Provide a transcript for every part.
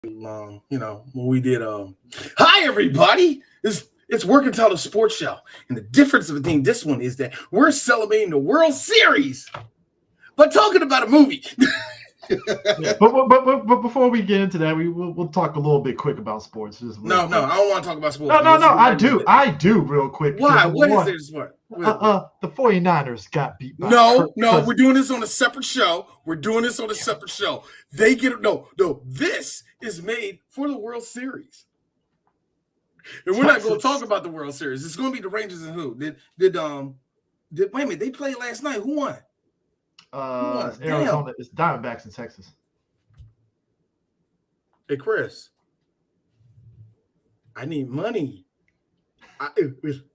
when we did hi everybody, it's Working Title Sports Show, and the difference between this one is that we're celebrating the World Series but talking about a movie. Yeah, but before we get into that, we'll talk a little bit quick about sports. No, I don't want to talk about sports. No, I do real quick. Why? What is there sport? The 49ers got beat by No, we're doing this on a separate show. They get no. This is made for the World Series. And we're not going to talk about the World Series. It's going to be the Rangers and who? Did wait a minute, they played last night. Who won? It's Arizona. It's Diamondbacks in Texas. Hey, Chris. I need money.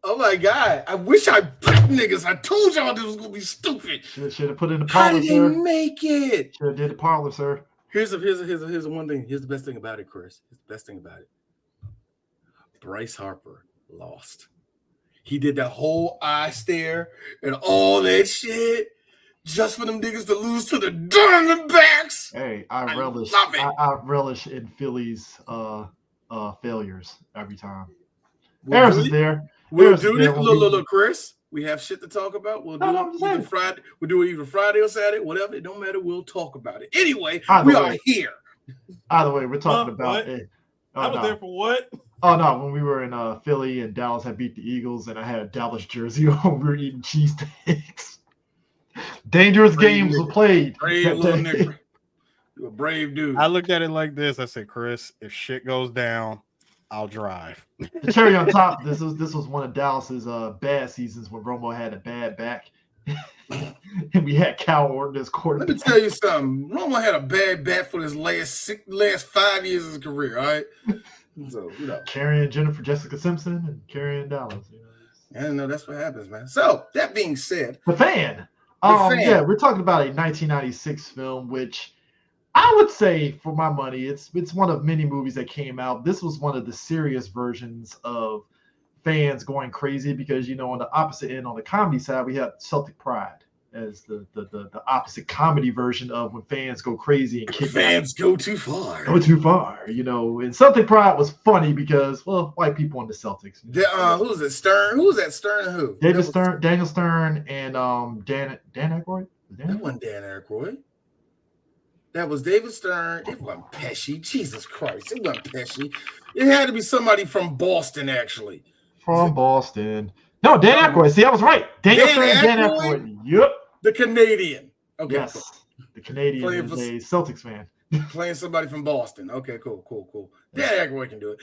Oh my God. I wish I picked niggas. I told y'all this was going to be stupid. Should have put in the parlor, How did they make it? Should have did the parlor, sir. Here's the one thing. Here's the best thing about it, Chris. Here's the best thing about it. Bryce Harper lost. He did that whole eye stare and all that shit just for them niggas to lose to the Diamondbacks. Hey, I relish in Philly's failures every time. Harris is there. We'll do it. Look, Chris. We have shit to talk about. We'll do it either Friday. We'll do it either Friday or Saturday, whatever. It don't matter. We'll talk about it. Anyway, we are here. Either way, we're talking about it. I was there for what? Oh no, when we were in Philly and Dallas had beat the Eagles, and I had a Dallas jersey on, we were eating cheesesteaks. Dangerous games were played. Brave little nigga. You're a brave dude. I looked at it like this. I said, Chris, if shit goes down, I'll drive. The cherry on top, this was one of Dallas's bad seasons when Romo had a bad back. And we had Cal Orton as quarterback. Let me tell you something. Romo had a bad back for his last 5 years of his career, all right? So, carrying Jessica Simpson and carrying Dallas. I don't know. That's what happens, man. So, that being said. The Fan. Yeah, we're talking about a 1996 film, which I would say, for my money, it's one of many movies that came out. This was one of the serious versions of fans going crazy because, on the opposite end, on the comedy side, we have Celtic Pride as the opposite comedy version of when fans go crazy and kidnap. Fans go too far. And Celtic Pride was funny because, white people in the Celtics. Who was it? Stern? Who was that? Stern and who? Daniel Stern and Dan Aykroyd? That wasn't Dan Aykroyd. That was David Stern. It wasn't Pesci. Jesus Christ. It wasn't Pesci. It had to be somebody from Boston, actually. From Boston. No, Dan Aykroyd. See, I was right. Dan Aykroyd. Yep. The Canadian. Okay. Yes. Cool. The Canadian is a Celtics fan. Playing somebody from Boston. Okay, cool. Dan Aykroyd can do it.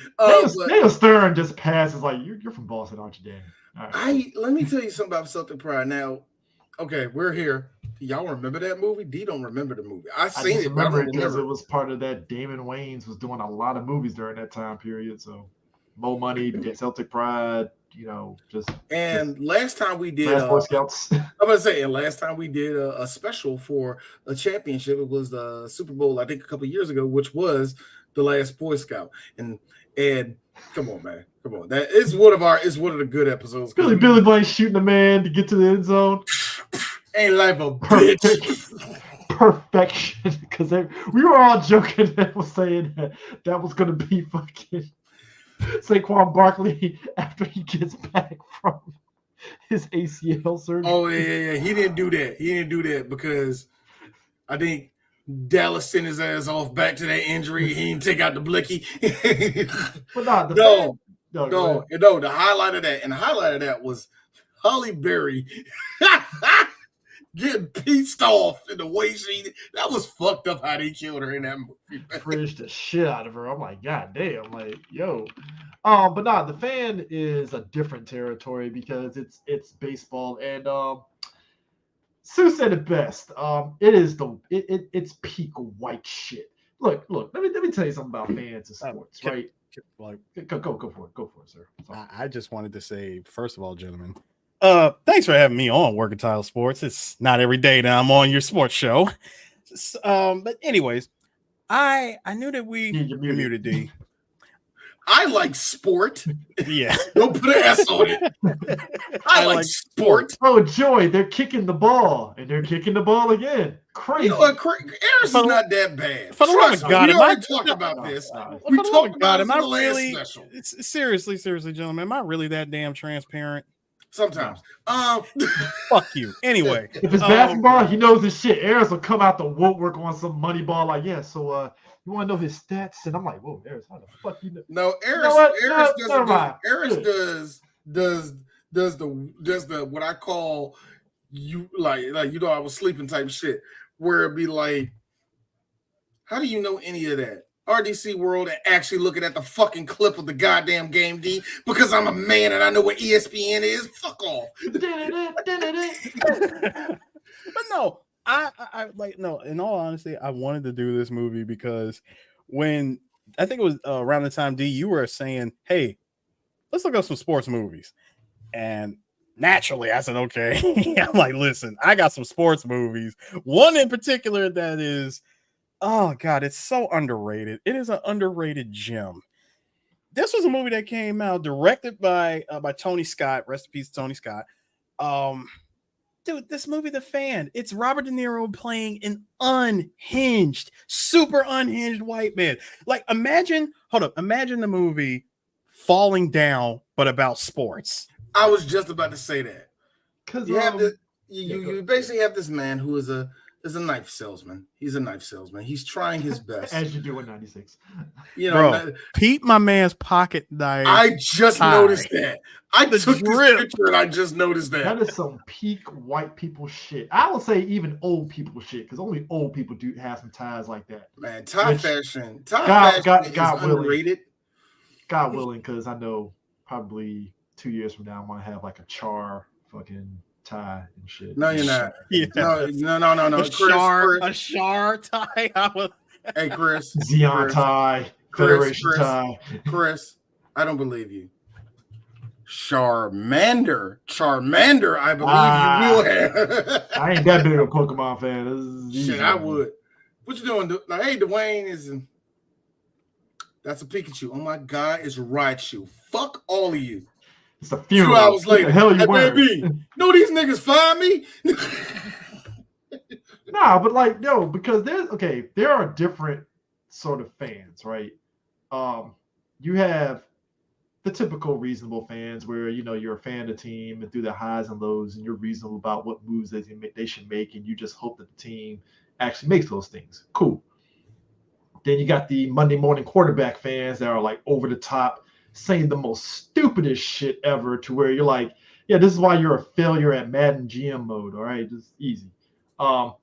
Daniel Stern just passes like, you're from Boston, aren't you, Dan? Right. Let me tell you something about Celtic Pride. Now, okay, we're here. Y'all remember that movie? D don't remember the movie. I seen it, but I don't remember because it was part of that. Damon Wayans was doing a lot of movies during that time period. So, Mo Money, Celtic Pride, last time we did Boy Scouts. I'm gonna say, and last time we did a special for a championship. It was the Super Bowl, I think, a couple of years ago, which was the last Boy Scout. And come on, man, come on. That is one of the good episodes. Billy Blank shooting a man to get to the end zone. Ain't like a bitch. Perfection, because we were all joking and was saying that was gonna be fucking Saquon Barkley after he gets back from his ACL surgery. Oh yeah. He didn't do that because I think Dallas sent his ass off back to that injury. He didn't take out the blicky. But the highlight of that was Holly Berry getting pieced off in the way that was fucked up how they killed her in that movie. Fridged the shit out of her. I'm like, God damn, like, yo. But the Fan is a different territory because it's baseball, and Sue said it best. It's peak white shit. Look. Let me tell you something about fans of sports, right? Go for it, sir. I just wanted to say, first of all, gentlemen, thanks for having me on Working Title Sports. It's not every day that I'm on your sports show. But anyways, I knew that we muted D. I like sport. Yeah. Don't put an S on it. I like sport. Oh, Joy, they're kicking the ball, and they're kicking the ball again. Crazy. You know what? Harris is not that bad. For the love of God, we already talked about this. We talked about it in the last special. Seriously, gentlemen, am I really that damn transparent? Sometimes. Fuck you. Anyway. If it's basketball, he knows his shit. Harris will come out the woodwork on some money ball like, yeah, so you want to know his stats? And I'm like, whoa, Harris, how the fuck you know? No, Harris does the what I call you like I was sleeping type shit, where it'd be like, how do you know any of that? RDC World and actually looking at the fucking clip of the goddamn game, D, because I'm a man and I know what ESPN is. Fuck off. But no, I like, no, in all honesty, I wanted to do this movie because when I think it was around the time, D, you were saying, hey, let's look up some sports movies. And naturally I said, okay. I'm like, listen, I got some sports movies. One in particular that is, oh God, it's so underrated. It is an underrated gem. This was a movie that came out directed by Tony Scott. Rest in peace, Tony Scott. Dude, this movie, The Fan, it's Robert De Niro playing an unhinged, super unhinged white man. Like, imagine the movie Falling Down, but about sports. I was just about to say that. Because you basically have this man who is a knife salesman. He's a knife salesman. He's trying his best. As you do in 96. You know, bro, Pete, my man's pocket knife. I just noticed that. I took this picture and I just noticed that. That is some peak white people shit. I would say even old people shit, because only old people do have some ties like that. Man, tie fashion is underrated. God willing, because I know probably 2 years from now I'm gonna have like a char fucking tie and shit. No, you're not. Yeah. No. A char tie. Hey, Chris. Xeon tie. Federation tie. Chris, I don't believe you. Charmander, I believe you will have. I ain't that big of a Pokemon fan. Shit, I would. What you doing? Like, hey, Dwayne that's a Pikachu. Oh my God, it's Raichu. Fuck all of you. It's a funeral. 2 hours later. What the hell you wearing? Baby, no, these niggas find me. Nah, but like, no, because there are different sort of fans, right? You have the typical reasonable fans where, you know, you're a fan of the team and through the highs and lows and you're reasonable about what moves they should make and you just hope that the team actually makes those things. Cool. Then you got the Monday morning quarterback fans that are like over the top, saying the most stupidest shit ever to where you're like, yeah, this is why you're a failure at Madden GM mode. All right, just easy. And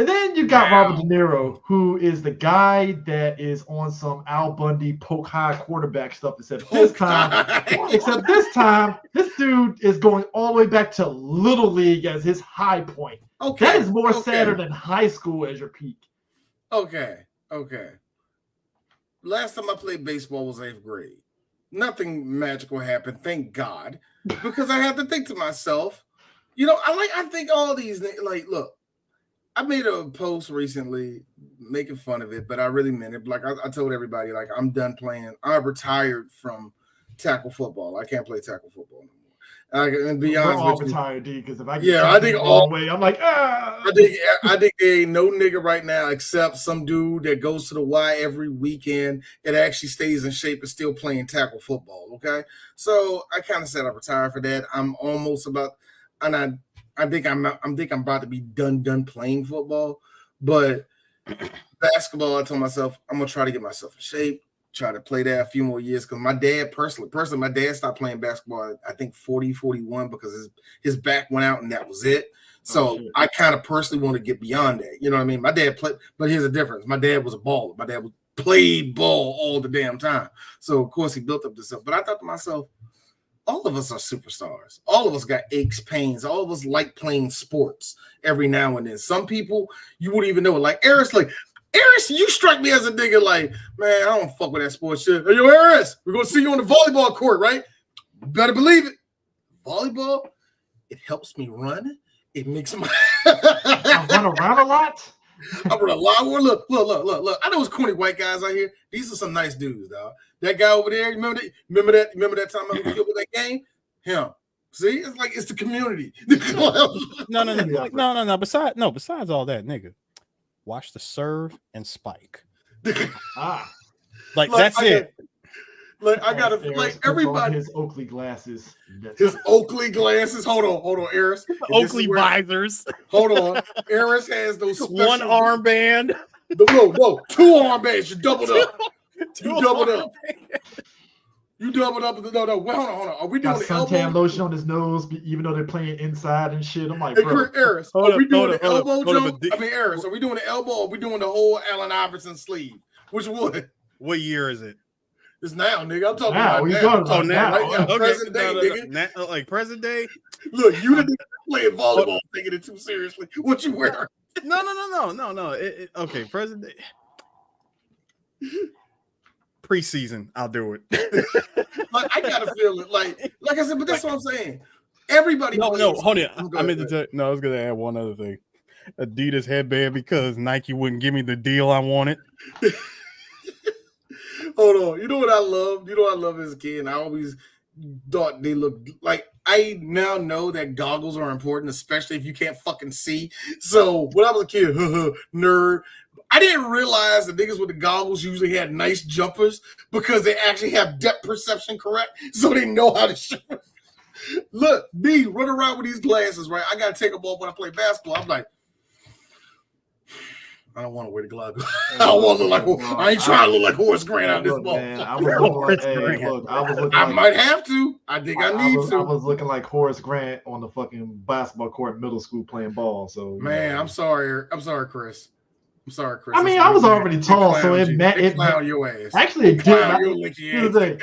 then you got Robert De Niro, who is the guy that is on some Al Bundy poke high quarterback stuff. Except this time, this dude is going all the way back to Little League as his high point. Okay, that is more sadder than high school as your peak. Okay. Last time I played baseball was 8th grade. Nothing magical happened, thank God, because I had to think to myself, you know, I think all these, like, look, I made a post recently making fun of it, but I really meant it. Like, I told everybody, like, I'm done playing. I retired from tackle football. I can't play tackle football no more. And be honest with you, retired, D, because if I I think all the way, I'm like, I think there ain't no nigga right now except some dude that goes to the Y every weekend and actually stays in shape and still playing tackle football. Okay, so I kind of said I retired for that. I'm almost about, and I think I'm about to be done playing football, but basketball, I told myself I'm gonna try to get myself in shape. Try to play that a few more years because my dad personally, my dad stopped playing basketball I think 41 because his back went out and that was it. So I kind of personally want to get beyond that. You know what I mean? My dad played, but here's the difference. My dad was a baller. My dad played ball all the damn time. So of course he built up this stuff. But I thought to myself, all of us are superstars. All of us got aches, pains. All of us like playing sports every now and then. Some people you wouldn't even know. Like Eris, you strike me as a nigga like, man, I don't fuck with that sports shit. Hey, yo, Eris, we're going to see you on the volleyball court, right? You better believe it. Volleyball, it helps me run. It makes my... I run around a lot. I'm gonna lie. Well, look. I know it's corny white guys out here. These are some nice dudes, dog. That guy over there, remember that time I killed with that game? Him. See, it's like it's the community. No. Besides all that, nigga, watch the Serve and Spike. Like that's it. Like I gotta like everybody. His Oakley glasses. His Oakley glasses. Hold on, Eris. Oakley visors. Hold on, Eris has those special, one armband. No, two armbands. You doubled up. You doubled up. No. Hold on. Are we doing the elbow? Suntan lotion on his nose, even though they're playing inside and shit. I'm like, hey, bro. Eris, are we doing the elbow jump? I mean, Eris, are we doing the elbow? Or are we doing the whole Allen Iverson sleeve? Which one? What year is it? It's now, nigga. I'm talking now, about now. Right now. Okay. Present day, nigga. Like present day. Look, you didn't play volleyball taking it too seriously. What you wearing? No. Okay, present day. Preseason, I'll do it. Like I gotta feel it. Like I said, but that's what I'm saying. Everybody. No, hold on. I meant to tell. No, I was gonna add one other thing. Adidas headband because Nike wouldn't give me the deal I wanted. Hold on. You know what I love? You know what I love as a kid? And I always thought they looked like I now know that goggles are important, especially if you can't fucking see. So when I was a kid, nerd, I didn't realize the niggas with the goggles usually had nice jumpers because they actually have depth perception correct. So they know how to shoot. Look, me running around with these glasses, right? I gotta take them off when I play basketball. I'm like, I don't want to wear the glasses. I don't want to look like. I ain't trying to look like Horace Grant out this ball. I might have to. I think I need to. I was looking like Horace Grant on the fucking basketball court in middle school playing ball. So man, I'm sorry, Chris. I mean, I was already tall, so it clown your ass. Actually, it didn't.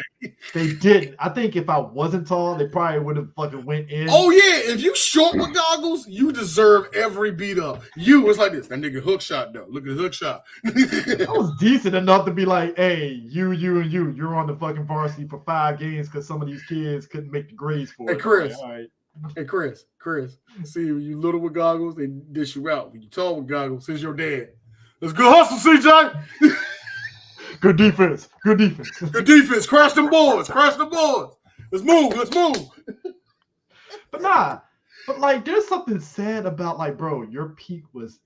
They didn't. I think if I wasn't tall, they probably would have fucking went in. Oh yeah, if you short with goggles, you deserve every beat up. You was like this. That nigga hook shot though. Look at the hook shot. I was decent enough to be like, hey, you, and you. You're on the fucking varsity for 5 games because some of these kids couldn't make the grades for it. Hey Chris. All right. Hey Chris. See, when you little with goggles, they dish you out. When you tall with goggles, here's your dad. Let's go hustle, CJ. Good defense. Good defense. Crash them boards. Let's move. But like, there's something sad about like, bro, your peak was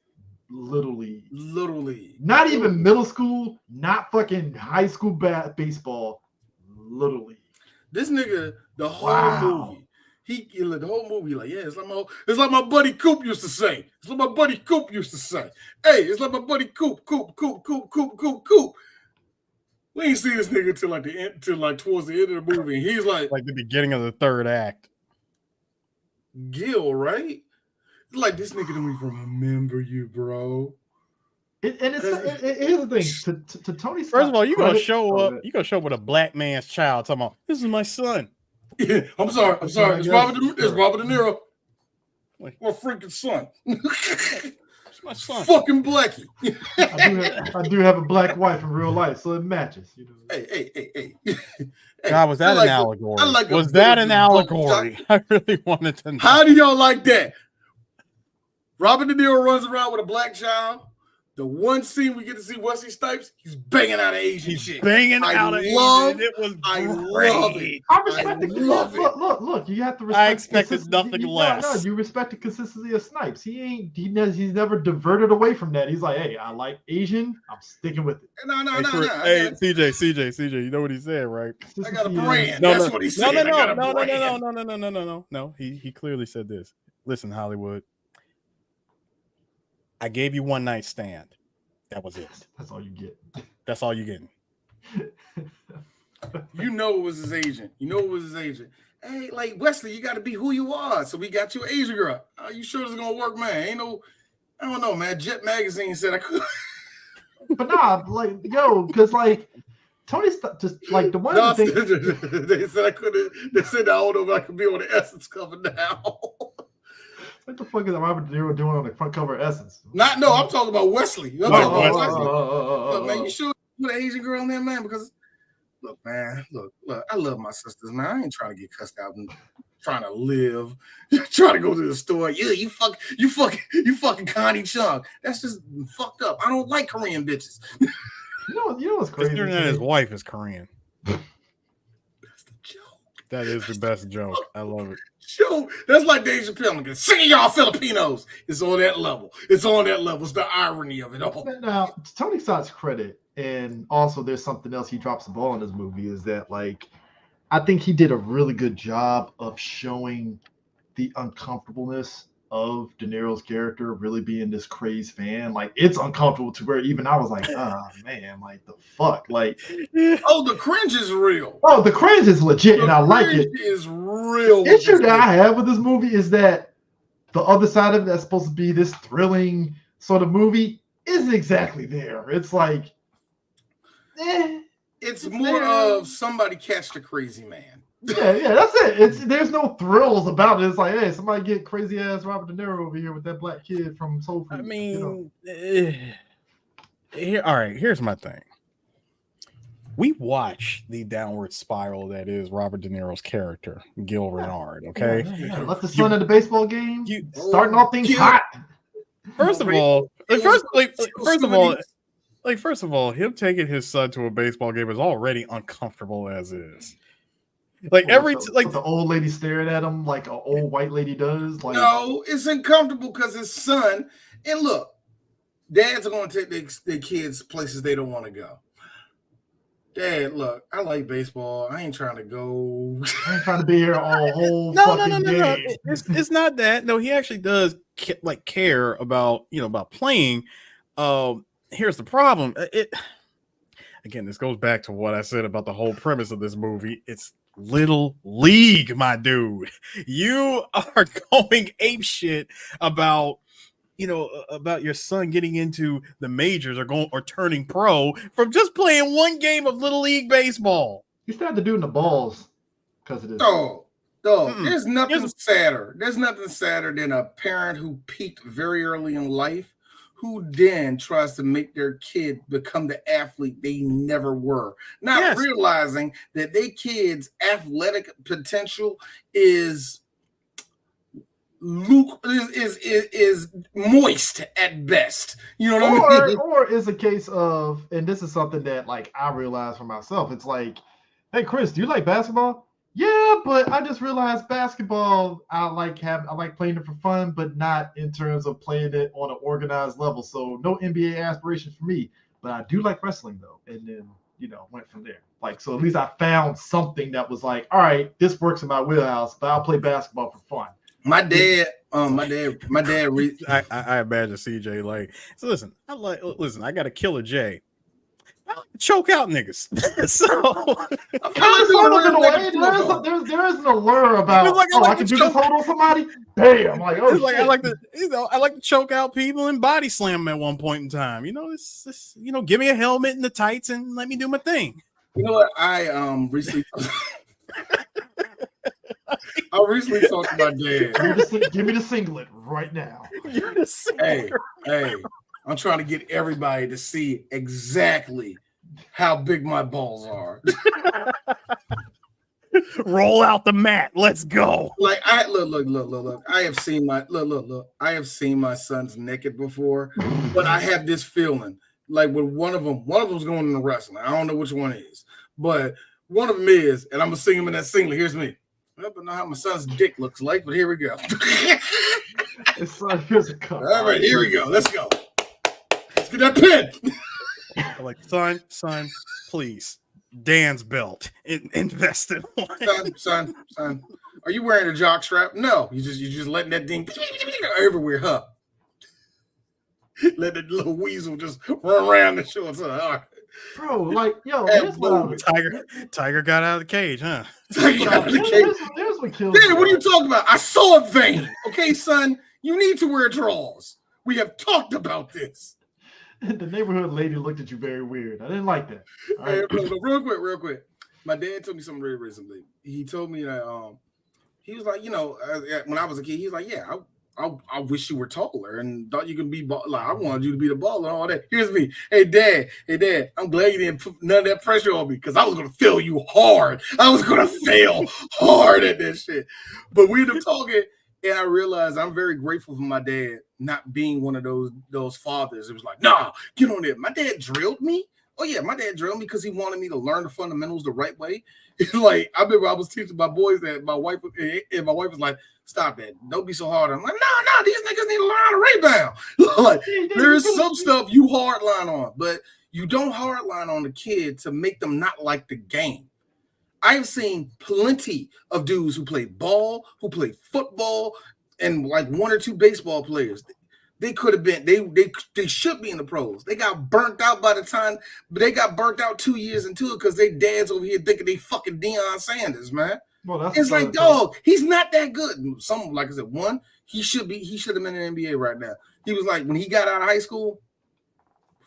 little league. Not even middle school, not fucking high school baseball, little league. This nigga, the whole movie. The whole movie, like, yeah, it's like my buddy Coop used to say. Hey, it's like my buddy Coop. We ain't see this nigga till towards the end of the movie. And he's like the beginning of the third act. Gil, right? Like this nigga don't even remember you, bro. Here's the thing. To Tony. First of all, you gonna show up. You gonna show up with a black man's child. Talking about this is my son. Yeah, I'm sorry. It's Robert De Niro. My freaking son. It's my son. Fucking Blackie. I do have a black wife in real life, so it matches. You know. Hey. God, was that an allegory? Was that an allegory? I really wanted to know. How do y'all like that? Robert De Niro runs around with a black child. The one scene we get to see Wesley Snipes, he's banging out of Asian shit. It was great. I respect it. Look, you have to respect. I expected nothing less. No, you respect the consistency of Snipes. He's never diverted away from that. He's like, hey, I like Asian. I'm sticking with it. No. Hey, CJ, you know what he said, right? I got a brand. That's what he said. No. He clearly said this. Listen, Hollywood. I gave you one night stand. That was it. That's all you get. That's all you getting. You know it was his agent. Hey, like Wesley, you got to be who you are. So we got you an Asian girl. Are you sure this is gonna work, man? I don't know, man. Jet Magazine said I could. But nah, like because like Tony's just like the one thing they said I couldn't. They said I don't know if I could be on the Essence cover now. What the fuck is Robert De Niro doing on the front cover of Essence? I'm talking about Wesley. Look, man, you sure put an Asian girl in there, man? Because look, I love my sisters, man. I ain't trying to get cussed out and trying to live, trying to go to the store. Yeah, you fucking Connie Chung. That's just fucked up. I don't like Korean bitches. You know what's crazy? Considering that his wife is Korean. That's the joke. That is the best joke. I love it. Show that's like Dave Chappelle. Sing y'all Filipinos. It's on that level. It's the irony of it all. Now, to Tony Scott's credit, and also there's something else he drops the ball in this movie, is that like I think he did a really good job of showing the uncomfortableness of De Niro's character really being this crazed fan. Like it's uncomfortable to where even I was like, oh man, like the fuck, like oh, the cringe is real. Oh, the cringe is legit, and I like it. Is real. The issue that I have with this movie is that the other side of it that's supposed to be this thrilling sort of movie isn't exactly there. It's like, it's more of somebody catch the crazy man. Yeah, that's it. There's no thrills about it. It's like, hey, somebody get crazy ass Robert De Niro over here with that black kid from Soul Food. I mean, here's my thing. We watch the downward spiral that is Robert De Niro's character, Gil Renard. Okay, left the son at the baseball game, starting off things hot. First of all, him taking his son to a baseball game is already uncomfortable as is. Like the old lady staring at him like an old white lady does. Like no, it's uncomfortable because his son. And look, dads are going to take their kids places they don't want to go. Dad, look, I like baseball. I ain't trying to go. I ain't trying to be here all whole no. game. It's not that. No, he actually does care about about playing. Here's the problem. Again, this goes back to what I said about the whole premise of this movie. It's Little League, my dude. You are going ape shit about about your son getting into the majors or turning pro from just playing one game of Little League baseball. You started to do in the balls because of this. No, there's nothing sadder. There's nothing sadder than a parent who peaked very early in life, who then tries to make their kid become the athlete they never were, not realizing that their kid's athletic potential is moist at best. You know what I mean? Or is a case of, and this is something that like I realized for myself. It's like, hey Chris, do you like basketball? Yeah, but I just realized basketball, I like playing it for fun, but not in terms of playing it on an organized level. So no NBA aspiration for me, but I do like wrestling though. And then, went from there. Like, so at least I found something that was like, all right, this works in my wheelhouse, but I'll play basketball for fun. My dad. I imagine CJ like. So listen, I got a Killer J. I like to choke out niggas. So there is an allure about. I can do this hold on somebody. Damn, like I like to choke out people and body slam them at one point in time. It's give me a helmet and the tights and let me do my thing. You know what? I recently. I recently talked to my dad. Give me the singlet right now. Hey, I'm trying to get everybody to see exactly how big my balls are. Roll out the mat. Let's go. Like look. I have seen I have seen my sons naked before, but I have this feeling like with one of them's going into wrestling. I don't know which one is, but one of them is, and I'm gonna sing him in that singlet. Here's me. I don't know how my son's dick looks like, but here we go. It's like, here's a cup. All right, here we go. Let's go. Let's get that pin. I'm like, son, please. Dan's belt. Invest in one. Son. Are you wearing a jock strap? No. You just letting that thing everywhere, huh? Let the little weasel just run around the shorts. All right. Bro, like, yo, Tiger got out of the cage, huh? Tiger got out of the cage. There's what kills Daddy, what are you talking about? I saw a vein. Okay, son, you need to wear drawers. We have talked about this. The neighborhood lady looked at you very weird. I didn't like that. Right. Hey, real quick. My dad told me something really recently. He told me that he was like, when I was a kid, he was like, yeah, I wish you were taller and thought you could be like I wanted you to be the baller and all that. Here's me. Hey dad, I'm glad you didn't put none of that pressure on me because I was gonna fail you hard. I was gonna fail hard at that shit. But we ended up talking, and I realized I'm very grateful for my dad not being one of those fathers. It was like, nah, get on there. My dad drilled me. Oh yeah, my dad drilled me because he wanted me to learn the fundamentals the right way. It's like I remember I was teaching my boys that my wife was like, "Stop that! Don't be so hard." I'm like, "No, these niggas need to learn how to rebound." Like there is some stuff you hardline on, but you don't hardline on the kid to make them not like the game. I've seen plenty of dudes who play ball, who play football, and like one or two baseball players. They could have been, they should be in the pros. They got burnt out by the time, but they got burnt out 2 years into it because they dads over here thinking they fucking Deion Sanders, man. Well, it's like, dog, he's not that good. Some, like I said, one, he should have been in the NBA right now. He was like, when he got out of high school,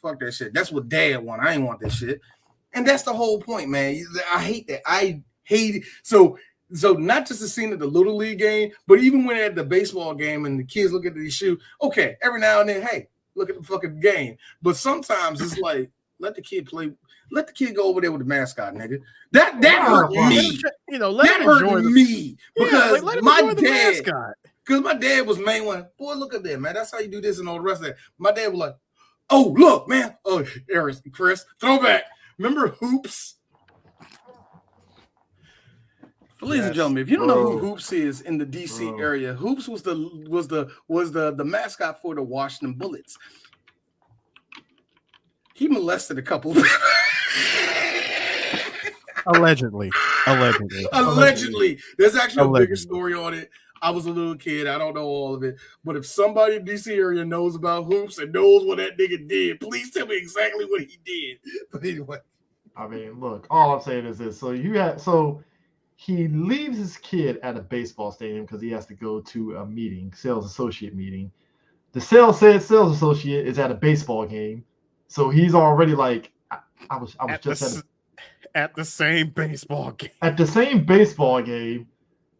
fuck that shit. That's what dad wanted. I ain't want this shit. And that's the whole point, man. I hate that. I hate it. So not just the scene at the Little League game, but even when at the baseball game and the kids look at these shoes, okay, every now and then, hey, look at the fucking game. But sometimes it's like, let the kid play. Let the kid go over there with the mascot, nigga. That hurt me. That hurt me because my dad, because my dad was main one. Boy, look at that, man. That's how you do this and all the rest of that. My dad was like, oh, look, man. Oh, Chris, throwback. Remember Hoops? Ladies and gentlemen, if you don't know who Hoops is in the DC area, Hoops was the mascot for the Washington Bullets. He molested a couple of Allegedly. There's actually a bigger story on it. I was a little kid. I don't know all of it. But if somebody in the DC area knows about Hoops and knows what that nigga did, please tell me exactly what he did. But anyway. I mean, look, all I'm saying is this. So he leaves his kid at a baseball stadium because he has to go to a meeting, sales associate meeting. The sales associate is at a baseball game. So he's already like, I was just at the same baseball game. At the same baseball game.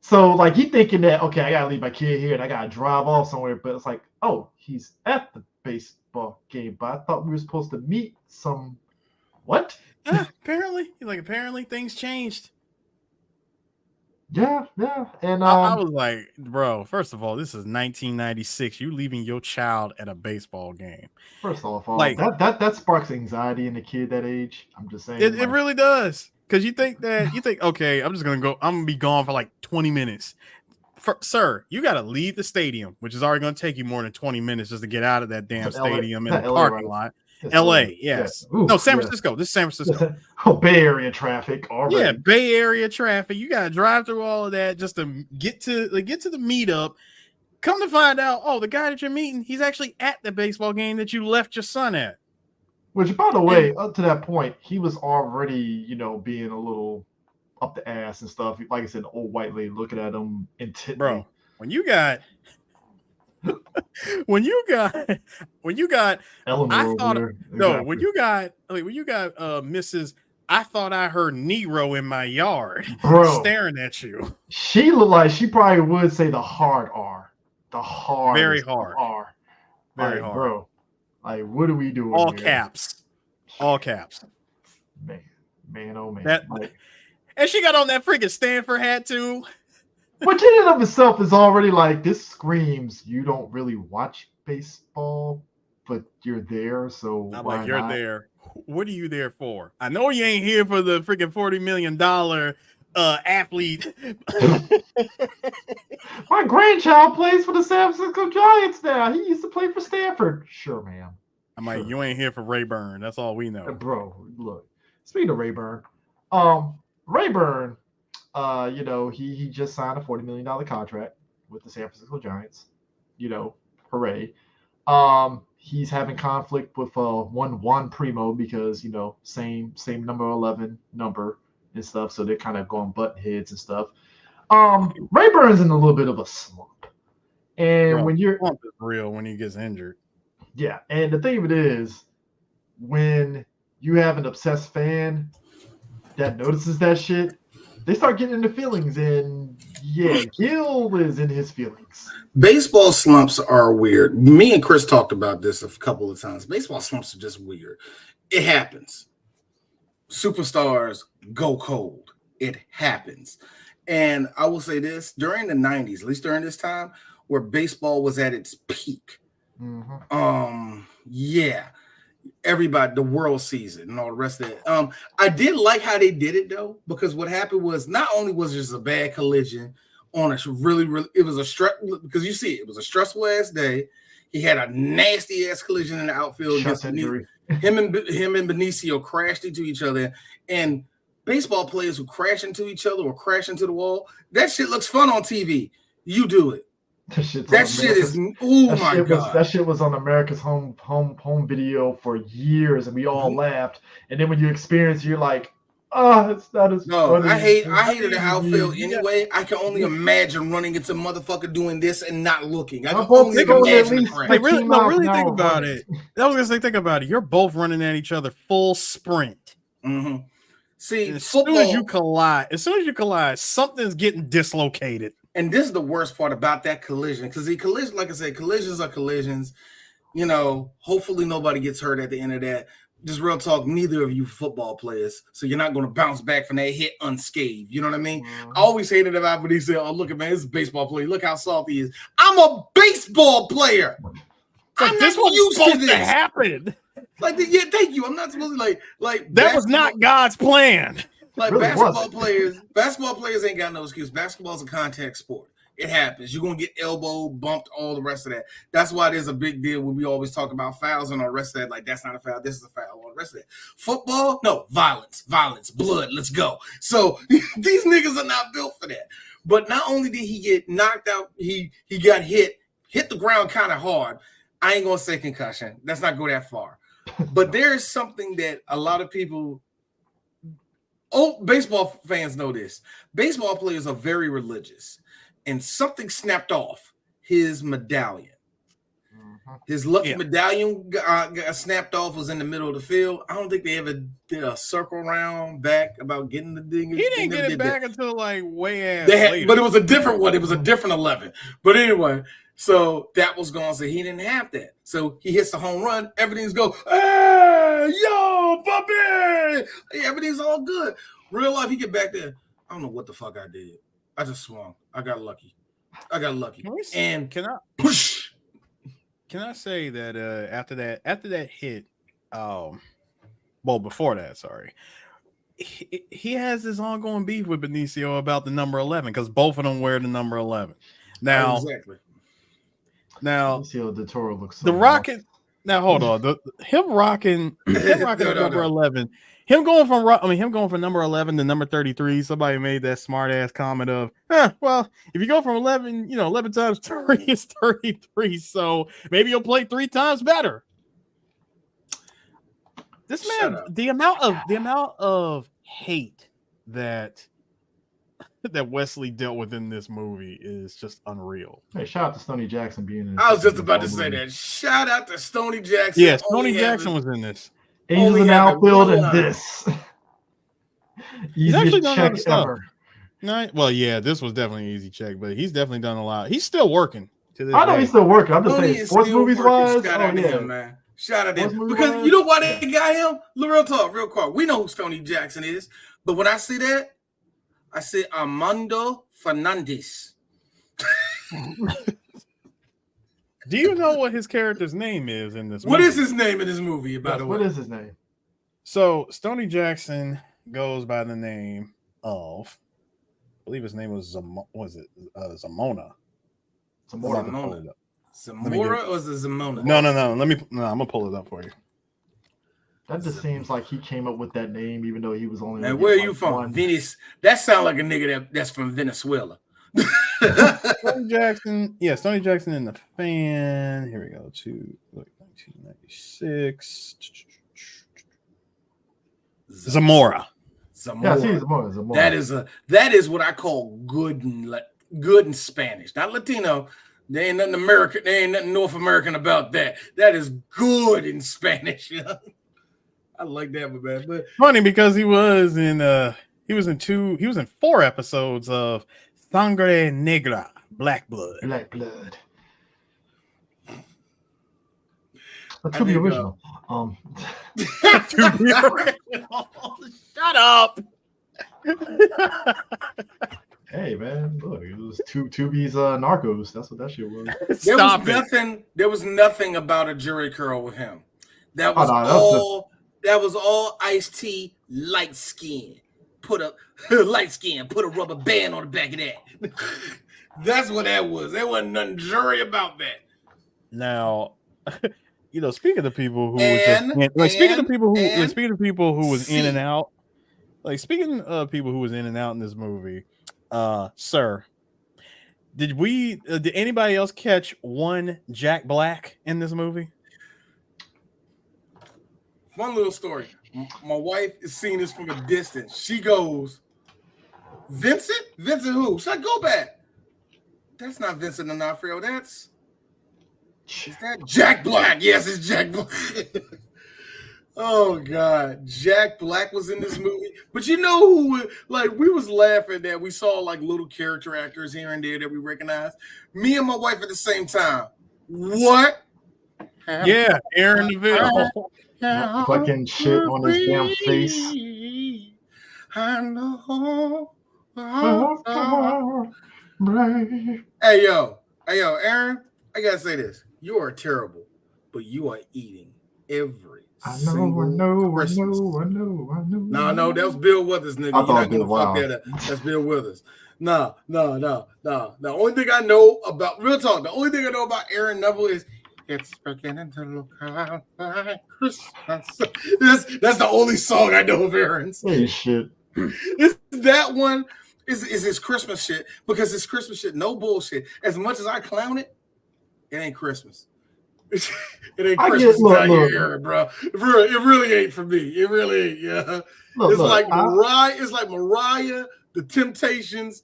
So like he thinking that, okay, I gotta leave my kid here and I gotta drive off somewhere. But it's like, oh, he's at the baseball game. But I thought we were supposed to meet some what? Apparently things changed. Yeah. And I was like, bro, first of all, this is 1996. You leaving your child at a baseball game. First off, like that sparks anxiety in a kid that age. I'm just saying. It really does. Because you think, okay, I'm gonna be gone for like 20 minutes. Sir, you gotta leave the stadium, which is already gonna take you more than 20 minutes just to get out of that damn stadium and the parking lot. LA, yes. Yeah. No, San Francisco. Yeah. This is San Francisco. Bay Area traffic already. Yeah, Bay Area traffic. You gotta drive through all of that just to get to the meetup. Come to find out, the guy that you're meeting, he's actually at the baseball game that you left your son at. Which, by the way, up to that point, he was already, being a little up the ass and stuff. Like I said, the old white lady looking at him intently. Bro, when you got Mrs. I thought I heard Nero in my yard, staring at you. She looked like she probably would say the hard R. The hard. Very hard. R. Very hard. Bro. Like, what are we doing? All caps. Man, oh man. And she got on that freaking Stanford hat too. Which in and of itself is already like, this screams you don't really watch baseball, but you're there, so I'm like, you're there. What are you there for? I know you ain't here for the freaking $40 million athlete. My grandchild plays for the San Francisco Giants now. He used to play for Stanford. Sure, ma'am. I'm like, you ain't here for Rayburn. That's all we know. Bro, look. Speaking of Rayburn, Rayburn, he just signed a $40 million contract with the San Francisco Giants. Hooray. He's having conflict with Juan Primo because, same number 11 number and stuff. So they're kind of going butt heads and stuff. Rayburn's in a little bit of a slump. And when you're slump is real when he gets injured. Yeah. And the thing of it is, when you have an obsessed fan that notices that shit, they start getting into feelings, and Gil is in his feelings. Baseball slumps are weird. Me and Chris talked about this a couple of times. Baseball slumps are just weird. It happens. Superstars go cold. It happens. And I will say this, during the 90s, at least during this time, where baseball was at its peak. Everybody, the World season and all the rest of it. I did like how they did it though, because what happened was not only was it just a bad collision on a really, it was a stress, because you see it was a stressful ass day. He had a nasty ass collision in the outfield. Him and Benicio crashed into each other, and baseball players who crash into each other or crash into the wall, that shit looks fun on TV. You do it. That shit is That shit was on America's home video for years, and we all laughed. And then when you experience it, you're like, oh, it's not as funny. I hated the outfield anyway. I can only imagine running into motherfucker doing this and not looking. I can only imagine the crash. Really think about it. I was gonna say, think about it. You're both running at each other full sprint. See, as soon as you collide, something's getting dislocated. And this is the worst part about that collision, because the collision, like I said, collisions are collisions. You know, hopefully nobody gets hurt at the end of that. Just real talk, neither of you football players, so you're not going to bounce back from that hit unscathed. You know what I mean? I always hated about when he said, "Oh, look at man, this is a baseball player. Look how soft he is." I'm a baseball player. I'm not used to this. Happen. Like, thank you. I'm not supposed to like that was not God's plan. Like really basketball players ain't got no excuse. Basketball's a contact sport. It happens. You're gonna get elbowed, bumped, all the rest of that. That's why there's a big deal when we always talk about fouls and all the rest of that. Like, that's not a foul, this is a foul, all the rest of that. Football, no, violence, blood, let's go. So these niggas are not built for that. But not only did he get knocked out, he got hit the ground kind of hard. I ain't gonna say concussion. Let's not go that far. But there is something that a lot of people, baseball fans know this. Baseball players are very religious, and something snapped off his medallion. His lucky medallion got snapped off, was in the middle of the field. I don't think they ever did a circle round back about getting the thing. He didn't get it back until like way ass later. But it was a different one. It was a different 11. But anyway, so that was gone. So he didn't have that. So he hits the home run. Everything's go, hey, yo, puppy. Everything's all good. Real life, he get back there. I don't know what the fuck I did. I just swung. I got lucky. And can I push? Can I say that after that hit, well, before that, sorry, he has this ongoing beef with Benicio about the number 11, because both of them wear the number 11. Now, exactly. Now, Benicio del Toro looks so the Rocket. Now, hold on. Him rocking number 11. Him going from number 11 to number 33. Somebody made that smart ass comment of, well, if you go from 11, 11 times 3 is 33. So maybe you'll play 3 times better. This man, the amount of hate that Wesley dealt with in this movie is just unreal. Hey, shout out to Stoney Jackson being in. I was just about to say that. Shout out to Stoney Jackson. Yeah, Stoney Jackson was in this. Angels in the outfield and this. He's actually done other stuff. No, well, yeah, this was definitely an easy check, but he's definitely done a lot. He's still working to this I know day. He's still working. I'm just saying, sports movies wise. Shout out to him, man. Shout out to him. Because you know why they got him? Real talk, real quick. We know who Stoney Jackson is, but when I see that, I say Armando Fernandez. Do you know what his character's name is in this movie? What is his name in this movie, by the way? What is his name? So, Stoney Jackson goes by the name of, I believe his name was Zamona. Zamora or is it Zamona? No. I'm gonna pull it up for you. That just seems like he came up with that name, even though he was only. And where are you from? Venice. That sounds like a nigga that's from Venezuela. Stoney Jackson in the Fan. Here we go. 1996. Zamora. Yeah, Zamora. That is what I call good in Spanish, not Latino. There ain't nothing American. There ain't nothing North American about that. That is good in Spanish. I like that, man. But funny because he was in He was in 4 episodes of Sangre Negra, Black Blood. Black Blood. To be original. To be original. Shut up. Hey man, look, it was Tubi's Narcos. That's what that shit was. There was nothing about a Jerry curl with him. That was that was all Ice-T light skin. Put a rubber band on the back of that. That's what that was. There wasn't nothing jury about that. Now, speaking of people who in and out in this movie, sir, did anybody else catch one Jack Black in this movie? Fun little story. My wife is seeing this from a distance. She goes, Vincent? Vincent who? Should I go back? That's not Vincent D'Onofrio. Is that Jack Black? Yes, it's Jack Black. Oh, God. Jack Black was in this movie. But you know who, we was laughing that we saw, little character actors here and there that we recognized. Me and my wife at the same time. What? Yeah, Aaron Neville. Fucking shit on his damn face. I know. Hey, yo, Aaron, I gotta say this. You are terrible, but you are eating every single Christmas. I know. No, that was Bill Withers, nigga. You're not gonna fuck that up. That's Bill Withers. No. The only thing I know about Aaron Neville is it's beginning to look like Christmas. That's the only song I know of Aaron's. Hey, shit. That one is his Christmas shit, because his Christmas shit, no bullshit. As much as I clown it, it ain't Christmas. It ain't Christmas down here, bro. It really ain't for me. It really ain't. Yeah, it's like Mariah, The Temptations.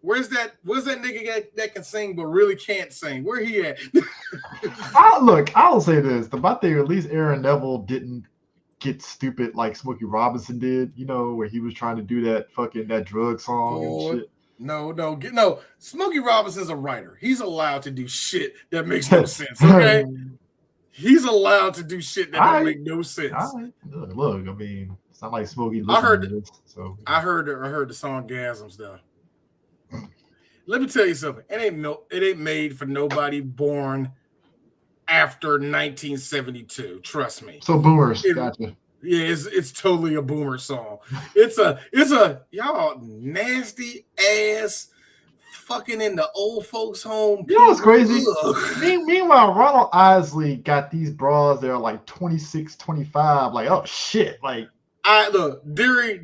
Where's that nigga that can sing but really can't sing? Where he at? I'll say this. My thing, at least Aaron Neville didn't get stupid like Smokey Robinson did, where he was trying to do that drug song and shit. No. Smokey Robinson's a writer. He's allowed to do shit that makes no sense, okay? He's allowed to do shit that don't make no sense. Look, I mean, it's not like Smokey I heard the song Gasms though. Let me tell you something. It ain't made for nobody born after 1972. Trust me. So boomers, gotcha. Yeah, it's totally a boomer song. It's a y'all nasty ass fucking in the old folks home. You know what's crazy? Meanwhile, Ronald Isley got these bras that are like 26, 25. Like, oh shit! Like, theory.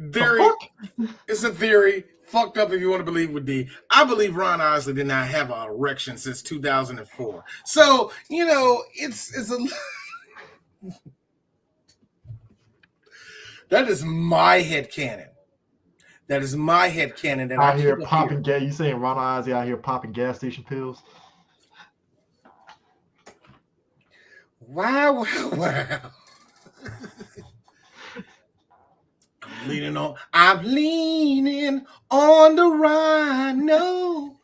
It's a theory. Fucked up if you want to believe with D. I believe Ron Isley did not have an erection since 2004. So, it's a... That is my headcanon. That out here popping gas. You saying Ron Isley out here popping gas station pills? Wow. I'm leaning on the rhino.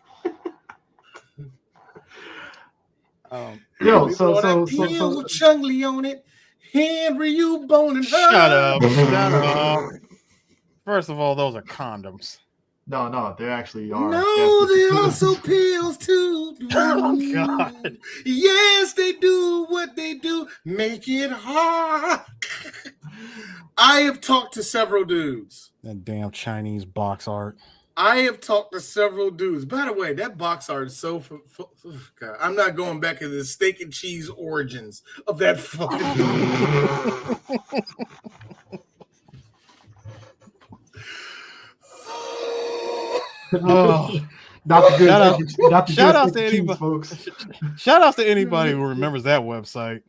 So Chungly on it. Henry, you boning her. Shut up. First of all, those are condoms. No, they actually are. No, they also pills too. Oh God. Yes, they do what they do. Make it hard. I have talked to several dudes. That damn Chinese box art. I have talked to several dudes. By the way, that box art is so... God, I'm not going back to the steak and cheese origins of that fucking... Shout out to anybody who remembers that website.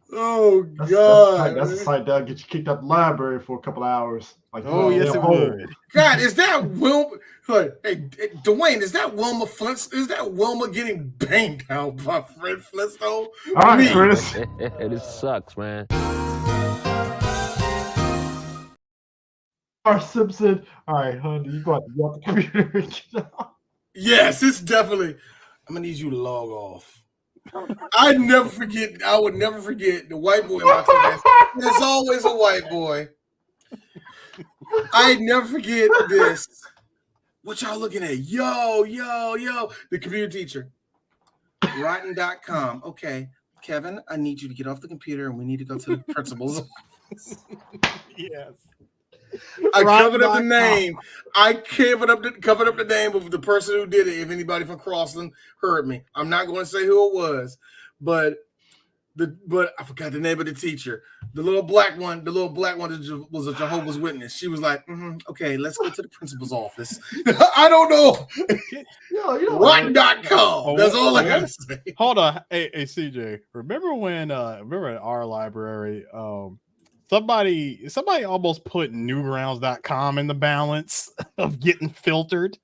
Oh God! That's a site that'll get you kicked out the library for a couple of hours. Yes, it would. God, is that Wilma? Hey, Dwayne, is that Wilma Flint? Is that Wilma getting banged out by Fred Flintstone? All right, Chris. This sucks, man. Our Simpson. All right, honey, you got the computer. Yes, it's definitely. I'm gonna need you to log off. I would never forget the white boy in my class. There's always a white boy. I'd never forget this. What y'all looking at? Yo. The computer teacher. Rotten.com. Okay, Kevin, I need you to get off the computer and we need to go to the principal's office. Yes. I covered up the name. I covered up the name of the person who did it. If anybody from Crossland heard me, I'm not going to say who it was, but I forgot the name of the teacher. The little black one was a Jehovah's Witness. She was like, okay, let's go to the principal's office. I don't know. Rotten.com. That's all I gotta say. Hold on. Hey, CJ, remember when remember at our library, somebody almost put newgrounds.com in the balance of getting filtered?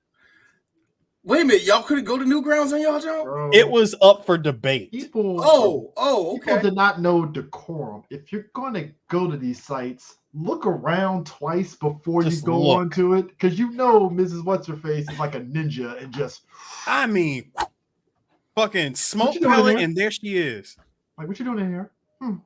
Wait a minute, y'all couldn't go to Newgrounds on y'all job? Bro, it was up for debate. Okay. People did not know decorum. If you're going to go to these sites, look around twice before you go onto it, because you know Mrs. What's-Her-Face is like a ninja and just... I mean, fucking smoke pellet, and there she is. Like, what you doing in here?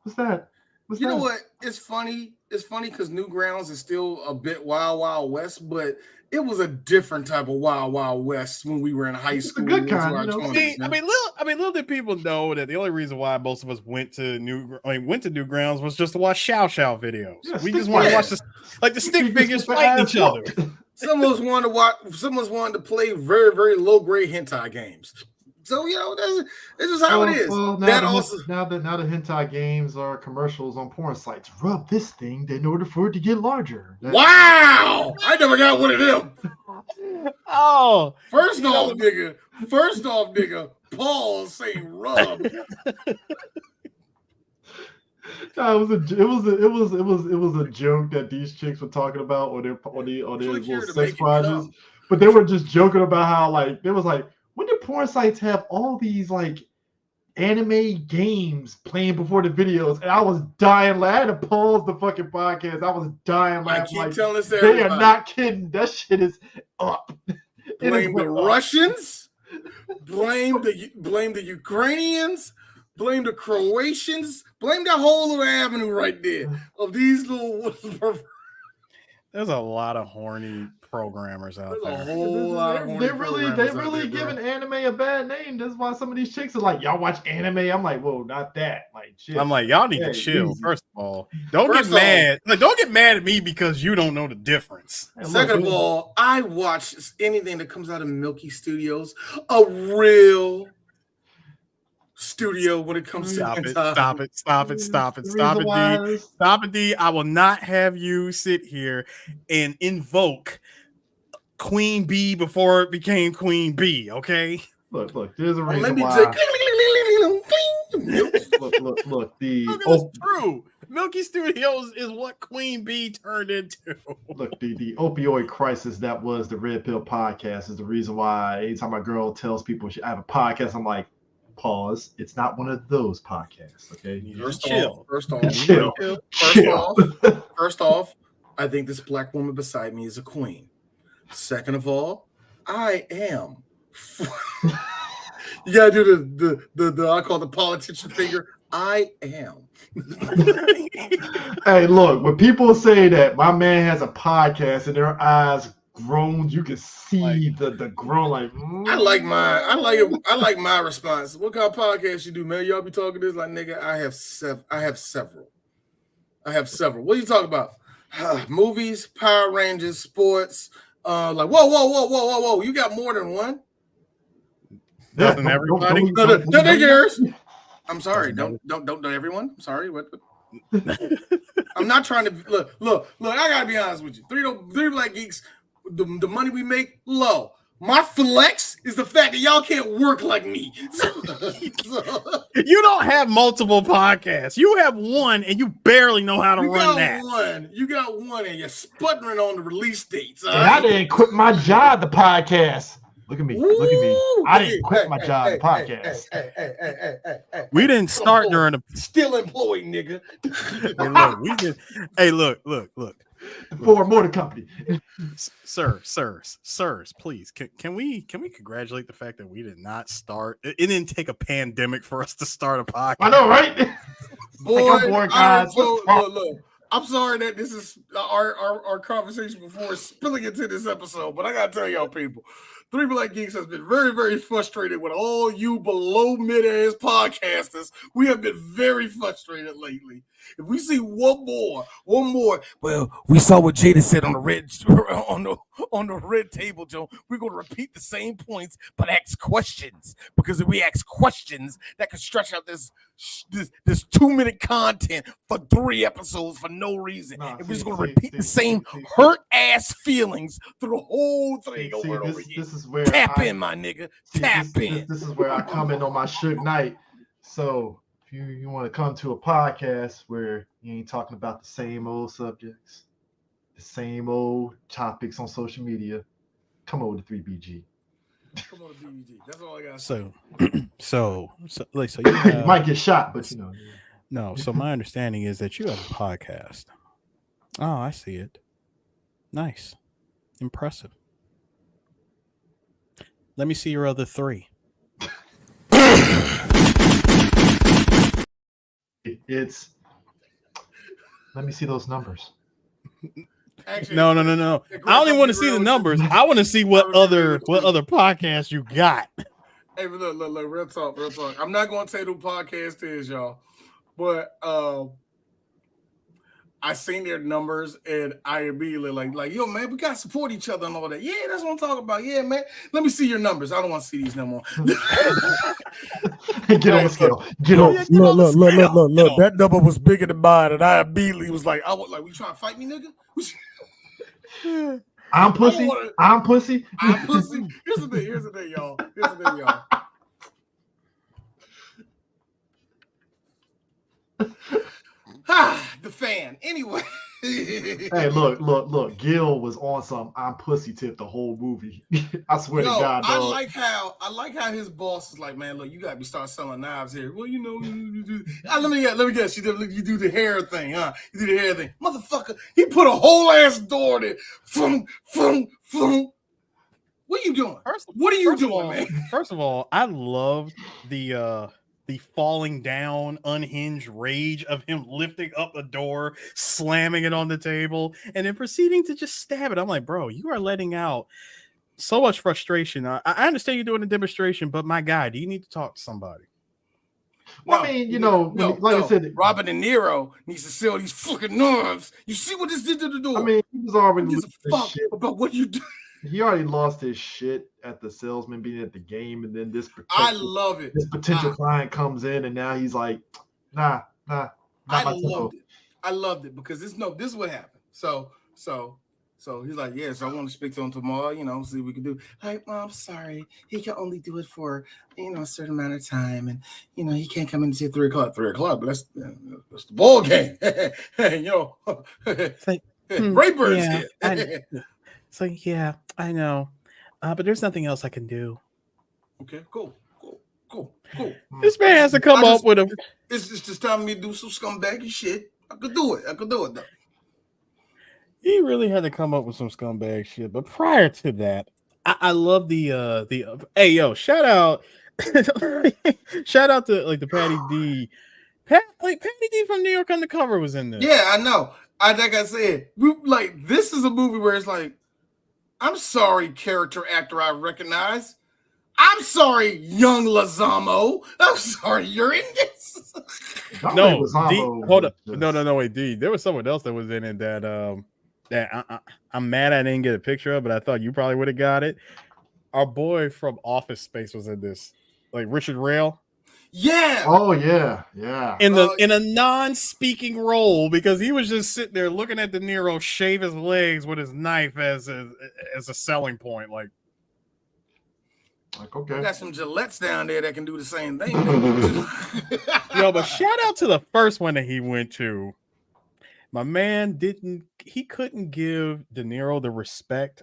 What's that? You know what? It's funny. It's funny because Newgrounds is still a bit Wild Wild West, but it was a different type of Wild Wild West when we were in high school. It's a good kind, little did people know that the only reason why most of us went to Newgrounds was just to watch Show videos. Yeah, we just want to watch the stick figures fighting each other. Some of us wanted to play very, very low grade hentai games. So that's just how it is. Well, now the hentai games are commercials on porn sites. Rub this thing in order for it to get larger. Wow! I never got one of them. Oh, first off, nigga. Paul saying rub. No, it was a joke that these chicks were talking about on their little sex projects, but they were just joking about how they was like. When do porn sites have all these anime games playing before the videos? And I was dying laughing. I had to pause the fucking podcast. I was dying laughing. I keep telling this they are not kidding. That shit is up. Blame the Russians. Blame the Ukrainians. Blame the Croatians. Blame that whole little avenue right there of these little. There's a lot of horny programmers out there. A whole lot of horny they really giving anime a bad name. That's why some of these chicks are like, y'all watch anime. I'm like, whoa, not that. Like, shit. I'm like, y'all need to chill. Easy. First of all, don't get mad. Don't get mad at me because you don't know the difference. Second of all, I watch anything that comes out of Milky Studios, a real studio when it comes to Stop it, D. I will not have you sit here and invoke Queen Bee before it became Queen Bee, okay? Look, there's a reason let me why. Look, it's true. Milky Studios is what Queen Bee turned into. Look, the opioid crisis that was the Red Pill podcast is the reason why anytime my girl tells people I have a podcast, I'm like, pause. It's not one of those podcasts, okay? First off, I think this black woman beside me is a queen. Second of all, I am. You gotta do the I call the politician finger. I am. Hey, look, when people say that my man has a podcast and their eyes groans, you can see the groan. Like, I like my response. What kind of podcast you do, man? Y'all be talking this like, nigga. I have several. What are you talking about? Movies, Power Rangers, sports. Like, whoa. You got more than one? Doesn't everybody? No, yours. I'm sorry. Don't everyone. I'm sorry. What? I'm not trying to look. I gotta be honest with you. Three Black Geeks. The money we make low. My flex is the fact that y'all can't work like me. You don't have multiple podcasts. You have one, and you barely know how to run that. You got one, and you're sputtering on the release dates. And I didn't quit my job. The podcast. Look at me. I didn't quit my job. The podcast. Hey, we didn't start during the still employed, nigga. Look. The Ford Motor Company. Sirs, please. Can we congratulate the fact that we did not start? It didn't take a pandemic for us to start a podcast. I know, right? Boy, like, I'm bored, guys. Look. I'm sorry that this is our conversation before spilling into this episode, but I gotta tell y'all people, Three Black Geeks has been very, very frustrated with all you below mid-ass podcasters. We have been very frustrated lately. If we see one more, well, we saw what Jada said on the red table, Joe. We're gonna repeat the same points, but ask questions. Because if we ask questions, that could stretch out this 2-minute content for 3 episodes for no reason. If we're just gonna repeat the same hurt ass feelings through the whole thing over and over again. This is where tap in, my nigga. Tap in. This is where I come in on my Suge Knight. So if you want to come to a podcast where you ain't talking about the same old subjects, the same old topics on social media, come over to 3BG. Come on to 3BG. That's all I got. So you have, you might get shot, but you know. No, so my understanding is that you have a podcast. Oh, I see it. Nice. Impressive. Let me see your other 3. Let me see those numbers. Actually, no. I don't even want to see the numbers. I want to see what other podcasts you got. Hey, but look, real talk. I'm not going to tell you who podcast is, y'all, but I seen their numbers and I immediately like, yo, man, we got to support each other and all that. Yeah, that's what I'm talking about. Yeah, man. Let me see your numbers. I don't want to see these no more. Get on the scale. Look. That number was bigger than mine, and I immediately was like, we trying to fight me, nigga? I'm pussy. I'm pussy. Here's the thing, y'all. The fan. Anyway. Hey, look. Gil was on some I'm pussy tip the whole movie. I swear to God, dog. I like how his boss is like, man, look, you got to start selling knives here. Well, you know, let me guess. You do the hair thing, huh? You do the hair thing, motherfucker. He put a whole ass door there. What are you doing? What are you doing, man? First of all, I love the falling down, unhinged rage of him lifting up a door, slamming it on the table, and then proceeding to just stab it. I'm like, bro, you are letting out so much frustration. I understand you're doing a demonstration, but my guy, do you need to talk to somebody? Well, I mean, I said, Robert De Niro needs to sell these fucking nerves. You see what this did to the door? I mean, he was already fuck about what you do. He already lost his shit at the salesman being at the game, and then this. I love it. This potential client comes in, and now he's like, nah. I loved it because this is what happened. So he's like, yeah. So I want to speak to him tomorrow. See what we can do. Like, well, I'm sorry, he can only do it for a certain amount of time, and he can't come in until 3 o'clock. 3 o'clock, but that's the ball game. Raybirds here. It's like, yeah, I know, but there's nothing else I can do. Okay, cool. This man has to come up with a. It's just time me to do some scumbaggy shit. I could do it though. He really had to come up with some scumbag shit. But prior to that, I love the hey yo, shout out to the Patty D. Patty D from New York Undercover was in there. Yeah, I know. Like I said, this is a movie where it's like, I'm sorry, character actor I recognize. I'm sorry, young Lozamo. I'm sorry, you're in this. No, D, hold up. No, wait, D. There was someone else that was in it that I'm mad I didn't get a picture of, but I thought you probably would have got it. Our boy from Office Space was in this, like Richard Rail. Yeah. Oh yeah. In a non-speaking role, because he was just sitting there looking at De Niro shave his legs with his knife as a selling point. Like okay, we got some Gillettes down there that can do the same thing. Yo, but shout out to the first one that he went to. My man couldn't give De Niro the respect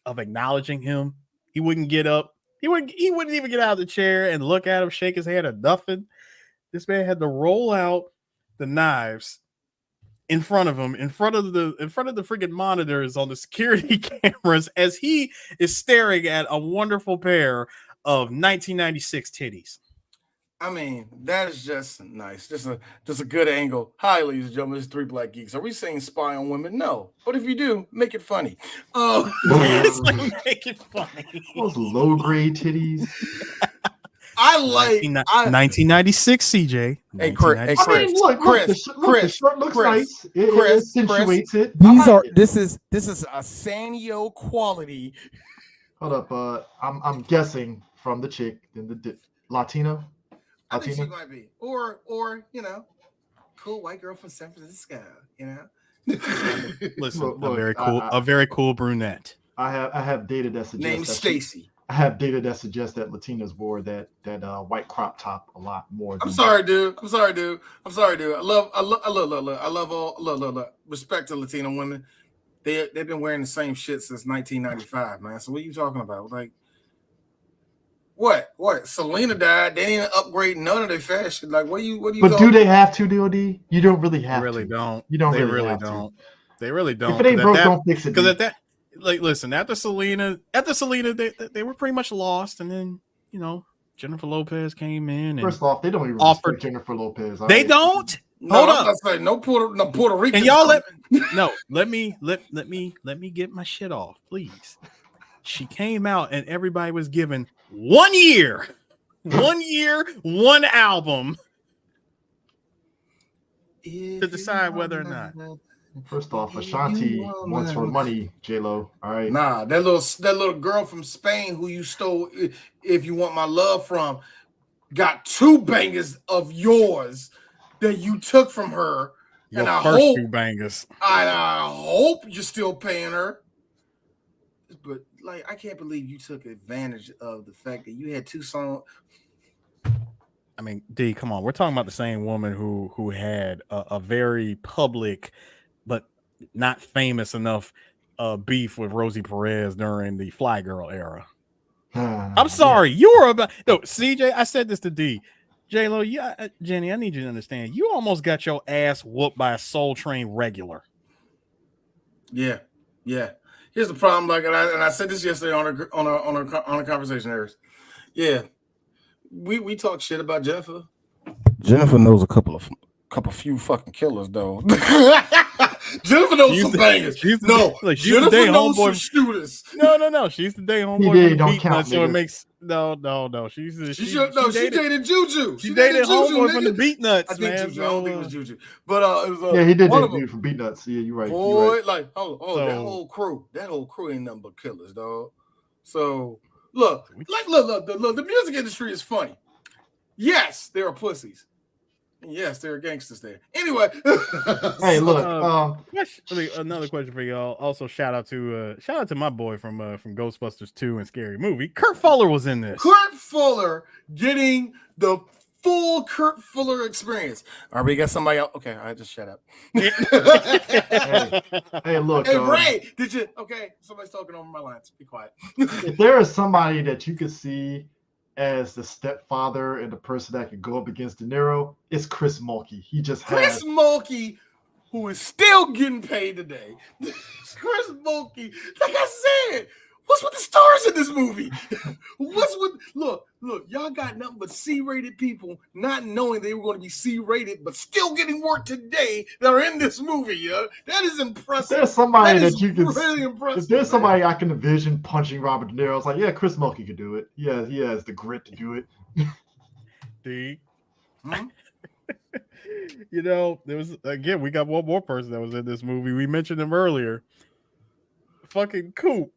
of acknowledging him. He wouldn't get up. He wouldn't even get out of the chair and look at him, shake his hand or nothing. This man had to roll out the knives in front of him, in front of the freaking monitors on the security cameras, as he is staring at a wonderful pair of 1996 titties. I mean, that is just nice. Just a good angle. Hi, ladies and gentlemen, it's 3 Black Geeks. Are we saying spy on women? No. But if you do, make it funny. Make it funny. Those low grade titties. I like 1996 CJ. Hey, Chris. I mean, look, the shirt looks nice. It accentuates it. This is a Sanyo quality. Hold up. I'm guessing from the chick in the Latino. I think she might be, or cool white girl from San Francisco. Listen, a very cool brunette. I have data that suggests named Stacy. I have data that suggests that Latinas wore that white crop top a lot more. I'm sorry, dude. I love all respect to Latino women. They've been wearing the same shit since 1995, man. So what are you talking about? Like, what? Selena died. They didn't upgrade none of their fashion. Like, what do you? But do they have to, DOD? You don't really have to. Really don't. You don't. They really don't. To. They really don't. If it ain't broke, don't fix it. Because at that, like, listen, after Selena, they were pretty much lost, and then Jennifer Lopez came in. And first off, they don't even respect Jennifer Lopez. They don't. No, hold up. Like, no Puerto Rican. And y'all let me get my shit off, please. She came out and everybody was given 1 year, 1 album to decide whether or not. First off, Ashanti wants her money, J-Lo. All right. Nah, that little girl from Spain who you stole If You Want My Love from got 2 bangers of yours that you took from her. Your first 2 bangers. I hope you're still paying her. But like, I can't believe you took advantage of the fact that you had 2 songs. I mean, D, come on. We're talking about the same woman who had a very public but not famous enough beef with Rosie Perez during the Fly Girl era. I'm sorry. You were about CJ, I said this to D. J-Lo, Jenny, I need you to understand. You almost got your ass whooped by a Soul Train regular. Yeah. Here's the problem, like, and I said this yesterday on a conversation, Harris. Yeah, we talk shit about Jennifer. Jennifer knows a couple few fucking killers, though. Jennifer knows some bangers. Jennifer knows some shooters. No. She's the day homeboy from the beat nuts, so it makes no. She dated Juju. She dated homeboy from the beat nuts. I think Juju. I don't think it was Juju, but it was. He did date dude from beat nuts. Yeah, you're right. Boy, like that whole crew ain't nothing but killers, dog. So look, the music industry is funny. Yes, there are pussies. Yes, there are gangsters there. Anyway, hey, look. Another question for y'all. Also, shout out to my boy from Ghostbusters 2 and Scary Movie. Kurt Fuller was in this. Kurt Fuller getting the full Kurt Fuller experience. All right, we got somebody else. Okay, I just shut up. Hey, look. Hey, Ray, did you? Okay, somebody's talking over my lines. Be quiet. If there is somebody that you could see as the stepfather and the person that could go up against De Niro, it's Chris Mulkey. Chris Mulkey, who is still getting paid today. Chris Mulkey, like I said, what's with the stars in this movie? Look, y'all got nothing but C-rated people not knowing they were going to be C-rated, but still getting work today that are in this movie, yeah? That is impressive. If there's somebody that you can really impressive. If there's somebody I can envision punching Robert De Niro, it's like, yeah, Chris Mulkey could do it. Yeah, he has the grit to do it. D. There was, again, we got one more person that was in this movie. We mentioned him earlier. Fucking Coop.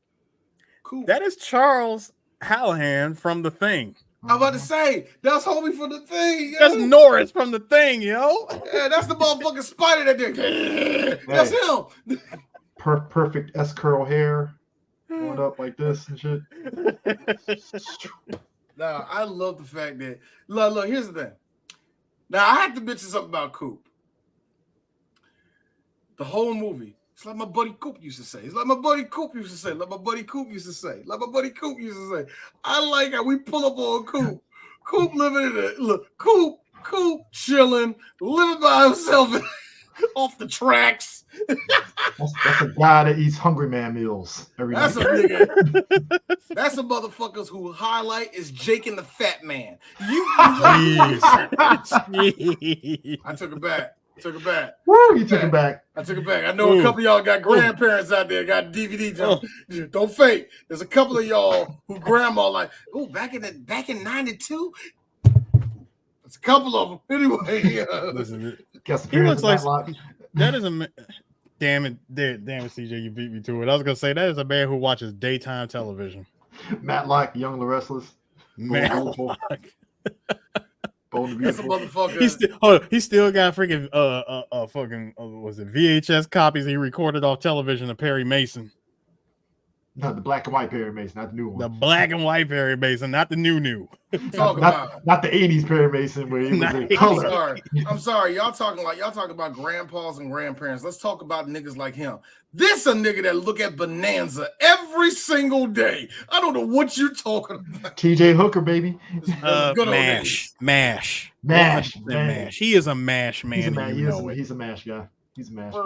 That is Charles Hallahan from The Thing. I'm about to say, that's homie from The Thing. That's Norris from The Thing, yo. Yeah, that's the motherfucking spider that did. That's him. Perfect S-curl hair. Going up like this and shit. Now, I love the fact that, look, here's the thing. Now, I have to mention something about Coop. The whole movie. It's like my buddy Coop used to say. I like how we pull up on Coop. Coop living in Coop chilling, living by himself off the tracks. That's a guy that eats Hungry Man meals every That's night. a nigga. That's the motherfuckers who highlight is Jake and the Fat Man. I took it back. Woo, you took it back. I took it back. I know a couple of y'all got grandparents out there, got DVD. Don't fake. There's a couple of y'all who grandma like, oh, back in 92. There's a couple of them. Anyway, listen, he looks like that is a damn it, CJ, you beat me to it. I was gonna say that is a man who watches daytime television. Matlock, Young and the Restless. Matlock. That's a motherfucker. He still got freaking fucking was it VHS copies he recorded off television of Perry Mason. No, the black and white Perry Mason, not the new one. The black and white Perry Mason, not the new. Not the 80s Perry Mason where he was in color. I'm sorry. Y'all talking about grandpas and grandparents. Let's talk about niggas like him. This a nigga that look at Bonanza every single day. I don't know what you're talking about. TJ Hooker, baby. Mash. He is a mash man. He's a mash guy. He's a mash guy.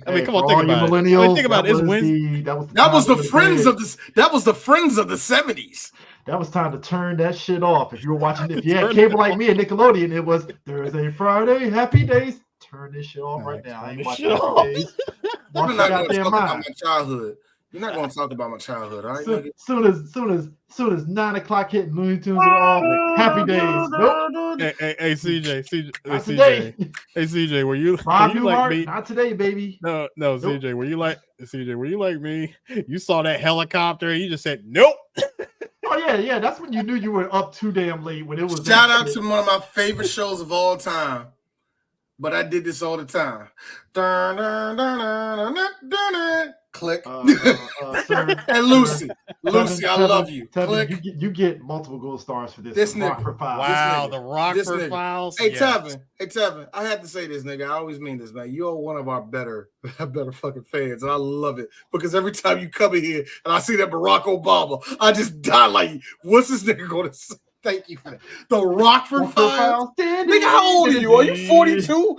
I mean, come on, think about it. Think about it. That was the friends of this. That was the friends of the 70s. That was time to turn that shit off. If you were watching, if you had cable like me at Nickelodeon, it was Thursday, Friday, Happy Days. Turn this shit off right now. I ain't watching Happy Days. We're not going to talk about my childhood. You're not going to talk about my childhood, all right? Soon as 9 o'clock hit, Looney Tunes are off. Happy Days. Nope. Hey, CJ, were you like me? Not today, baby. No, nope. CJ, were you like me? You saw that helicopter and you just said nope. Oh yeah. That's when you knew you were up too damn late. When it was shout out to one of my favorite shows of all time. But I did this all the time. Click. And Lucy, I love you. Click. You get multiple gold stars for this. This nigga. Rockford Files. Wow, the Rockford Files. Hey, yes. Tevin, I had to say this, nigga. I always mean this, man. You're one of our better fucking fans, and I love it because every time you come in here and I see that Barack Obama, I just die like, what's this nigga going to say? Thank you for that. The Rockford Files. Nigga, how old are you? Are you 42?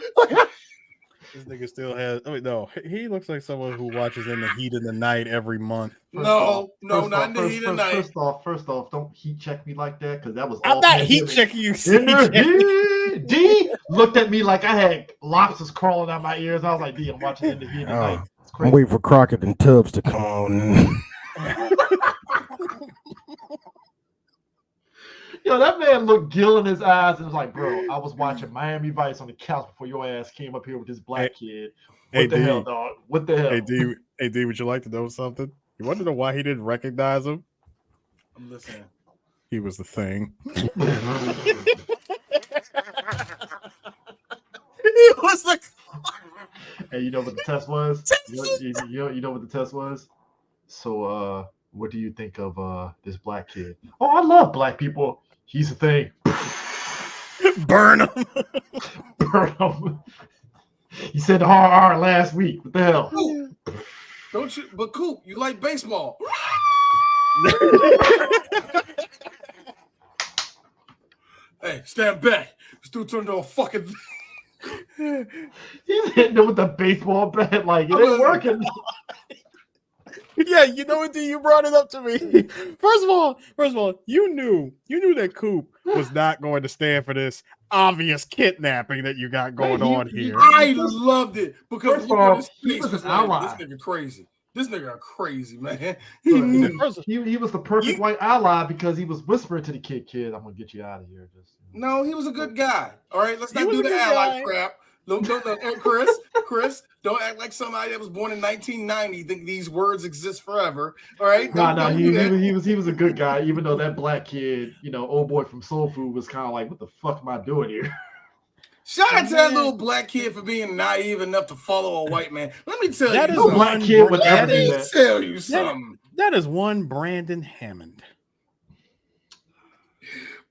This nigga still has. I mean, no, he looks like someone who watches In the Heat of the Night every month. Not in the heat of the night. First off, don't heat check me like that because that was. I'm not heat checking you. D looked at me like I had lobsters crawling out my ears. I was like, D, I'm watching In the Heat of the Night. I'm waiting for Crockett and Tubbs to come on. Yo, that man looked Gil in his eyes and was like, bro, I was watching Miami Vice on the couch before your ass came up here with this black kid. What the hell, dog? What the hell? Hey, D, would you like to know something? You want to know why he didn't recognize him? I'm listening. He was the Thing. He was like... Hey, you know what the test was? You know what the test was? So, what do you think of this black kid? Oh, I love black people. He's the Thing. Burn him. Burn him. He said the R last week. What the hell? Coop. Don't you? But Coop, you like baseball. Hey, stand back. This dude turned into a fucking... He's hitting it with the baseball bat like it ain't working. Yeah, you know what? You brought it up to me. First of all, you knew that Coop was not going to stand for this obvious kidnapping that you got going on here. I loved it because first of all, he was this nigga crazy. This nigga crazy, man. He was the perfect white ally because he was whispering to the kid, I'm gonna get you out of here. No, he was a good guy. All right, let's not do the ally crap. Don't, Chris, don't act like somebody that was born in 1990 think these words exist forever. All right? He was a good guy, even though that black kid, old boy from Soul Food was kind of like, what the fuck am I doing here? Shout out to that little black kid for being naive enough to follow a white man. Let me tell you, that is a black kid would ever do that. Tell you something. That is one Brandon Hammond.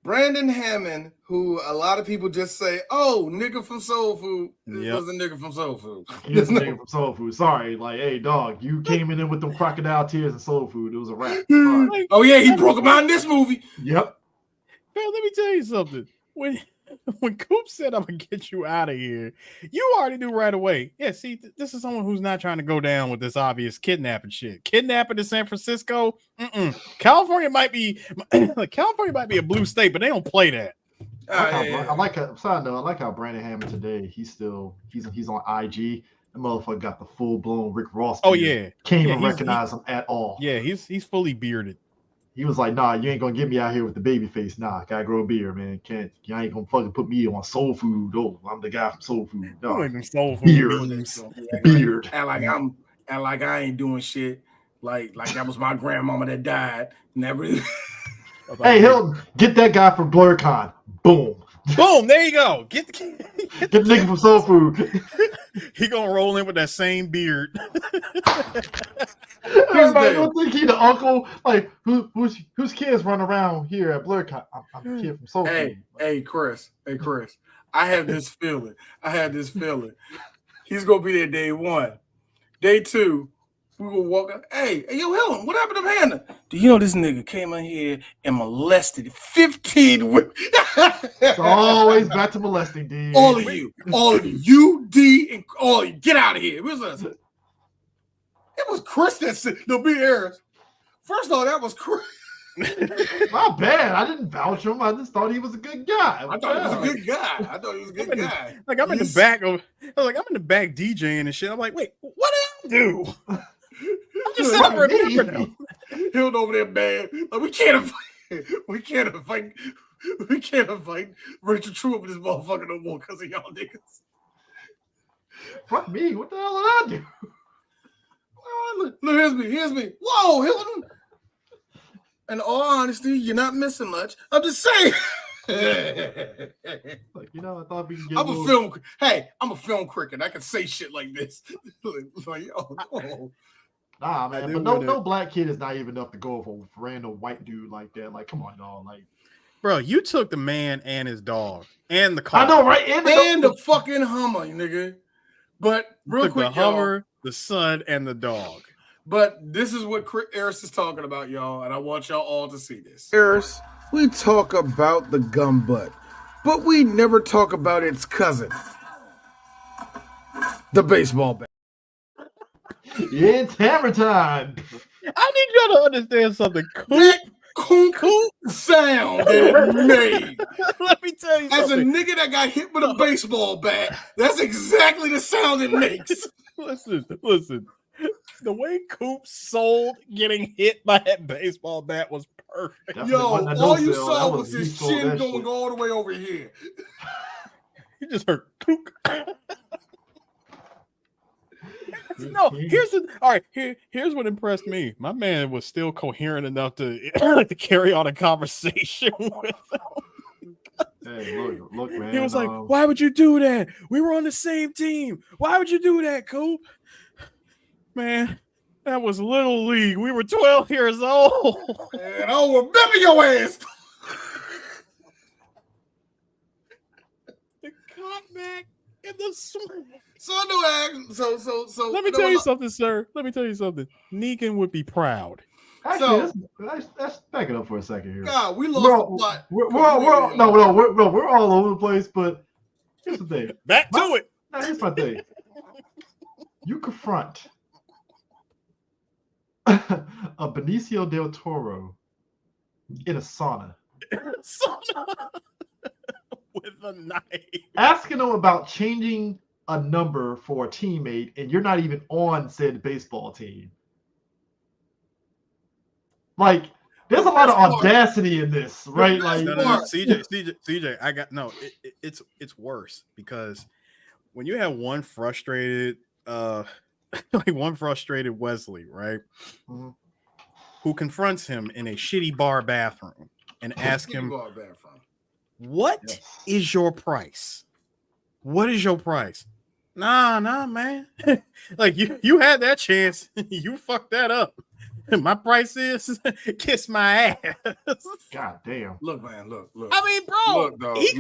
Brandon Hammond, who a lot of people just say, "Oh, nigga from Soul Food." Yep. Was a nigga from Soul Food. He was a nigga from Soul Food. Sorry, like, hey, dog, you came in with them crocodile tears and Soul Food. It was a wrap. Oh yeah, he broke him out in this movie. Yep. Man, let me tell you something. when Coop said, "I'm gonna get you out of here," you already knew right away. Yeah, see, this is someone who's not trying to go down with this obvious kidnapping shit. Kidnapping to San Francisco. California might be California might be a blue state, but they don't play that. I like how Brandon Hammond today. He's on IG. The motherfucker got the full blown Rick Ross. Oh yeah, can't even recognize him at all. Yeah, he's fully bearded. He was like, "Nah, you ain't gonna get me out here with the baby face. Nah, gotta grow a beard, man. You ain't gonna fucking put me on soul food. Oh, I'm the guy from soul food. No, soul food beard. And like I ain't doing shit. Like that was my grandmama that died. Never. Hey, Hilton, get that guy from BlurCon. Boom. Boom, there you go. Get the nigga from Soul Food. He gonna roll in with that same beard. Everybody don't think he the uncle. Like whose kids run around here at BlurCon? I'm the kid from Soul Food. Hey, Chris. I have this feeling. He's gonna be there day one. Day two, we will walk up. Hey, yo, Helen, what happened to Hannah? Do you know this nigga came in here and molested 15 women? It's always back to molesting, dude. All of you, D, and all of you, get out of here. It was Chris that said, no, be Harris. First of all, that was Chris. My bad. I didn't vouch him. I just thought he was a good guy. I thought he was a good guy. Like I'm in the back DJing and shit. I'm like, wait, what did I do? I'm just sitting there remembering him. He'll over there, man. Like, we can't invite Rachel True up in this motherfucker no more because of y'all niggas. Fuck me. What the hell did I do? Look, here's me. Whoa, Hilton. In all honesty, you're not missing much. I'm just saying. Like, I thought we could get I'm a film critic. I can say shit like this. Like, oh. Nah, man, but no black kid is naive enough to go for a random white dude like that. Like, come on, dog. Like, bro, you took the man and his dog and the car. I know, right? And the fucking Hummer, nigga. But real quick, the Hummer, the son, and the dog. But this is what Eris is talking about, y'all, and I want y'all all to see this. Eris, we talk about the gum butt, but we never talk about its cousin, the baseball bat. It's hammer time. I need y'all to understand something. That cool sound that it made. Let me tell you something. As a something. nigga that got hit with a baseball bat, that's exactly the sound it makes. Listen. The way Coop sold getting hit by that baseball bat was perfect. All you saw was his chin going all the way over here. You just heard Coop. No, here's what impressed me. My man was still coherent enough to carry on a conversation with him. Hey, look, man. He was like, "Why would you do that? We were on the same team. Why would you do that, Coop?" Man, that was Little League. We were 12 years old. And I'll remember your ass. The cutback and the swing. So Let me tell you something, sir. Let me tell you something. Negan would be proud. Actually, let's back it up for a second here. God, we lost the plot. We're all over the place, but here's the thing. Back to it. Now, here's my thing. You confront a Benicio del Toro in a sauna with a knife, asking him about changing a number for a teammate, and you're not even on said baseball team. Like, there's a lot of audacity in this, right? Like, no, CJ, I got no. It's worse because when you have one frustrated Wesley, right, who confronts him in a shitty bar bathroom and asks him, "What is your price? What is your price?" Nah, man. Like you had that chance, you fucked that up. My price is kiss my ass. God damn. Look, man, look. I mean, bro, look, dog, he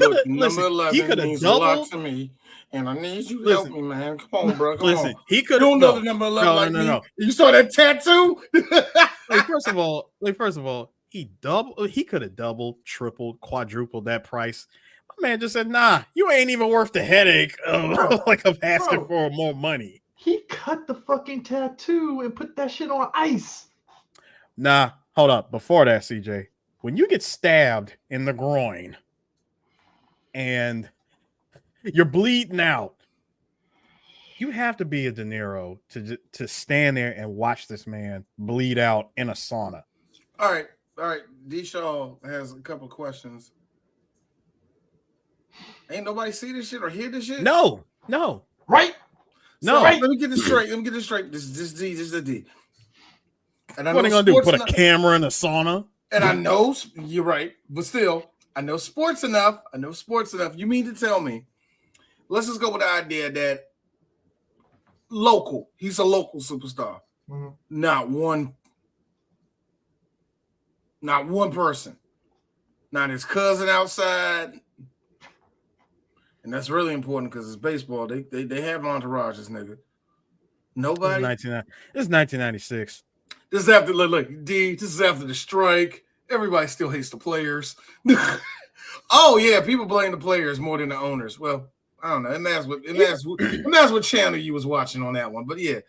could have doubled to me, and I need you to help me, man. Come on, bro. Come on. He could. You don't know the number 11 me. You saw that tattoo? First of all, he could have doubled, tripled, quadrupled that price. My man just said, nah, you ain't even worth the headache of asking for more money. He cut the fucking tattoo and put that shit on ice. Nah, hold up. Before that, CJ, when you get stabbed in the groin and you're bleeding out, you have to be a De Niro to stand there and watch this man bleed out in a sauna. All right. D. Shaw has a couple questions. Ain't nobody see this shit or hear this shit? No. Right? No. Let me get this straight. This is the D. And I what are you gonna do? Put a camera in a sauna? And I know you're right, but still, I know sports enough. You mean to tell me? Let's just go with the idea that he's a local superstar. Mm-hmm. Not one person. Not his cousin outside. And that's really important because it's baseball. They have entourages, nigga. Nobody. This is 1996. This is after This is after the strike. Everybody still hates the players. Oh yeah, people blame the players more than the owners. Well, I don't know. And that's what channel you was watching on that one. But yeah.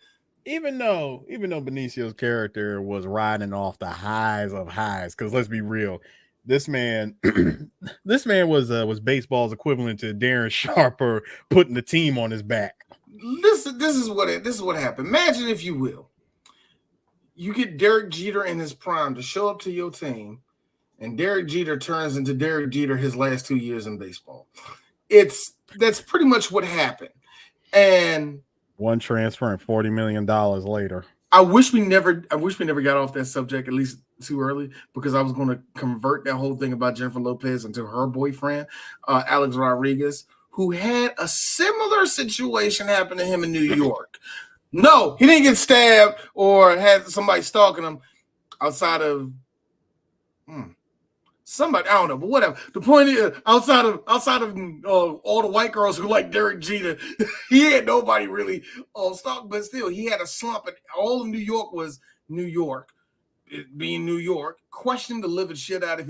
Even though Benicio's character was riding off the highs of highs, because let's be real, this man was baseball's equivalent to Darren Sharper putting the team on his back. This is what happened. Imagine, if you will, you get Derek Jeter in his prime to show up to your team, and Derek Jeter turns into Derek Jeter his last 2 years in baseball. That's pretty much what happened. And one transfer and $40 million later. I wish we never got off that subject, at least too early, because I was going to convert that whole thing about Jennifer Lopez into her boyfriend, Alex Rodriguez, who had a similar situation happen to him in New York. No, he didn't get stabbed or had somebody stalking him outside of somebody, I don't know, but whatever. The point is, outside of all the white girls who like Derek Jeter, he had nobody really stalked, but still, he had a slump. And all of New York was New York, it being New York, questioning the living shit out of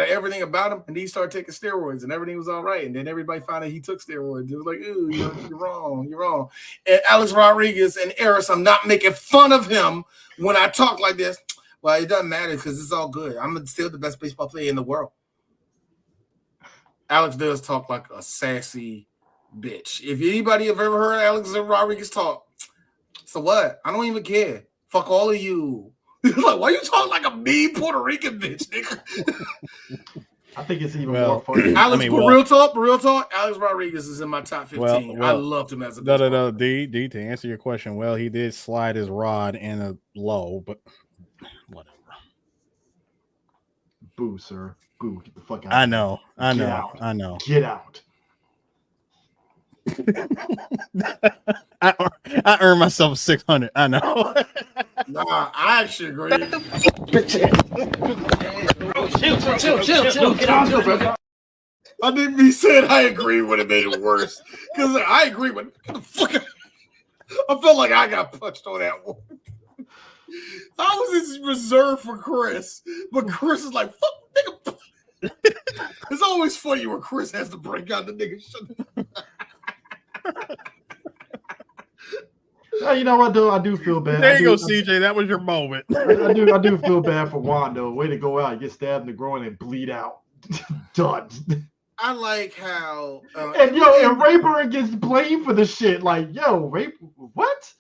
everything about him, and he started taking steroids, and everything was all right. And then everybody found out he took steroids. It was like, ooh, you're wrong. And Alex Rodriguez and Eris, I'm not making fun of him when I talk like this. Well, it doesn't matter because it's all good. I'm still the best baseball player in the world. Alex does talk like a sassy bitch. If anybody have ever heard Alex Rodriguez talk, so what? I don't even care. Fuck all of you. Like, why you talk like a mean Puerto Rican bitch, nigga? I think it's even more funny. Alex, real talk, Alex Rodriguez is in my top 15. I loved him as a baseball player. D, to answer your question, well, he did slide his rod in a low, but whatever. Boo, sir. Boo. Get the fuck out. I know. Get out. I earned myself 600. I know. Nah, I actually agree. Chill. Get on, bro. I didn't be saying I agree when it made it worse. Because I agree with the fuck. I felt like I got punched on that one. I was reserved for Chris, but Chris is like, fuck, nigga. It's always funny when Chris has to break out the nigga shit. You know what, though? I do feel bad. There you go, CJ. That was your moment. I do feel bad for Wando. Way to go out, get stabbed in the groin and bleed out. Done. I like how and Rayburn gets blamed for the shit. Like, what?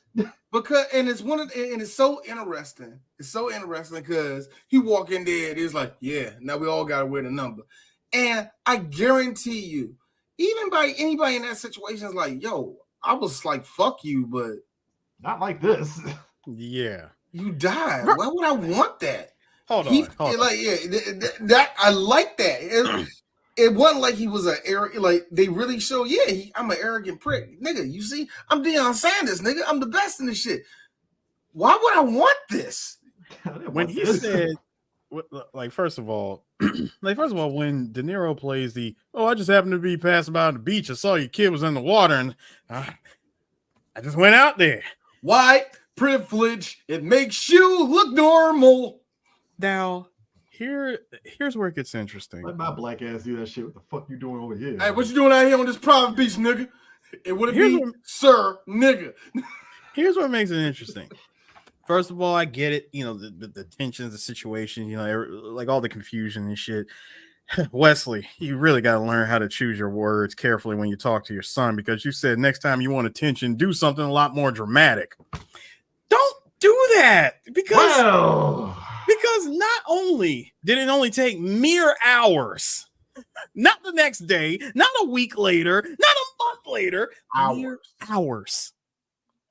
Because it's so interesting. It's so interesting because he walk in there and he's like, yeah, now we all gotta wear the number. And I guarantee you, even by anybody in that situation is like, yo, I was like, fuck you, but not like this. Yeah. You died. Why would I want that? Hold on. Like, yeah, that I like that. It wasn't like he was like they really show, I'm an arrogant prick. Nigga, you see, I'm Deion Sanders, nigga. I'm the best in this shit. Why would I want this? When he said, like, first of all, when De Niro plays I just happened to be passing by on the beach. I saw your kid was in the water and I just went out there. White privilege, it makes you look normal. Now, Here's where it gets interesting. Let my black ass do that shit. What the fuck you doing over here? Hey, what you doing out here on this private beach, nigga? It would be, sir, nigga. Here's what makes it interesting. First of all, I get it. You know, the tensions, the situation, you know, like all the confusion and shit. Wesley, you really got to learn how to choose your words carefully when you talk to your son, because you said next time you want attention, do something a lot more dramatic. Don't do that, because not only did it only take mere hours, not the next day, not a week later, not a month later, mere hours,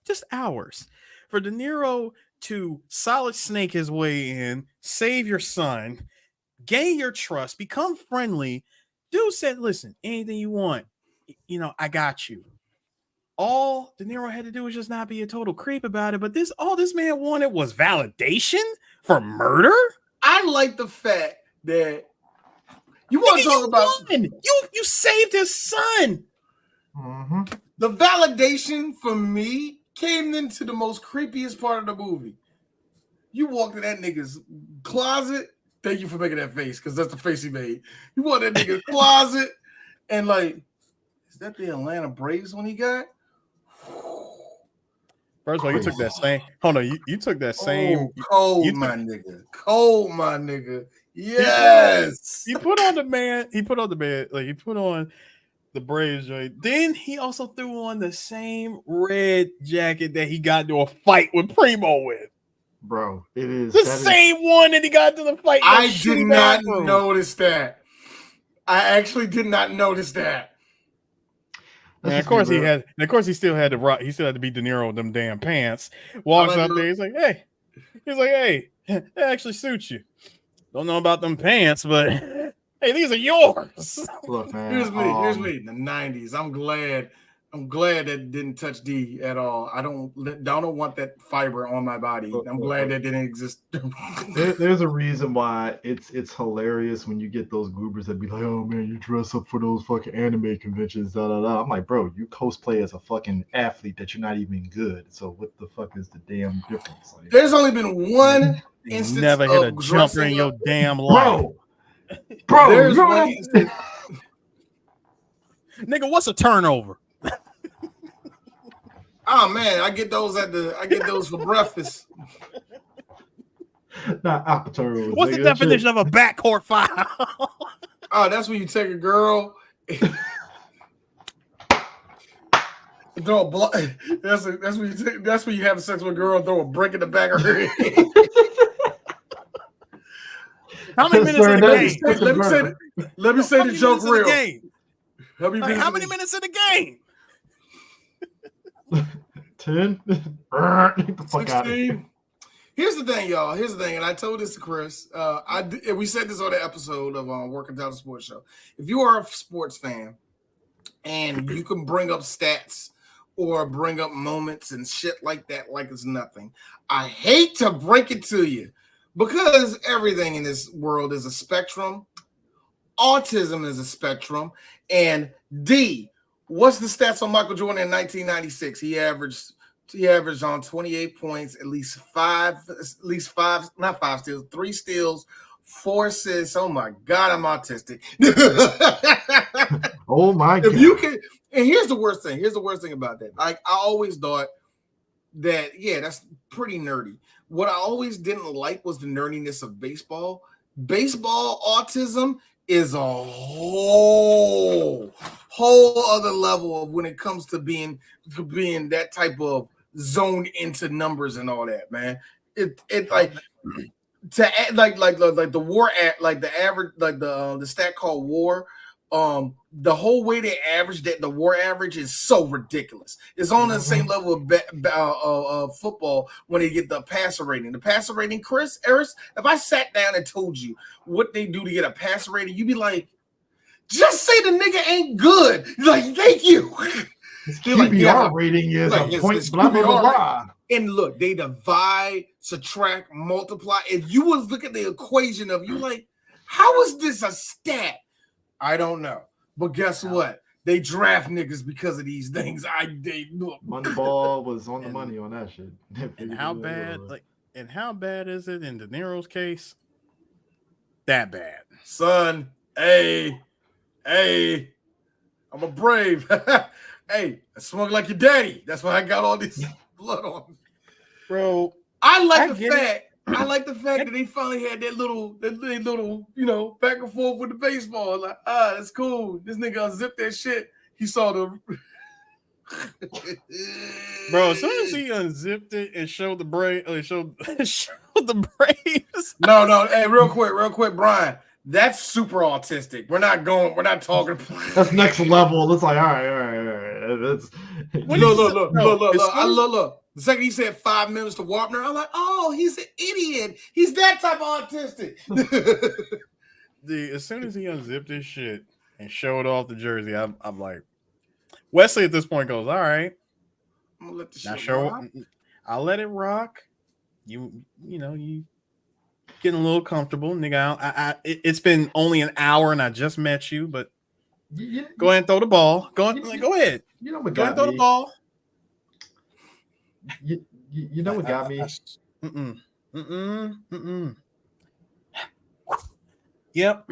just hours for De Niro to solid snake his way in, save your son, gain your trust, become friendly. Dude said, listen, anything you want, you know, I got you. All De Niro had to do was just not be a total creep about it. But all this man wanted was validation for murder. I like the fact that you want to talk about you saved his son. Mm-hmm. The validation for me came into the most creepiest part of the movie. You walked in that nigga's closet. Thank you for making that face, because that's the face he made. You walked in that nigga's closet and like, is that the Atlanta Braves when he got? First of all, you took that same. Hold on, you took that same. Cold, my nigga. Yes. He put on the man. He put on the Braves joint. Then he also threw on the same red jacket that he got into a fight with Primo with. Bro, it is the same one that he got to the fight. I did not notice that. I actually did not notice that. And of course he had. And of course he still had to rock. He still had to beat De Niro with them damn pants. Walks up there. He's like, hey, that actually suits you. Don't know about them pants, but hey, these are yours. Look, man. Here's me. The 90s. I'm glad that didn't touch D at all. I don't want that fiber on my body. I'm glad that didn't exist. There's a reason why it's hilarious when you get those goobers that be like, oh man, you dress up for those fucking anime conventions, da da da. I'm like, bro, you cosplay as a fucking athlete that you're not even good. So what the fuck is the damn difference? Like, there's only been one instance. Never hit a jumper in your damn life. Bro, there's one instance. Nigga, what's a turnover? Oh man, I get those for breakfast. Not opportunity. What's the definition of a backcourt foul? Oh, that's when you take a girl. Throw a block. That's when you have sex with a girl. Throw a brick in the back of her head. How many minutes in the game? Let me say the joke real. How many minutes in the game? 10. Get the fuck out of here. Here's the thing, y'all. And I told this to Chris. We said this on the episode of Working Down the Sports Show. If you are a sports fan and you can bring up stats or bring up moments and shit like that, like it's nothing, I hate to break it to you, because everything in this world is a spectrum. Autism is a spectrum. And D, what's the stats on Michael Jordan in 1996? He averaged on 28 points, at least five, not 5 steals, 3 steals, 4 assists. Oh my God, I'm autistic. Oh my God. If you can, and here's the worst thing. Here's the worst thing about that. Like, I always thought that, yeah, that's pretty nerdy. What I always didn't like was the nerdiness of baseball. Baseball autism is a whole other level of when it comes to being that type of zoned into numbers and all that, man. It like to add, like the war at like the average, like the stat called WAR. The whole way they average that, the WAR average is so ridiculous. It's on the same level of football when they get the passer rating. The passer rating, Chris, Eris, if I sat down and told you what they do to get a passer rating, you'd be like, just say the nigga ain't good. You're like, thank you. His QBR rating is a point, blah, blah, blah, blah. And look, they divide, subtract, multiply. If you was looking at the equation of, you like, how is this a stat? I don't know. But guess what? They draft niggas because of these things. Moneyball was on the money on that shit. And how bad is it in De Niro's case? that bad. Son, hey, I'm a brave. Hey, I smug like your daddy. That's why I got all this blood on me. Bro, I like the fact that they finally had that little, back and forth with the baseball. Like, that's cool. This nigga unzipped that shit. He saw the bro, as soon as he unzipped it and showed the showed the Braves. No, hey, real quick, Brian. That's super autistic. We're not talking. That's next level. It's like, all right. That's look. The second he said 5 minutes to Wapner, I'm like, oh, he's an idiot. He's that type of autistic. As soon as he unzipped his shit and showed off the jersey, I'm like, Wesley at this point goes, all right. I'm gonna let the shit rock. I'll let it rock. You getting a little comfortable, nigga. It's been only an hour and I just met you, but go ahead and throw the ball. Go ahead. You know what go ahead and got throw me? the ball. You know what got me? Yep.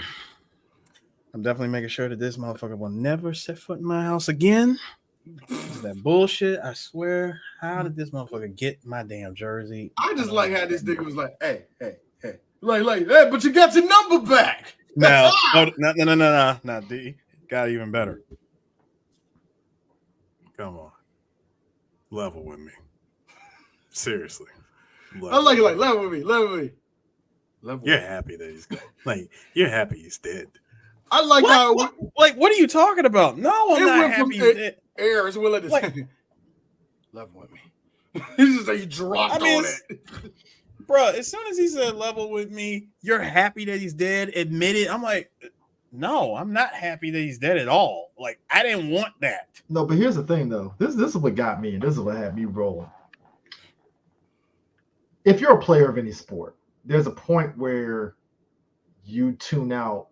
I'm definitely making sure that this motherfucker will never set foot in my house again. It's that bullshit. I swear. How did this motherfucker get my damn jersey? I just like how this nigga was like, hey. Like, hey, but you got your number back. No, D. Got even better. Come on. Level with me. Seriously. I like it like level with me. You're happy that he's like you're happy he's dead. I like how what are you talking about? No, I'm not happy he's dead. Airs will let this level with me. He's just like he dropped on it. Bro, as soon as he said level with me, you're happy that he's dead. Admit it. I'm like, no, I'm not happy that he's dead at all. Like, I didn't want that. No, but here's the thing, though. This is what got me, and this is what had me rolling. If you're a player of any sport, there's a point where you tune out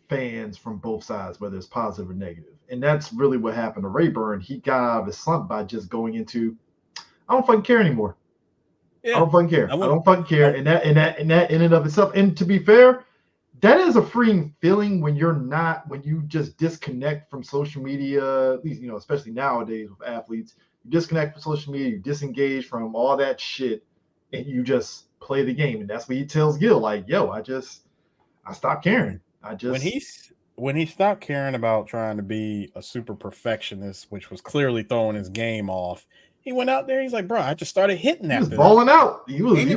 fans from both sides, whether it's positive or negative. And that's really what happened to Rayburn. He got out of his slump by just going into, I don't fucking care anymore. Yeah, I don't fucking care. I don't fucking care. And that in and of itself. And to be fair, that is a freeing feeling when you just disconnect from social media, at least, especially nowadays with athletes, you disconnect from social media, you disengage from all that shit, and you just play the game. And that's what he tells Gil, like, yo, I stopped caring. When he stopped caring about trying to be a super perfectionist, which was clearly throwing his game off, he went out there. He's like, bro, I just started hitting that. He was balling out. Ain't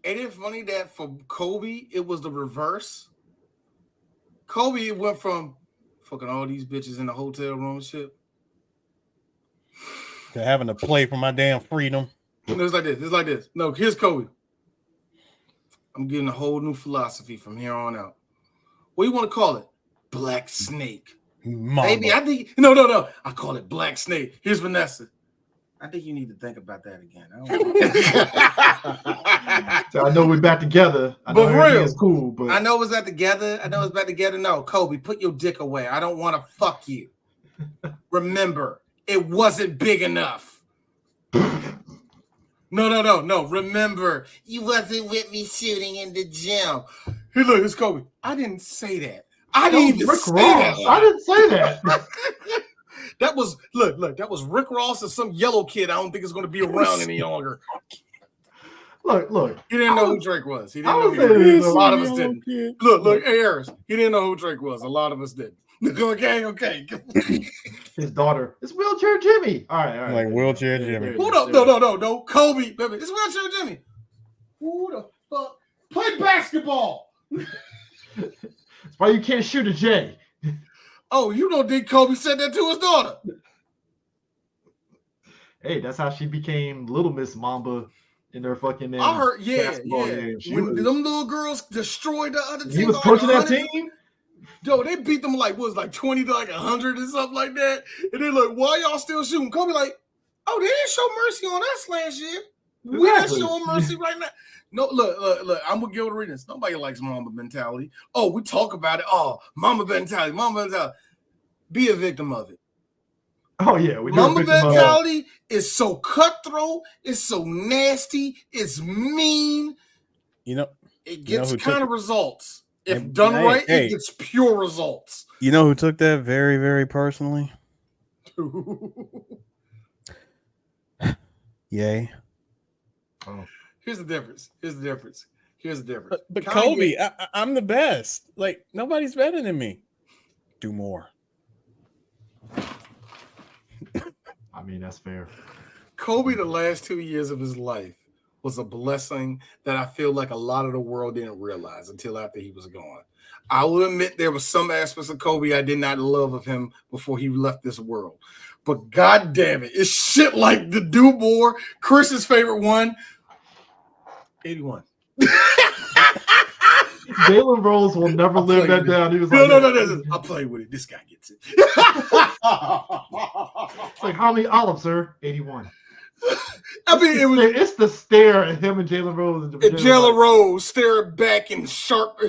it funny that for Kobe, it was the reverse? Kobe went from fucking all these bitches in the hotel room and shit to having to play for my damn freedom. It's like this. No, here's Kobe. I'm getting a whole new philosophy from here on out. What do you want to call it? Black Snake. Mama. Baby, I think no. I call it Black Snake. Here's Vanessa. I think you need to think about that again. So I know we're back together. I know everything is cool, but I know it's back together. No, Kobe, put your dick away. I don't want to fuck you. Remember, it wasn't big enough. No. Remember, you wasn't with me shooting in the gym. Hey, look, it's Kobe. I didn't say that. I didn't even say that. I didn't say that. That was that was Rick Ross and some yellow kid. I don't think it's going to be around any longer. Look. He didn't know who Drake was. He didn't know who a lot of us didn't. Kid. Look, Ayers. He didn't know who Drake was. A lot of us didn't. Okay. His daughter. It's Wheelchair Jimmy. All right. Like Wheelchair Jimmy. Hold up. No. Kobe, baby. It's Wheelchair Jimmy. Who the fuck? Play basketball. That's why you can't shoot a J. Oh, you don't think Kobe said that to his daughter? Hey, that's how she became Little Miss Mamba in their fucking I heard, yeah. When them little girls destroyed the other team. He was coaching that team? Yo, they beat them like 20 to 100 and something like that. And they're like, why y'all still shooting? Kobe like, oh, they didn't show mercy on us last year. We not showing mercy right now. No, look. I'm gonna give it a reading. Nobody likes Mamba mentality. Oh, we talk about it. Oh, Mamba mentality. Be a victim of it. Oh yeah, Mamba mentality is so cutthroat. It's so nasty. It's mean. It You know gets who took kind of it? results. If And- done hey, right, hey. it gets pure results. You know who took that very, very personally? Yay. Oh. Here's the difference. But Kanye- Kobe, I'm the best. Like, nobody's better than me. Do more. I mean, that's fair. Kobe, the last 2 years of his life was a blessing that I feel like a lot of the world didn't realize until after he was gone. I will admit there were some aspects of Kobe I did not love of him before he left this world. But god damn it, it's shit like the Do More, Chris's favorite one, 81. Jalen Rose will never I'll live play that with it. down. He was No, like, I'll play with it. This guy gets it. It's like, how many olives, sir? 81. I mean, It's the stare at him and Jalen Rose. And Jalen Rose staring back in sharp,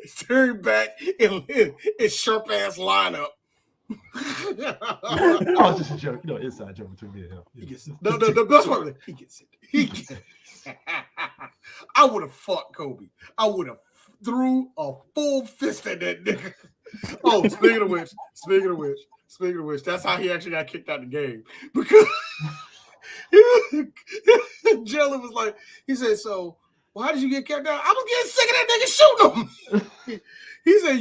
staring back in sharp ass lineup. Oh, it's just a joke. Inside joke between me and him. He gets it. No, the best part of it, he gets it. He gets it. I would have fought Kobe. I would have threw a full fist at that nigga. Oh, speaking of which, that's how he actually got kicked out of the game. Because Jalen was like, he said, so why did you get kicked out? I was getting sick of that nigga shooting him. He said,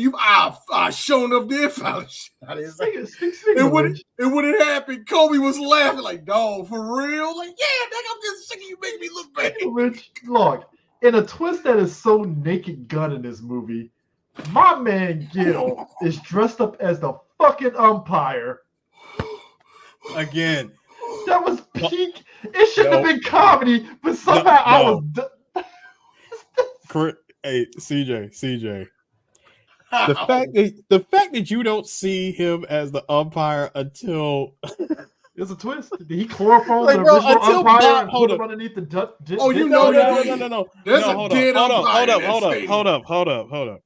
I shown up there, foul shit. It wouldn't happen. Kobe was laughing like, dog, for real? Like, yeah, nigga, I'm just sick of you making me look bad. Rich, look, in a twist that is so Naked Gun in this movie, my man Gil is dressed up as the fucking umpire. Again. That was peak. It shouldn't have been comedy, but somehow I was. Hey, CJ. The fact that you don't see him as the umpire until It's a twist. Did he chloroform like, the bro, original until umpire Bob- and hold put him up. underneath the Oh, you no. There's a dead umpire in that stadium. Hold up.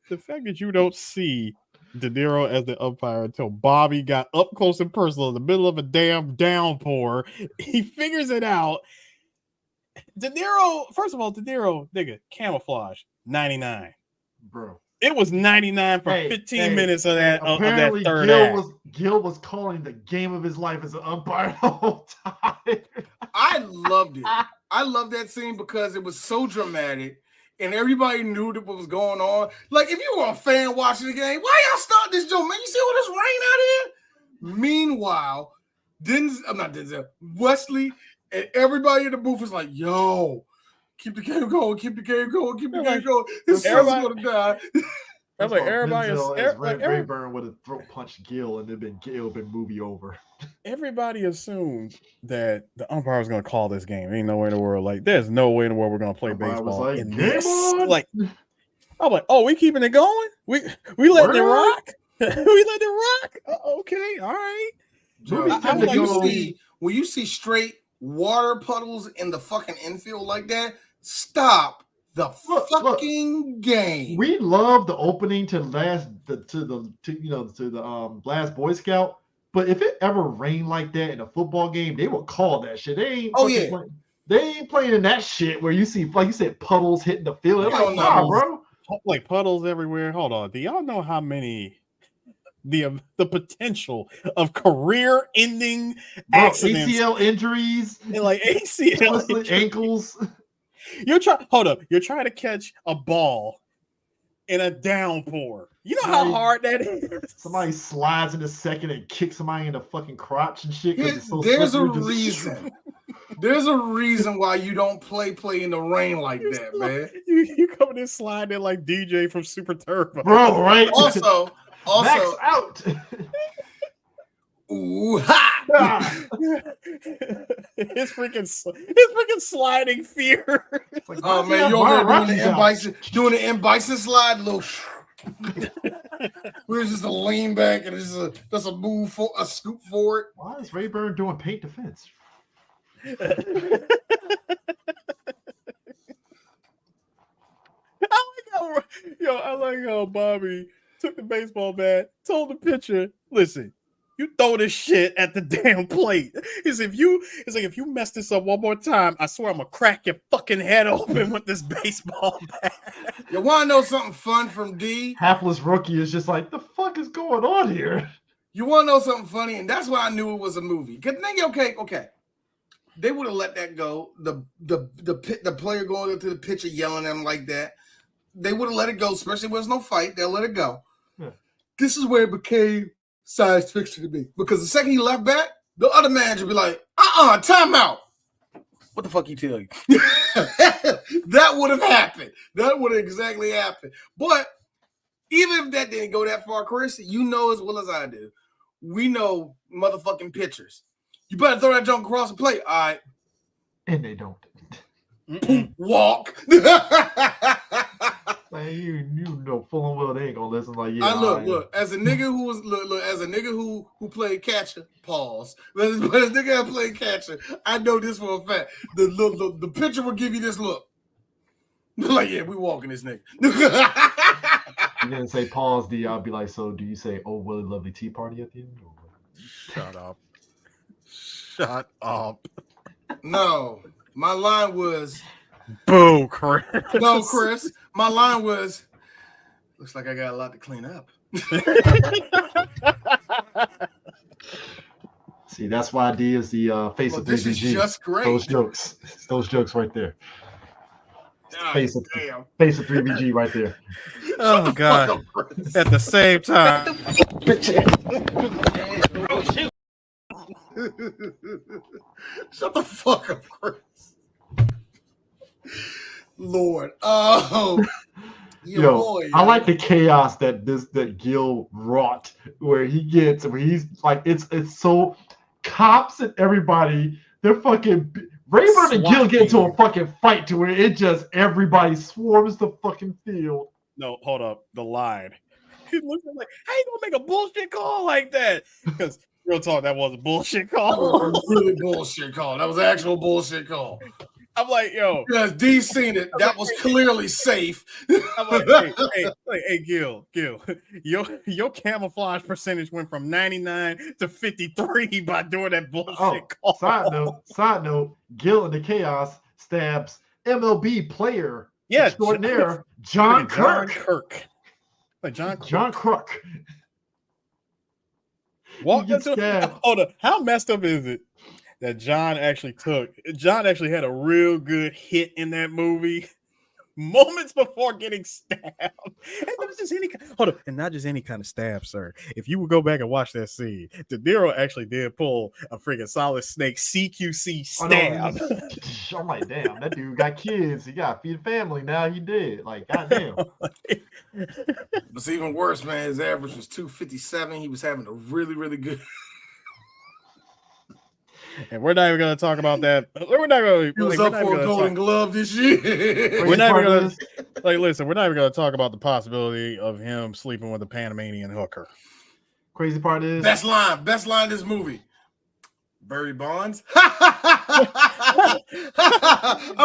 The fact that you don't see De Niro as the umpire until Bobby got up close and personal in the middle of a damn downpour, he figures it out. De Niro, first of all, nigga, camouflage, 99. Bro. It was 99 for 15 minutes of that apparently third act. Gil was calling the game of his life as an umpire the whole time. I loved it. I love that scene because it was so dramatic and everybody knew what was going on. Like, if you were a fan watching the game, why y'all start this joke, man? You see all this rain out here? Meanwhile, Wesley and everybody in the booth was like, yo, keep the game going. This son's gonna die. I was like, everybody Rayburn would have throat punched Gil and it'd been movie over. Everybody assumed that the umpire was going to call this game. Ain't no way in the world. Like, there's no way in the world we're going to play baseball like, in game this. on! Like, I'm like, oh, we keeping it going? We letting it rock? We letting it rock? Okay, all right. When you see straight water puddles in the fucking infield like that, stop the fucking game. We love the opening to Last Boy Scout, but if it ever rained like that in a football game, they will call that shit. They ain't playing in that shit where you see, like you said, puddles hitting the field. They're like, nah, bro. Like puddles everywhere. Hold on. Do y'all know how many the potential of career-ending accidents, ACL injuries, and like ACL ankles? You're trying to catch a ball in a downpour. You know how hard that is. Somebody slides in a second and kicks somebody in the fucking crotch and shit. There's a reason. There's a reason why you don't play in the rain like that, man. You coming in sliding in like DJ from Super Turbo, bro. Right? Also, Max out. Ooh ha! his freaking sliding fear. Like, oh man, you're over doing the M Bison slide, little. We're just a lean back and it's just a move for a scoop forward. Why is Rayburn doing paint defense? I like how Bobby took the baseball bat, told the pitcher, listen, You throw this shit at the damn plate. It's like if you mess this up one more time, I swear I'm gonna crack your fucking head open with this baseball bat. You want to know something fun from D? Hapless rookie is just like, the fuck is going on here? You want to know something funny? And that's why I knew it was a movie. Cause nigga, okay. They would have let that go. The player going up to the pitcher yelling at him like that. They would have let it go, especially when there's no fight. They'll let it go. Yeah. This is where it became science fiction to me. Because the second he left back, the other manager would be like, timeout. What the fuck he tell you? That would have happened. That would have exactly happened. But even if that didn't go that far, Chris, you know as well as I do, we know motherfucking pitchers. You better throw that junk across the plate. All right. And they don't. Walk. Man, you know full and well they ain't gonna listen. Like, yeah. Look. As a nigga who was as a nigga who played catcher. Pause. But as a nigga that played catcher, I know this for a fact. The pitcher will give you this look. Like, yeah, we walking this nigga. You didn't say pause, D. I'll be like, so do you say, oh, Willie Lovely Tea Party at the end? Shut up. Shut up. No, my line was, boo, Chris. No, Chris. My line was, looks like I got a lot to clean up. See, that's why D is the face of 3BG. This is just great. Those jokes right there. God, face of 3BG right there. Oh God! At the same time. Shut the fuck up, Chris. Lord. Oh. Boy, I like the chaos that Gil wrought, where he's like, it's so cops and everybody, they're fucking Rayburn and Gil get into a fucking fight to where it just everybody swarms the fucking field. No, hold up. The line. He looks like, how you gonna make a bullshit call like that? Because real talk, that was a bullshit call. That was a really bullshit call. That was an actual bullshit call. I'm like, yo. Because D seen it. That was clearly safe. I'm like, hey, Gil, your camouflage percentage went from 99 to 53 by doing that bullshit call. Side note, Gil in the chaos stabs MLB player extraordinaire John Kirk. Like John Kirk. Walked into hold up. How messed up is it that John actually had a real good hit in that movie moments before getting stabbed? And not just any kind of stab, sir. If you would go back and watch that scene, De Niro actually did pull a freaking Solid Snake CQC stab. I'm like, damn, that dude got kids. He got to feed a family. Now he did. Like, goddamn. It's even worse, man. His average was 257. He was having a really, really good. And we're not even going to talk about that. We're not going to. He was up for a Golden Glove this year. We're not even going to. Listen, we're not even going to talk about the possibility of him sleeping with a Panamanian hooker. Crazy part is best line in this movie. Barry Bonds. I'm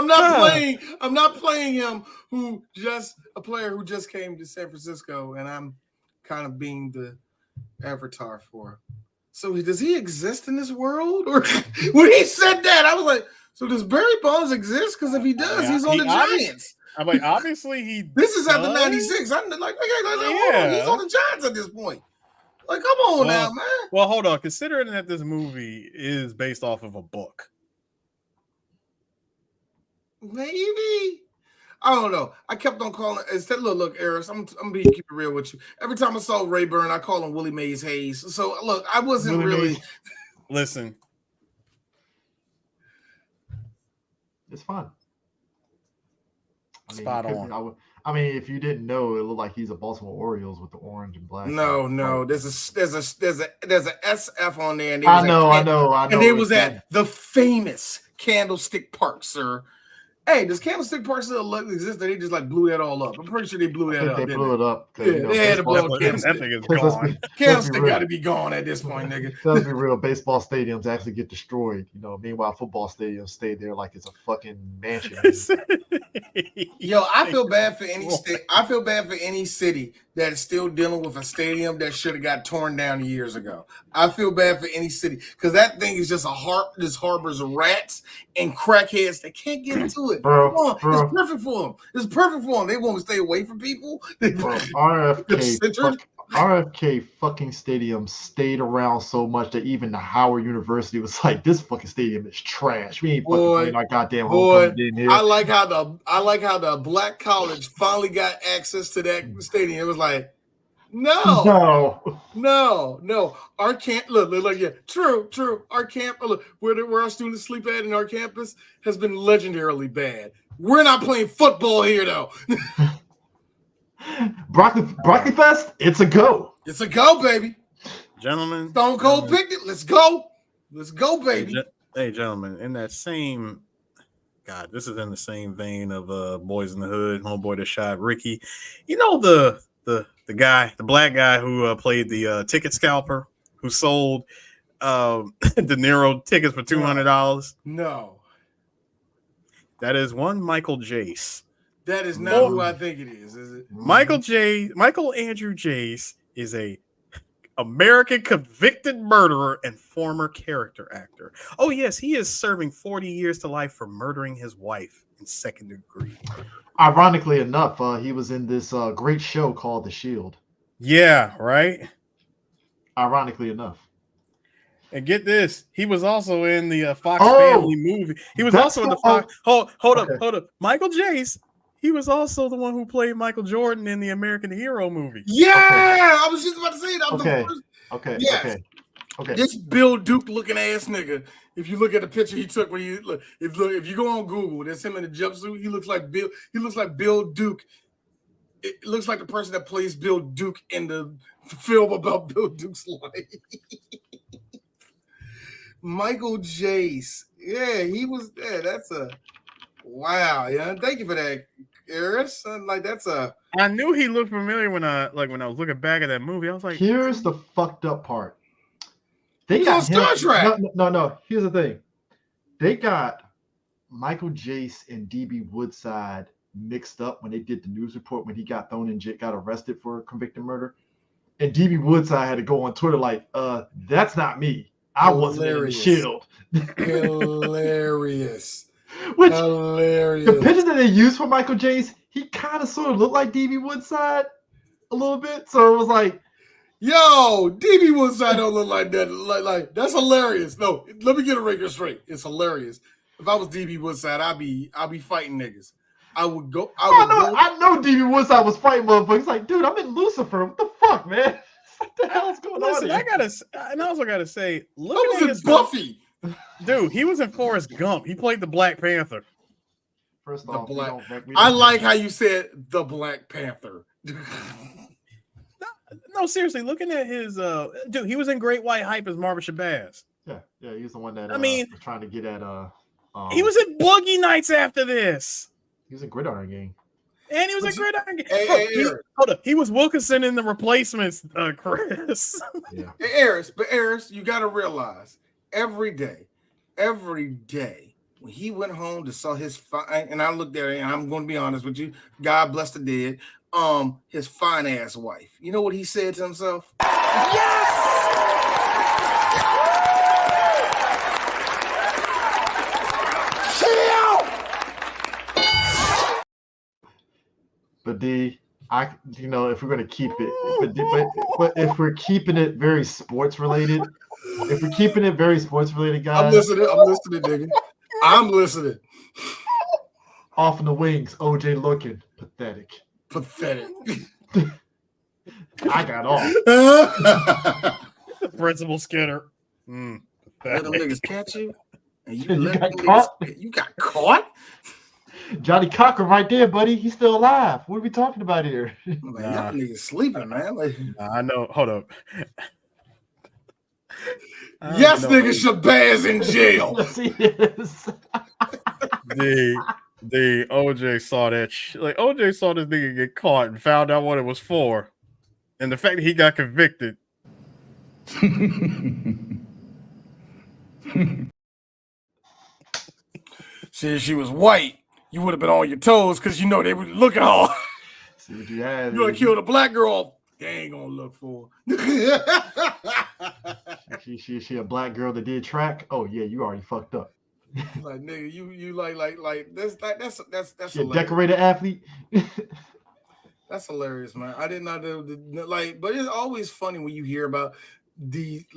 not playing him who just a player who just came to San Francisco, and I'm kind of being the avatar for him. So does he exist in this world? Or when he said that, I was like, so does Barry Bonds exist? Because if he does, he's on the Giants. I'm like, obviously he. This is after '96. I'm like, he's on the Giants at this point. Like, come on now, man. Well, hold on. Considering that this movie is based off of a book, maybe. I don't know. I kept on calling. Instead, look, Eris, I'm being keep it real with you. Every time I saw Rayburn, I call him Willie Mays Hayes. So look, I wasn't really. Listen, it's fun. Spot on. I mean, if you didn't know, it looked like he's a Baltimore Orioles with the orange and black. No. There's a SF on there. And I know. And they was at the famous Candlestick Park, sir. Hey, does Candlestick Park still exist? They just like blew that all up. I'm pretty sure they blew that up. They blew it up. Yeah, they had to blow Candlestick. That thing is gone. Candlestick got to be gone at this point, nigga. Let's be real. Baseball stadiums actually get destroyed. Meanwhile, football stadiums stay there like it's a fucking mansion. Yo, I feel bad for any state. I feel bad for any city that is still dealing with a stadium that should have got torn down years ago. I feel bad for any city because that thing is just this harbors of rats and crackheads that can't get into it. Bro, Come on, it's perfect for them. It's perfect for them. They want to stay away from people. Bro, RFK fucking stadium stayed around so much that even the Howard University was like, "This fucking stadium is trash. We ain't fucking playing our goddamn homecoming in here." I like how the black college finally got access to that stadium. It was like, no. Our camp, look, yeah, true. Our camp, look, where our students sleep at in our campus has been legendarily bad. We're not playing football here though. Broccoli Fest, it's a go. It's a go, baby. Gentlemen. Stone Cold picked it. Let's go. Let's go, baby. Hey, gentlemen, in that same this is in the same vein of Boys in the Hood, homeboy that shot Ricky. You know the black guy who played the ticket scalper who sold De Niro tickets for $200? No. That is one Michael Jace. That is not who I think it is it? Michael Andrew Jace is a American convicted murderer and former character actor. Oh, yes, he is serving 40 years to life for murdering his wife in second degree. Ironically enough, he was in this great show called The Shield. Yeah, right? Ironically enough. And get this, he was also in the Fox Family movie. He was also in the Fox. Hold up. Michael Jace. He was also the one who played Michael Jordan in the American Hero movie. Yeah, I was just about to say that. Okay. This Bill Duke looking ass nigga. If you look at the picture he took when if you go on Google, there's him in a jumpsuit. He looks like Bill Duke. It looks like the person that plays Bill Duke in the film about Bill Duke's life. Michael Jace. Yeah, he was there. That's a wow. Yeah, thank you for that, Eris. I knew he looked familiar when I was looking back at that movie. I was like, here's the fucked up part. They got Star Trek. No. Here's the thing. They got Michael Jace and DB Woodside mixed up when they did the news report when he got thrown in jail, got arrested for convicted murder. And DB Woodside had to go on Twitter like, that's not me. I wasn't in the Shield. Hilarious. Hilarious. The picture that they used for Michael Jace, he kind of sort of looked like DB Woodside a little bit. So it was like, yo, DB Woodside don't look like that. Like that's hilarious. No, let me get a record straight. It's hilarious. If I was DB Woodside, I'd be fighting niggas. I know DB Woodside was fighting motherfuckers. He's like, dude, I'm in Lucifer. What the fuck, man? What the hell's going on? I also gotta say, look at his Buffy. Dude, he was in Forrest Gump. He played the Black Panther. First off, I like how you said the Black Panther. No, seriously, looking at his dude, he was in Great White Hype as Marvin Shabazz. Yeah, he's the one that was trying to get at he was in Boogie Nights after this. He was in Gridiron Gang. And he was in Gridiron Gang. Hold up. He was Wilkinson in The Replacements, Chris. Yeah. Hey, Eris, you gotta realize every day, when he went home to saw his fine, and I looked at it, and I'm gonna be honest with you, God bless the dead, his fine ass wife. You know what he said to himself? Yes! But if we're gonna keep it, but if we're keeping it very sports related, guys, I'm listening, nigga. I'm listening. Off in the wings, OJ looking pathetic. I got off. Principal Skinner. Let them niggas catch you, and you got caught. You got caught. Johnny Cochran right there, buddy. He's still alive. What are we talking about here? Y'all niggas sleeping, man. I know. Hold up. Yes, nigga Shabazz in jail. Yes, he is. The OJ saw that OJ saw this nigga get caught and found out what it was for, and the fact that he got convicted. See, if she was white, you would have been on your toes because they were looking hard. See what you have. You gonna kill the black girl? They ain't gonna look for her. She a black girl that did track. Oh yeah, you already fucked up. Like nigga, you like that's She a hilarious. decorated athlete. That's hilarious, man. I did not know like, but it's always funny when you hear about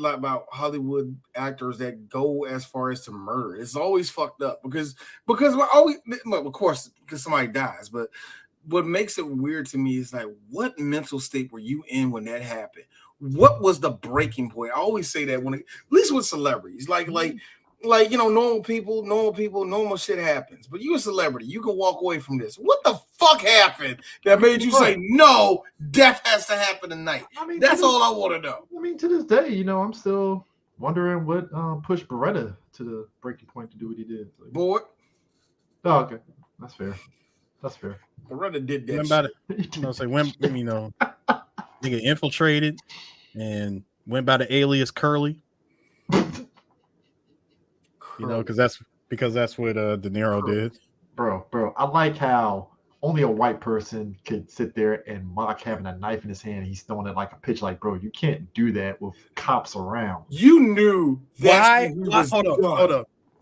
about Hollywood actors that go as far as to murder. It's always fucked up because we're always, well, of course, because somebody dies, but what makes it weird to me is like, what mental state were you in when that happened? What was the breaking point? I always say that at least with celebrities, like normal people, normal shit happens. But you a celebrity, you can walk away from this. What the fuck happened that made you say no? Death has to happen tonight. I mean, that's all I want to know. I mean, to this day, I'm still wondering what pushed Beretta to the breaking point to do what he did. Like, Boy. Oh, okay, that's fair. Beretta did that. Nigga infiltrated and went by the alias Curly. Because that's what De Niro did. Bro, I like how only a white person could sit there and mock having a knife in his hand. He's throwing it like a pitch. Like, bro, you can't do that with cops around. You knew why?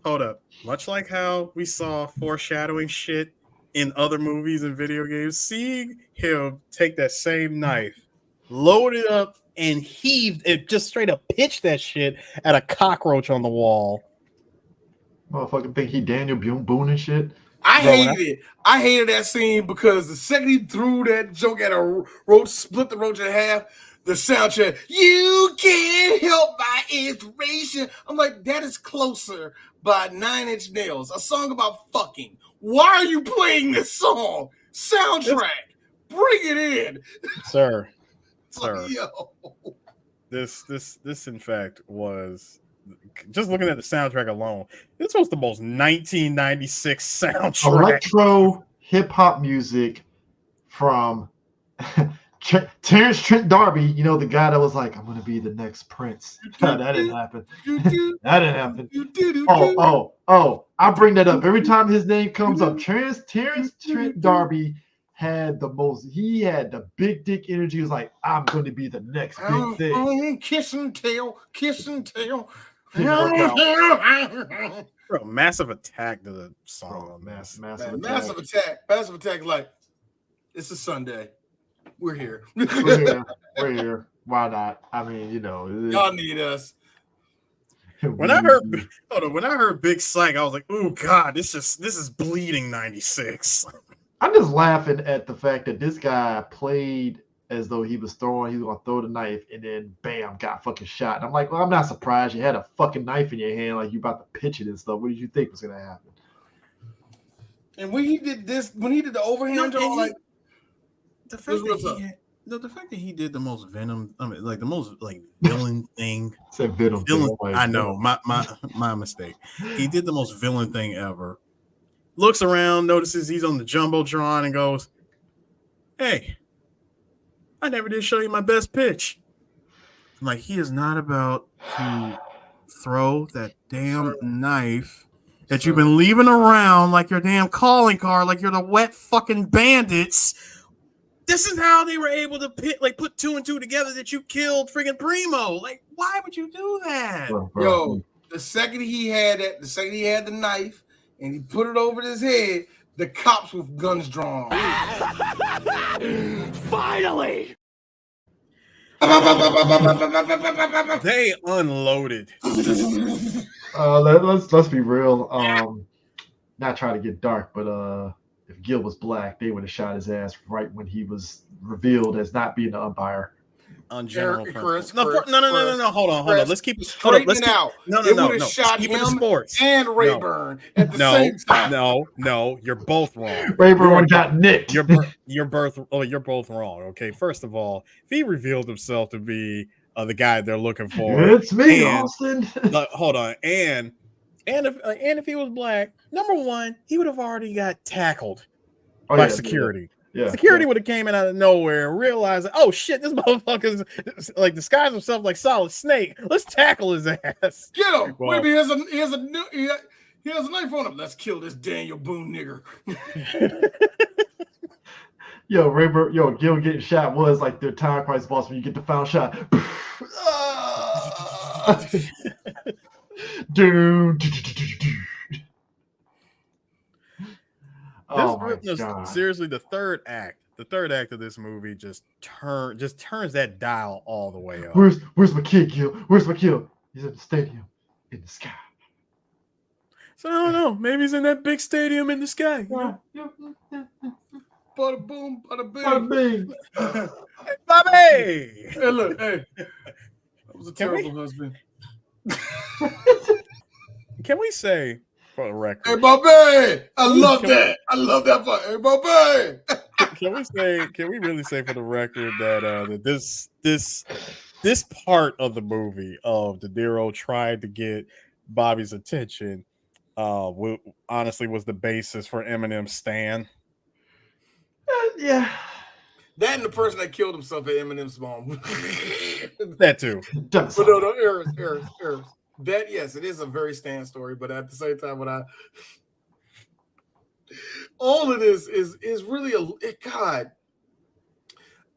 Hold up. Much like how we saw foreshadowing shit in other movies and video games, seeing him take that same knife, load it up, and heaved it, just straight up pitched that shit at a cockroach on the wall. Motherfucking think he Daniel Boone and shit. I hated it. I hated that scene because the second he threw that joke at a roach, split the roach in half, the soundtrack, you can't help my inspiration. I'm like, that is Closer by 9 Inch Nails, a song about fucking. Why are you playing this song? Soundtrack. Bring it in. Sir. Yo. This in fact was, just looking at the soundtrack alone, this was the most 1996 soundtrack. Electro hip hop music from Terrence Trent D'Arby, the guy that was like, I'm going to be the next Prince. That didn't happen. That didn't happen. Oh, I bring that up every time his name comes up. Terrence Trent D'Arby had the big dick energy. He was like, I'm going to be the next big thing. Kiss and tell. Bro, Massive Attack to the song. Massive Attack. Massive Attack, like, it's a Sunday. We're here. We're here. Why not? I mean, y'all need us. When I heard Big Psych, I was like, "Oh God, this is bleeding 96." I'm just laughing at the fact that this guy played as though he was gonna throw the knife, and then bam, got fucking shot. And I'm like, well, I'm not surprised you had a fucking knife in your hand, like you about to pitch it and stuff. What did you think was gonna happen? And when he did the overhand job, like the fact that he did the most Venom, the most villain thing. Said Venom. I know, my mistake. He did the most villain thing ever. Looks around, notices he's on the Jumbotron, and goes, "Hey, I never did show you my best pitch." I'm like, he is not about to throw that damn knife that you've been leaving around like your damn calling card, like you're the wet fucking bandits. This is how they were able to put 2 and 2 together that you killed friggin' Primo. Like, why would you do that? Yo, the second he had the knife and he put it over his head, the cops with guns drawn. Finally! They unloaded. Let's be real. Not trying to get dark, but if Gil was black, they would have shot his ass right when he was revealed as not being the umpire. On general Chris, no. Hold on. Let's keep it straight. No. Shot keep him it sports. And Rayburn at the same time. No, you're both wrong. Rayburn got nicked. You're both wrong. Okay, first of all, if he revealed himself to be the guy they're looking for, it's me, Austin. Hold on, and if he was black, number one, he would have already got tackled by security. Yeah, security would have came in out of nowhere and realized, oh shit, this motherfucker's like disguised himself like Solid Snake. Let's tackle his ass. Get him. Well, maybe he has a knife on him. Let's kill this Daniel Boone nigger. Yo, Rayburn, Gil getting shot was like their time crisis boss when you get the final shot. Dude. Oh my God. Seriously, the third act of this movie just turns that dial all the way up. Where's my kid, Gil? Where's my kid? He's in the stadium in the sky. So I don't know. Maybe he's in that big stadium in the sky. You know? Bada boom, bada bing. Bada bing. Hey, Bobby! Hey, look, hey. That was a terrible husband. Can we say, for the record? Hey, Bobby! I love that. I love that part. Hey, Bobby! Can we really say for the record that this part of the movie of De Niro trying to get Bobby's attention honestly was the basis for Eminem's stand? Yeah. That and the person that killed himself at Eminem's mom. That too. But no, errors. That, yes, it is a very Stan story, but at the same time, all of this is really God.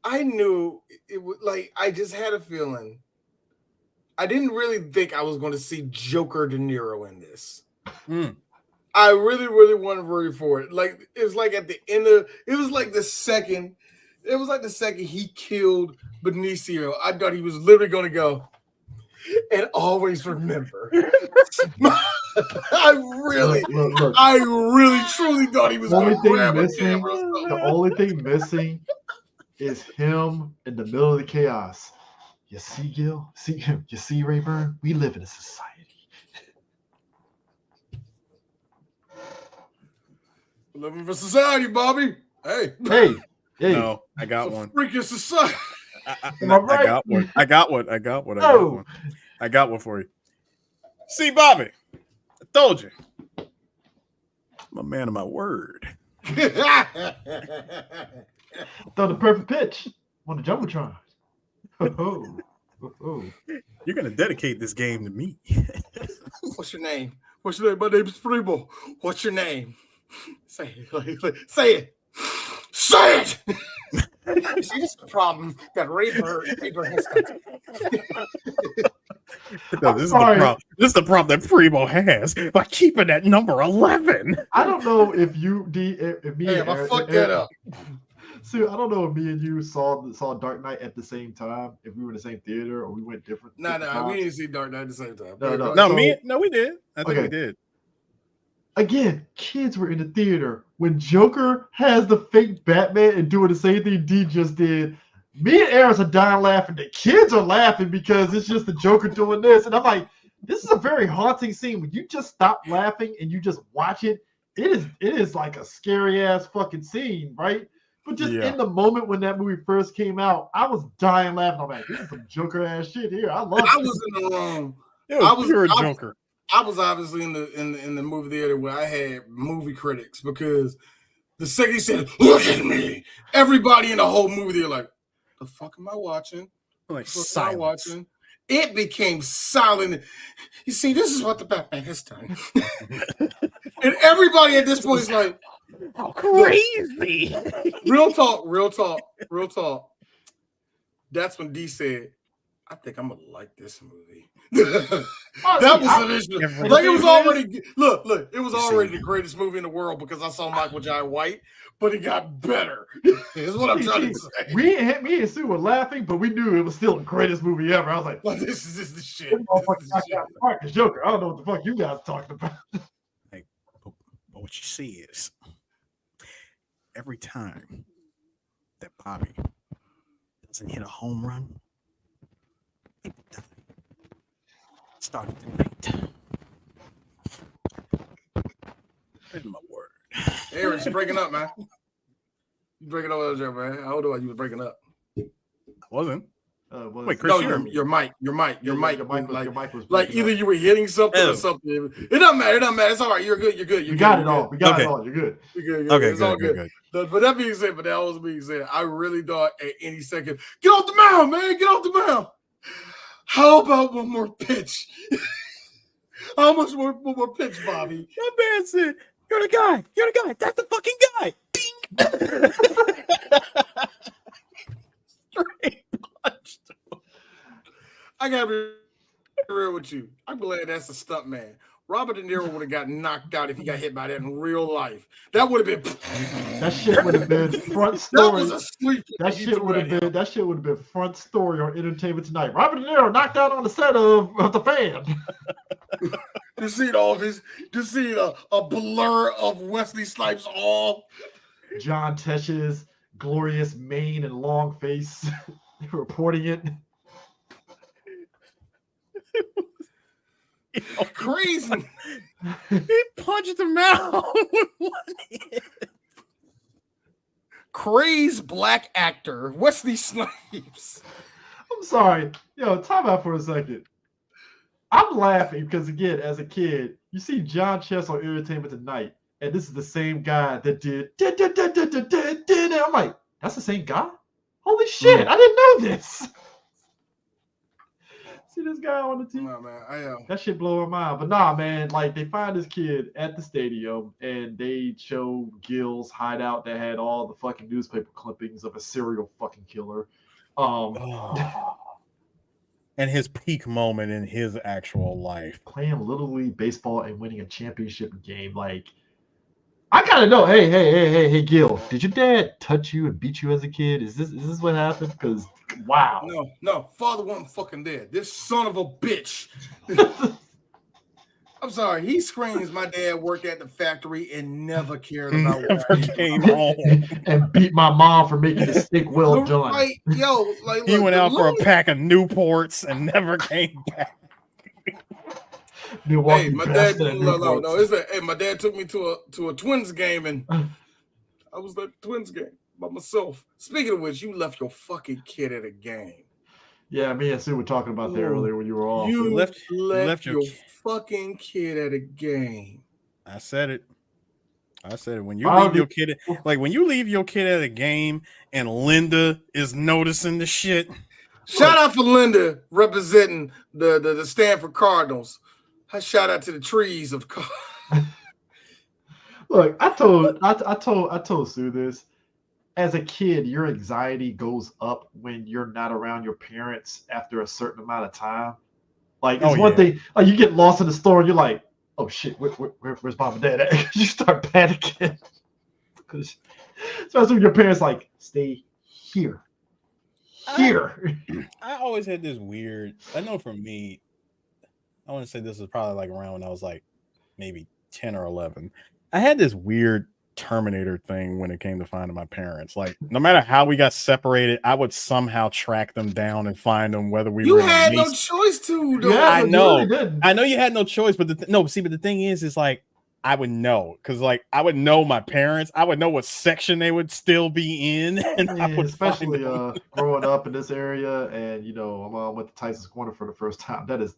I knew it would, like, I just had a feeling. I didn't really think I was going to see Joker De Niro in this. I really, really wanted ready for it. Like, it was like at the end of it was like the second he killed Benicio, I thought he was literally going to go and always remember. I really truly thought he was going to grab a camera. The only thing missing is him in the middle of the chaos. You see, Gil? You see, Rayburn? We live in a society. Living for society, Bobby. Hey. No, I got one. Freaking society. I got one. I got one for you. See, Bobby, I told you. I'm a man of my word. Throw the perfect pitch on the Jumbotron. You're going to dedicate this game to me. What's your name? My name is Primo. What's your name? Say it. Say it. Say it. See, this is the problem that Rayburn has got. No, this is the problem. This is the problem that Primo has by keeping that number 11. I don't know if you, if me, hey, I fucked that up. So I don't know if me and you saw Dark Knight at the same time, if we were in the same theater or we went different. No, we didn't see Dark Knight at the same time. No, we did. I think we did. Again, kids were in the theater when Joker has the fake Batman and doing the same thing D just did. Me and Aaron are dying laughing. The kids are laughing because it's just the Joker doing this, and I'm like, this is a very haunting scene. When you just stop laughing and you just watch it, it is like a scary ass fucking scene, right? But just in the moment when that movie first came out, I was dying laughing. I'm like, this is some Joker ass shit here. I love it. I was in the wrong. You're a Joker. I was obviously in the movie theater where I had movie critics, because the second he said, "Look at me," everybody in the whole movie theater like, "The fuck am I watching? Like silence. Am I watching?" It became silent. You see, this is what the Batman has done, and everybody at this point is like, "How crazy!" Real talk. That's when D said, "I think I'm gonna like this movie." That was an issue. Like, it was already look. It was already the greatest movie in the world because I saw Michael Jai White, but it got better. Is what I'm trying to say. Me and Sue were laughing, but we knew it was still the greatest movie ever. I was like, "This is the shit." Marcus Joker. I don't know what the fuck you guys talking about. Hey, but what you see is every time that Bobby doesn't hit a home run, people die. Started tonight. Where's my word? Aaron, you're breaking up, man. You breaking up there, man. How old are you? Was breaking up. I wasn't. Wait, Chris, no, your mic was like either you were hitting something or something. It doesn't matter. It's all right. You're good. You got it all. We got it all. You're good. Okay, it's all good. But that being said, I really thought at any second, get off the mound, man. Get off the mound. How about one more pitch? How much one more pitch, Bobby? That man said, "You're the guy. That's the fucking guy." Bing. Straight punched. I gotta be real with you. I'm glad that's a stunt man. Robert De Niro would have got knocked out if he got hit by that in real life. That would have been. That shit would have been front That story. was a sweep. That shit would have been front story on Entertainment Tonight. Robert De Niro knocked out on the set of The Fan. You see all of his. You see a blur of Wesley Snipes all. John Tesh's glorious mane and long face reporting it. Crazy. He punched him out with one hit. Crazed black actor Wesley Snipes. I'm sorry. Yo, time out for a second. I'm laughing because, again, as a kid, you see John Chess on Entertainment Tonight, and this is the same guy that did. And I'm like, that's the same guy? Holy shit, I didn't know this. See this guy on the TV? Nah, man, that shit blew my mind. But nah, man, like they find this kid at the stadium and they show Gil's hideout that had all the fucking newspaper clippings of a serial fucking killer. And his peak moment in his actual life. Playing Little League baseball and winning a championship game. Like, I gotta know, hey, Gil, did your dad touch you and beat you as a kid? Is this what happened? Because wow. No, father wasn't fucking there. This son of a bitch. I'm sorry. He screams my dad worked at the factory and never cared about never came home. And beat my mom for making the steak well done. Like, yo, like he went out for a pack of Newports and never came back. Milwaukee hey, my dad my dad took me to a Twins game and I was at the Twins game by myself. Speaking of which, you left your fucking kid at a game. Yeah, me and Sue were talking about that earlier when you were off. You left your fucking kid at a game. I said it. When you leave your kid, when you leave your kid at a game and Linda is noticing the shit. Shout out for Linda representing the Stanford Cardinals. Shout out to the trees of the car. Look, I told Sue this. As a kid, your anxiety goes up when you're not around your parents after a certain amount of time. Like, it's one thing. Like, you get lost in the store, and you're like, "Oh shit, where's mom and dad at?" You start panicking. Especially when your parents like, "Stay here." I always had this weird. I know for me, I want to say this was probably like around when I was like maybe 10 or 11. I had this weird Terminator thing when it came to finding my parents. Like, no matter how we got separated, I would somehow track them down and find them, whether we were. You had no choice to, though. Yeah, I know. Really I know you had no choice, but but the thing is like I would know, because like I would know my parents. I would know what section they would still be in, and I would especially growing up in this area, and I went to Tyson's Corner for the first time. That is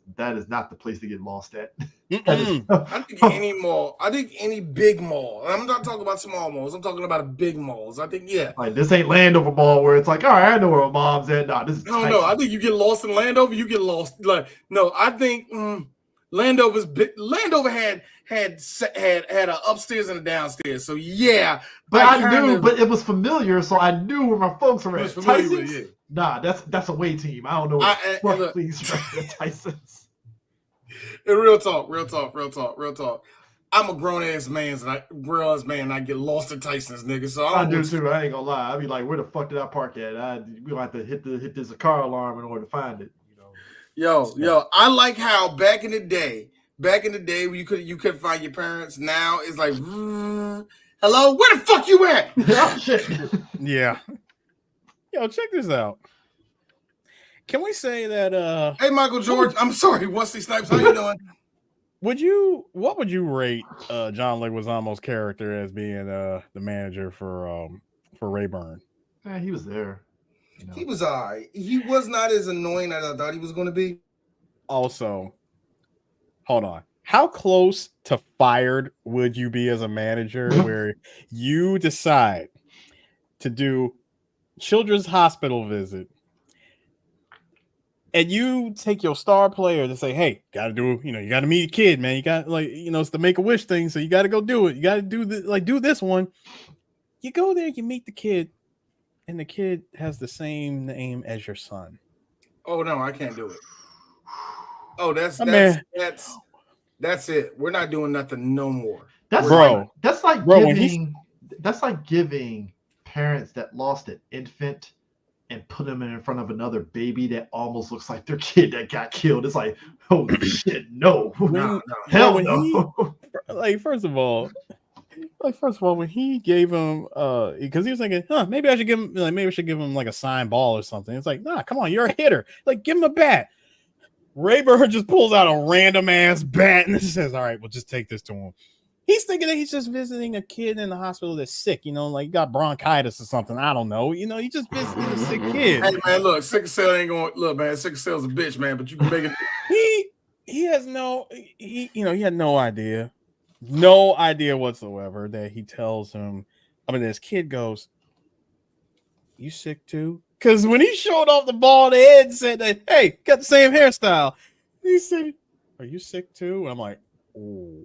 not the place to get lost at. I think any mall. I think any big mall. I'm not talking about small malls. I'm talking about big malls. I think like this ain't Landover Mall where it's like, all right, I know where my mom's at. Nah, this is no. I think you get lost in Landover. You get lost. Like no, I think Landover's big. Landover had an upstairs and a downstairs. So yeah, but I knew, but it was familiar, so I knew where my folks were at. Tyson's? Yeah. Nah, that's a away team. I don't know. Please, Tyson's. And real talk. I'm a grown ass man, and I get lost in Tyson's, nigga. So I do too. I ain't gonna lie. I'd be like, where the fuck did I park at? We gonna have to hit this car alarm in order to find it. Yo, I like how back in the day when you couldn't find your parents. Now it's like, hello, where the fuck you at? Oh, shit. Yeah. Yo, check this out. Can we say that? Hey, Michael George. I'm sorry, Wesley Snipes. How you doing? What would you rate John Leguizamo's character as being the manager for Rayburn? Yeah, he was there. He was all right. He was not as annoying as I thought he was going to be. Also, hold on. How close to fired would you be as a manager where you decide to do children's hospital visit and you take your star player to say, hey, you got to meet a kid, man. You got it's the Make-A-Wish thing, so you got to go do it. You got to do this one. You go there, you meet the kid, and the kid has the same name as your son. Oh no, I can't do it. Oh, that's it. We're not doing nothing no more. That's like giving parents that lost an infant and put them in front of another baby that almost looks like their kid that got killed. It's like, holy shit, no. Hell no. First of all, when he gave him because he was thinking, maybe I should give him like a signed ball or something. It's like, nah, come on, you're a hitter. Like, give him a bat. Ray Bird just pulls out a random ass bat and says, all right, we'll just take this to him. He's thinking that he's just visiting a kid in the hospital that's sick, like got bronchitis or something. I don't know. He just visited a sick kid. Hey man, look, sickle cell ain't going. Look, man, sickle cell's a bitch, man. But you can make it. He had no idea whatsoever that he tells him. I mean, this kid goes, "You sick too?" Because when he showed off the bald head and said that, "Hey, got the same hairstyle," he said, "Are you sick too?" And I'm like, "Ooh."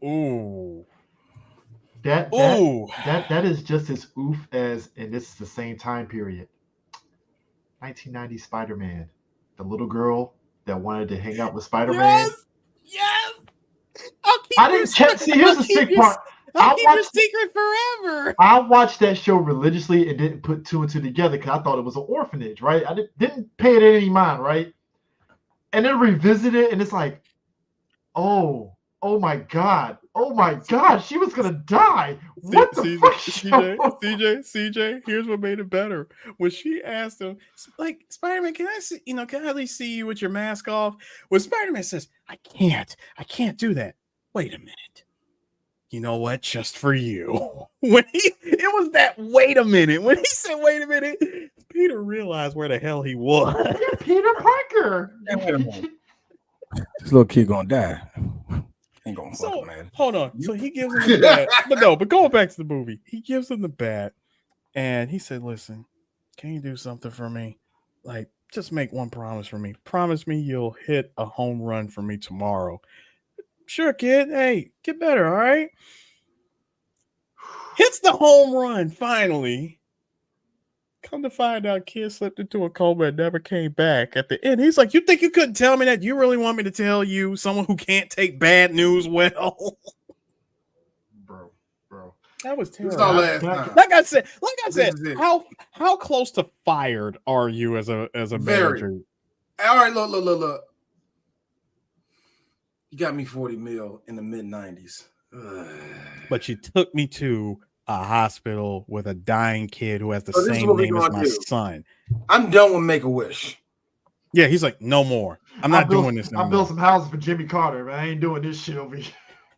Ooh, that is just as oof as, and this is the same time period. 1990 Spider-Man, the little girl that wanted to hang out with Spider-Man. Yes. Here's the sick part. I'll keep your secret forever. I watched that show religiously and didn't put two and two together because I thought it was an orphanage, right? I didn't pay it any mind, right? And then revisit it, and it's like, oh my god, she was gonna die. What the fuck? CJ, here's what made it better. When she asked him, like, Spider-Man, can I see, can I at least see you with your mask off? When Spider-Man says, I can't do that. Wait a minute. You know what? Just for you. When it was that wait a minute. When he said wait a minute, Peter realized where the hell he was. Peter Parker. This little kid gonna die. So, hold on. So he gives him the bat. But going back to the movie, he gives him the bat and he said, listen, can you do something for me? Like, just make one promise for me. Promise me you'll hit a home run for me tomorrow. Sure, kid. Hey, get better, all right? Hits the home run, finally. Come to find out, kid slipped into a coma and never came back. At the end, he's like, you think you couldn't tell me that? You really want me to tell you, someone who can't take bad news well? Bro. That was terrible. Like I said, how close to fired are you as a manager? All right, look. You got me 40 mil in the mid-90s. But you took me to a hospital with a dying kid who has the same name as my son. I'm done with Make-A-Wish. Yeah, he's like, no more. I'm not doing this anymore. I built some houses for Jimmy Carter, man. I ain't doing this shit over here.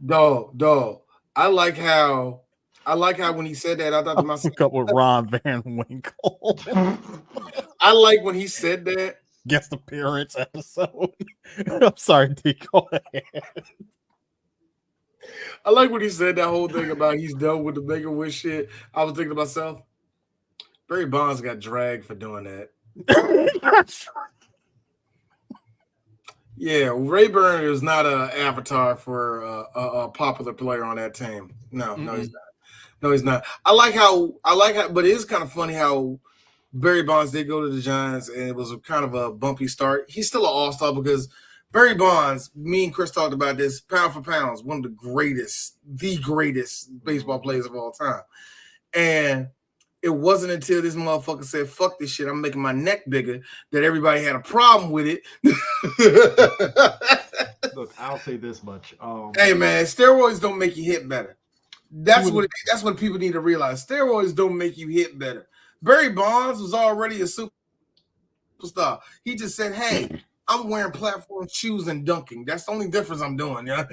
Dog. I like how when he said that, I thought to myself, hook up with Ron Van Winkle. I like when he said that. Guest appearance episode. I'm sorry, D. Go ahead. I like when he said that whole thing about he's done with the Make-A-Wish shit. I was thinking to myself, Barry Bonds got dragged for doing that. Yeah, Ray Burn is not an avatar for a popular player on that team. No, he's not. I like how, but it is kind of funny how Barry Bonds did go to the Giants, and it was kind of a bumpy start. He's still an all-star because Barry Bonds, me and Chris talked about this, pound for pound, one of the greatest baseball players of all time. And it wasn't until this motherfucker said, fuck this shit, I'm making my neck bigger, that everybody had a problem with it. Look, I'll say this much. Hey, man, steroids don't make you hit better. That's what people need to realize. Steroids don't make you hit better. Barry Bonds was already a superstar. He just said, hey, I'm wearing platform shoes and dunking. That's the only difference I'm doing. Yeah.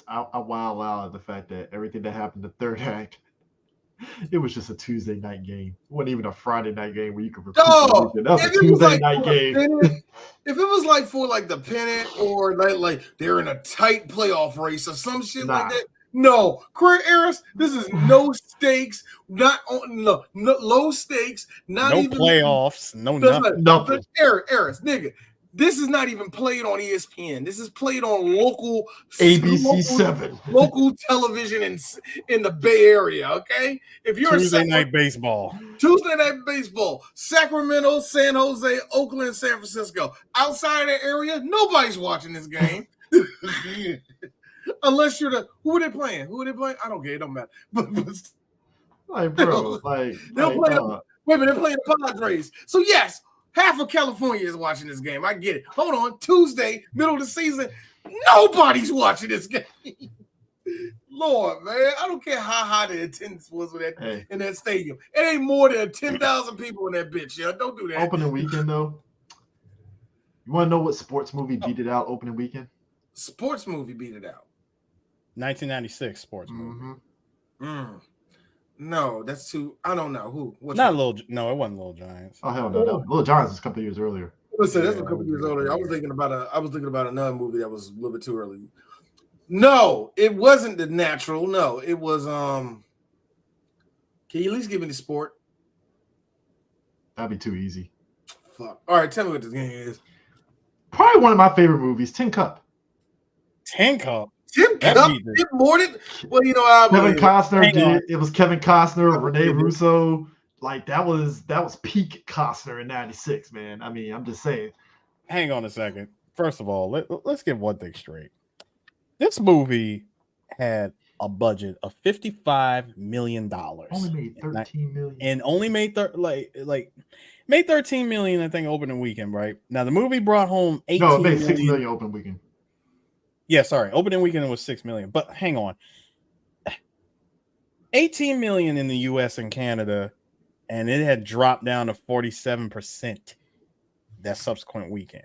I wild out at the fact that everything that happened in the third act, it was just a Tuesday night game. It wasn't even a Friday night game where you could recruit. That was a Tuesday night game. If it was like for like the pennant or like they're in a tight playoff race or some shit like that. No, career errors. This is no stakes, not on low stakes, not no even playoffs, no nothing. Errors, nigga. This is not even played on ESPN. This is played on local ABC7 local television in the Bay Area. Okay, if you're Tuesday night baseball, Sacramento, San Jose, Oakland, San Francisco. Outside of that area, nobody's watching this game. Unless you're who are they playing? I don't care. It don't matter. But like, bro, like they're playing. Wait a minute, they're playing the Padres. So yes, half of California is watching this game. I get it. Hold on, Tuesday, middle of the season, nobody's watching this game. Lord, man, I don't care how high the attendance was in that stadium. It ain't more than 10,000 people in that bitch. Yeah, don't do that. Opening weekend though. You want to know what sports movie beat it out opening weekend? Sports movie beat it out. 1996 sports movie. No, that's too. I don't know who. Not Little. No, it wasn't Little Giants. Oh hell no! Little Giants was a couple of years earlier. Listen, that's a couple of years earlier. I was thinking about another movie that was a little bit too early. No, it wasn't The Natural. No, it was. Can you at least give me the sport? That'd be too easy. Fuck. All right, tell me what this game is. Probably one of my favorite movies, Tin Cup. Tin Cup. Tim Cup did more than Kevin Costner did. It was Kevin Costner, Rene Russo. Like that was peak Costner in '96, man. I mean, I'm just saying. Hang on a second. First of all, let's get one thing straight. This movie had a budget of $55 million. Only made 13 million. And only made made 13 million, I think, opening weekend, right? Now the movie brought home 18 No, it made million. 6 million opening weekend. Yeah, sorry. Opening weekend was 6 million. But hang on. 18 million in the US and Canada, and it had dropped down to 47% that subsequent weekend.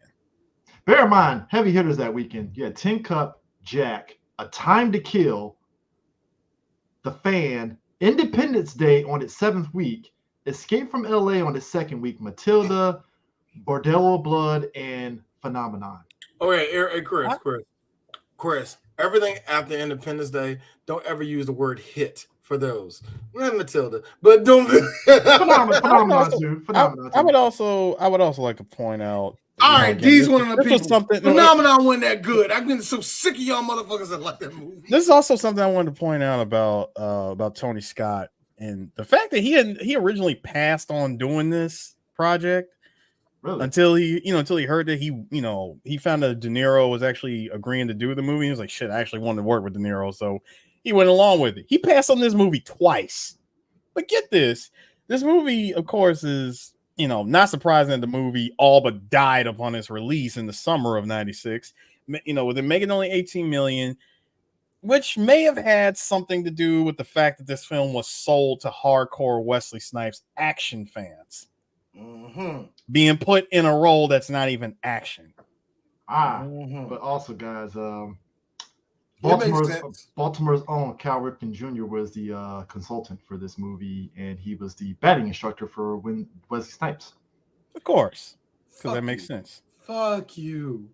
Bear in mind, heavy hitters that weekend. You had Tin Cup, Jack, A Time to Kill, The Fan, Independence Day on its 7th week, Escape from LA on its 2nd week, Matilda, Bordello Blood, and Phenomenon. Okay, Chris, everything after Independence Day, don't ever use the word hit for those. Not Matilda, but don't. Phenomenon too. I would also like to point out. All right, these one of the people. Phenomenon wasn't that good. I've been so sick of y'all motherfuckers that like that movie. This is also something I wanted to point out about Tony Scott and the fact that he originally passed on doing this project. Really? Until he heard that he found that De Niro was actually agreeing to do the movie. He was like, shit, I actually wanted to work with De Niro. So he went along with it. He passed on this movie twice. But get this movie, of course, is, not surprising that the movie all but died upon its release in the summer of 96, with it making only 18 million, which may have had something to do with the fact that this film was sold to hardcore Wesley Snipes action fans. Mm-hmm. Being put in a role that's not even action. But also, guys, Baltimore's own Cal Ripken Jr. was the consultant for this movie, and he was the batting instructor for Wesley Snipes. Of course, because that makes sense. Fuck you.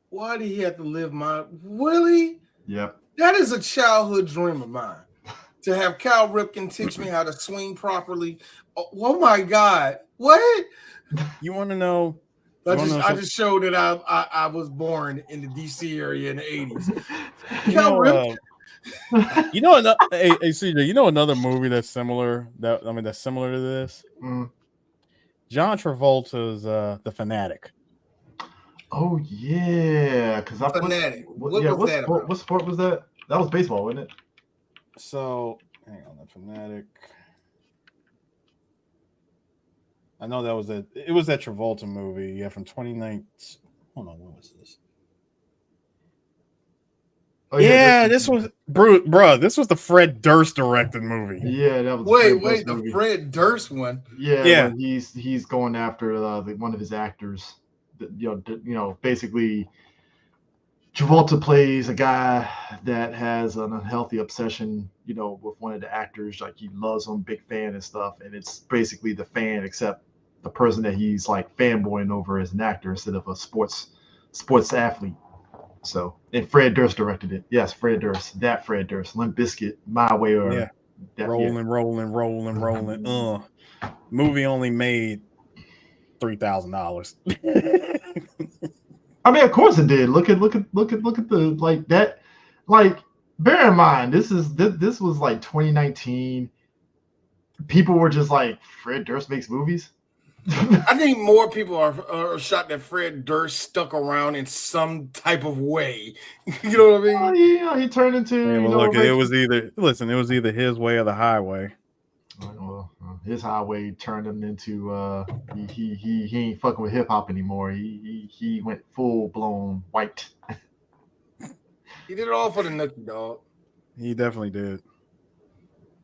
Why did he have to live my Willie? Yep. That is a childhood dream of mine. To have Cal Ripken teach me how to swing properly. Oh my God. What? You want to know? I just showed that I was born in the DC area in the 80s. Cal Ripken. Hey CJ, another movie that's similar that's similar to this? John Travolta's The Fanatic. Oh yeah, because I Fanatic. What sport was that? That was baseball, wasn't it? So, hang on, The Fanatic. I know it was that Travolta movie, from 2019. Hold on, what was this? Oh, yeah, this was this was the Fred Durst directed movie. Yeah, that was the Fred Durst one. Yeah. He's going after one of his actors. Basically Travolta plays a guy that has an unhealthy obsession, with one of the actors. Like, he loves him, big fan and stuff. And it's basically the fan, except the person that he's like fanboying over as an actor instead of a sports athlete. So, and Fred Durst directed it. Yes, Fred Durst. Limp Bizkit, My Way or rolling. Movie only made $3,000. I mean, of course it did. Look at the like that. Like, bear in mind, this was like 2019. People were just like, Fred Durst makes movies. I think more people are shocked that Fred Durst stuck around in some type of way. You know what I mean? He turned into. Yeah, well, look, it was either his way or the highway. Well, his highway turned him into he ain't fucking with hip hop anymore. He went full blown white. He did it all for the nookie, dog. He definitely did.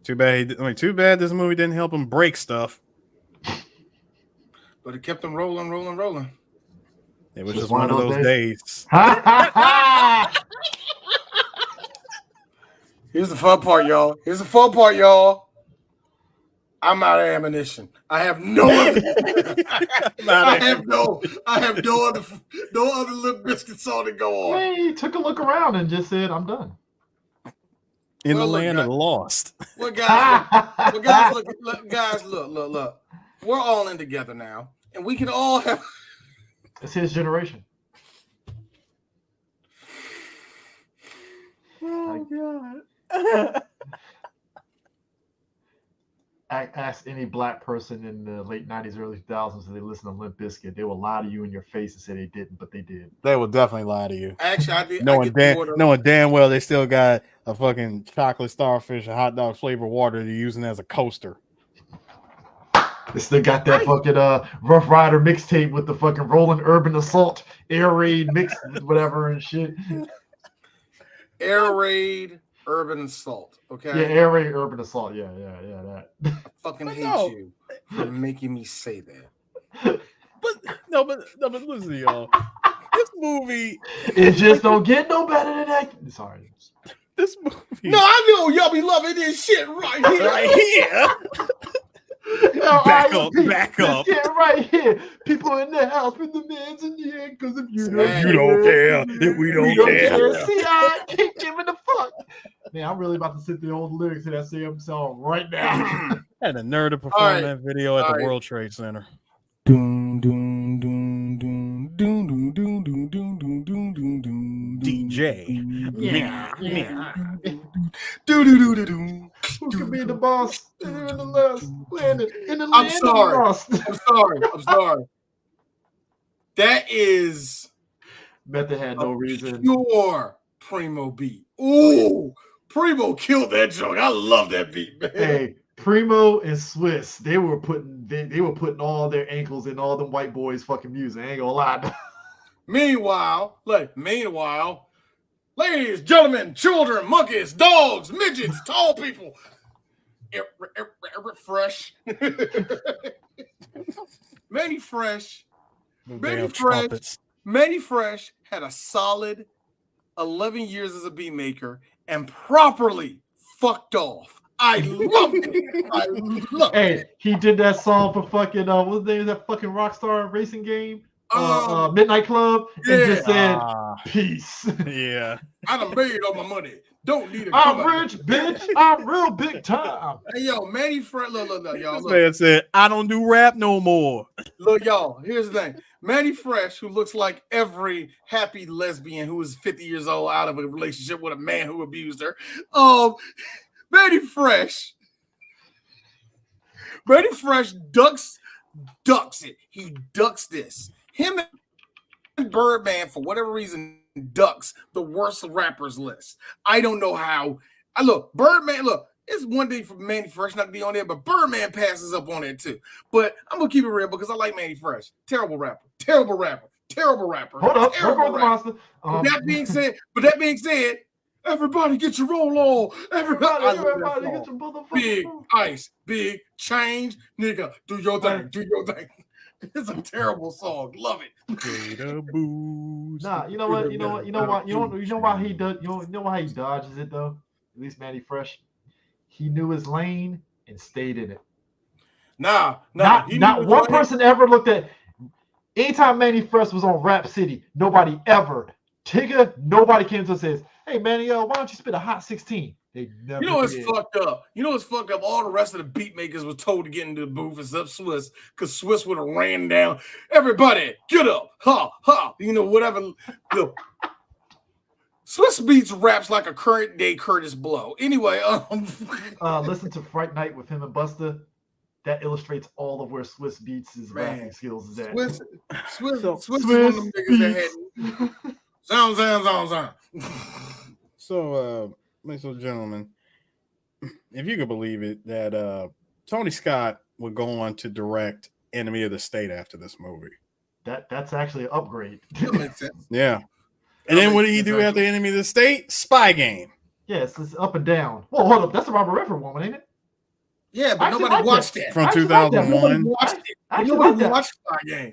Too bad. Too bad this movie didn't help him break stuff. But it kept him rolling. It was just one of those days. Here's the fun part, y'all. I'm out of ammunition. I have no other. I have no other Limp Bizkit song to go on. He took a look around and just said, "I'm done." In the land of the lost. Well, guys, look. We're all in together now, and we can all have. It's his generation. Oh God. Ask any black person in the late 90s, early 2000s if they listen to Limp Bizkit. They will lie to you in your face and say they didn't, but they did. They will definitely lie to you. Actually, I did. Knowing damn well they still got a fucking chocolate starfish, a hot dog flavor water they're using as a coaster. They still got that fucking Rough Rider mixtape with the fucking Rolling Urban Assault Air Raid mix with whatever and shit. Air Raid Urban Assault. Okay. Yeah, Air Raid Urban Assault. Yeah, that. I fucking hate you for making me say that. But listen, y'all. This movie, it just don't get no better than that. Sorry. This movie. No, I know y'all be loving this shit right here. Back up. Yeah, right here. People in the house with the man's in the air because if you don't care, if we don't care. See, I can't give it a fuck. Man, I'm really about to sit through all the lyrics to that same song right now. Had a nerd to perform that video at the World Trade Center. Doom doom doom doom doom doom doom doom doom doom doom doom doom DJ. Yeah. Do. Who can be the boss in the last planet? In the I'm sorry. That is Method had no reason. Pure Primo beat. Ooh, Primo killed that joke. I love that beat, man. Hey, Primo and Swiss, they were putting all their ankles in all them white boys' fucking music. I ain't gonna lie. Meanwhile, ladies, gentlemen, children, monkeys, dogs, midgets, tall people, fresh. Manny Fresh had a solid 11 years as a beat maker and properly fucked off. I love it. Hey, he did that song for fucking what's the name of that fucking Rockstar racing game? Midnight Club, and just said peace. Yeah. I done made all my money. Don't need it. I'm rich, bitch. I'm real big time. Hey, yo, Manny Fresh, look, y'all. This man said, I don't do rap no more. Look, y'all, here's the thing. Manny Fresh, who looks like every happy lesbian who is 50 years old out of a relationship with a man who abused her. Manny Fresh ducks it. He ducks this. Him and Birdman, for whatever reason, ducks the worst rappers list. I don't know how. Birdman, it's one thing for Manny Fresh not to be on there, but Birdman passes up on it too. But I'm gonna keep it real because I like Manny Fresh. Terrible rapper. Hold up, terrible rapper. That being said, everybody get your roll on. Everybody get your motherfucker. Big ice, big change, nigga. Do your thing. It's a terrible song. Love it. Nah, you know why he does. You know why he dodges it though. At least Manny Fresh, he knew his lane and stayed in it. Nah. Not one person ever looked at. Anytime Manny Fresh was on Rap City, nobody came to us and says, "Hey Manny, why don't you spit a hot 16?" They never You know what's did. fucked up? All the rest of the beat makers were told to get into the booth except Swiss, because Swiss would have ran down. Everybody, get up. Ha, ha. Whatever. Swiss Beats raps like a current day Curtis Blow. Anyway, listen to Fright Night with him and Busta. That illustrates all of where Swiss Beats' rapping skills is at. Swiss is one of them niggas that had sound. So, ladies and gentlemen, if you could believe it, that Tony Scott would go on to direct Enemy of the State after this movie. That's actually an upgrade. That makes sense. Yeah. And then what did he do after Enemy of the State? Spy Game. Yes, it's up and down. Well, hold up. That's a Robert Redford woman, ain't it? Yeah, but nobody watched that. From 2001. Nobody watched it. Nobody watched Spy Game.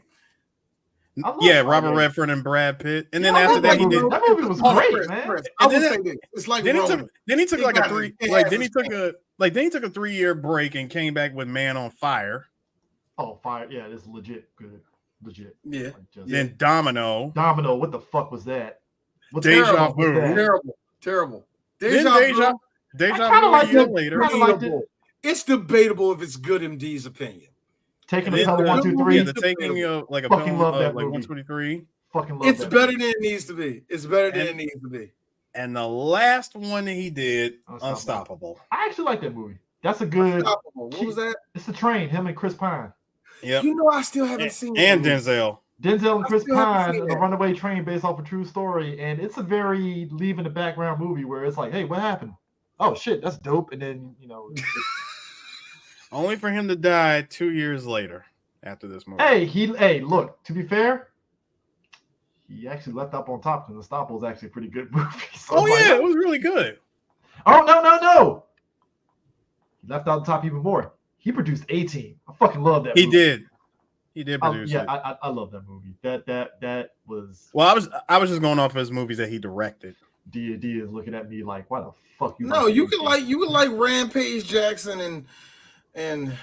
Yeah, Robert Redford and Brad Pitt. And then after that, he did. That movie was great, man. I would say this. It's like then he took like a 3-year break and came back with Man on Fire. Oh, Fire. Yeah, this is legit good. Legit. Yeah. Then Domino. What the fuck was that? Deja Vu. Terrible. Deja Vu a year later. It's debatable if it's good in D's opinion. Taking a Pelham 1, 2, 3. Yeah, the taking of like a Pelham like 123. Fucking love it's better than it needs to be. It's better than it needs to be. And the last one that he did, Unstoppable. I actually like that movie. That's a good. Unstoppable. What was that? It's The Train. Him and Chris Pine. Yeah. I still haven't seen it. And Denzel. Denzel and Chris Pine, a runaway train based off a true story, and it's a very leave in the background movie where it's like, hey, what happened? Oh shit, that's dope. And then only for him to die 2 years later after this movie. Hey, look, to be fair, he actually left up on top because Unstoppable is actually a pretty good movie. So it was really good. Oh no. He left out on top even more. He produced A-Team. I fucking love that movie. He did produce it. I love that movie. That was. Well, I was just going off of his movies that he directed. D is looking at me like, why the fuck you? No, you can like Rampage Jackson and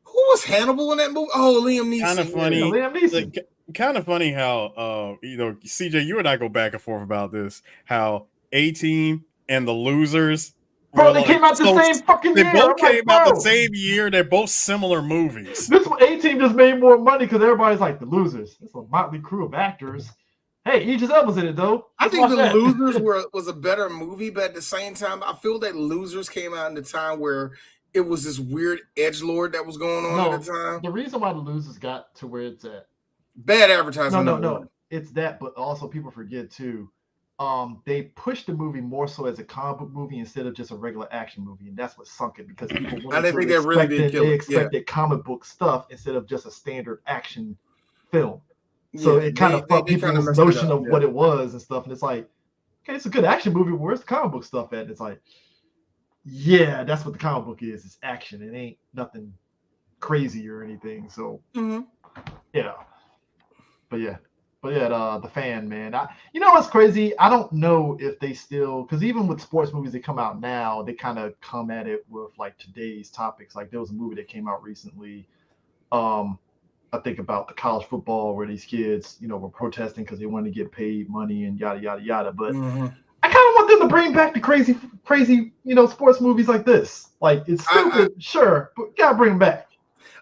who was Hannibal in that movie? Oh, Liam Neeson. Kind of funny. Yeah, Liam Neeson. Kind of funny how CJ, you and I go back and forth about this. How A-Team and The Losers. Bro, they came out the same fucking year. They both came out the same year. They're both similar movies. This A-Team just made more money because everybody's like, The Losers. It's a motley crew of actors. Hey, Idris Elba's in it though. I think The Losers was a better movie, but at the same time, I feel that Losers came out in the time where it was this weird edgelord that was going on at the time. The reason why The Losers got to where it's at. Bad advertising. No. It's that, but also people forget too. They pushed the movie more so as a comic book movie instead of just a regular action movie, and that's what sunk it because people expected comic book stuff instead of just a standard action film. So it kind of fucked people's notion of what it was and stuff. And it's like, okay, it's a good action movie. Where's the comic book stuff at? And it's like, yeah, that's what the comic book is. It's action. It ain't nothing crazy or anything. So yeah. But the Fan, man. You know what's crazy? I don't know if they still, because even with sports movies that come out now, they kind of come at it with like today's topics. Like there was a movie that came out recently. I think about the college football where these kids, were protesting because they wanted to get paid money and yada yada yada. But I kind of want them to bring back the crazy, sports movies like this. Like it's stupid, sure, but you gotta bring them back.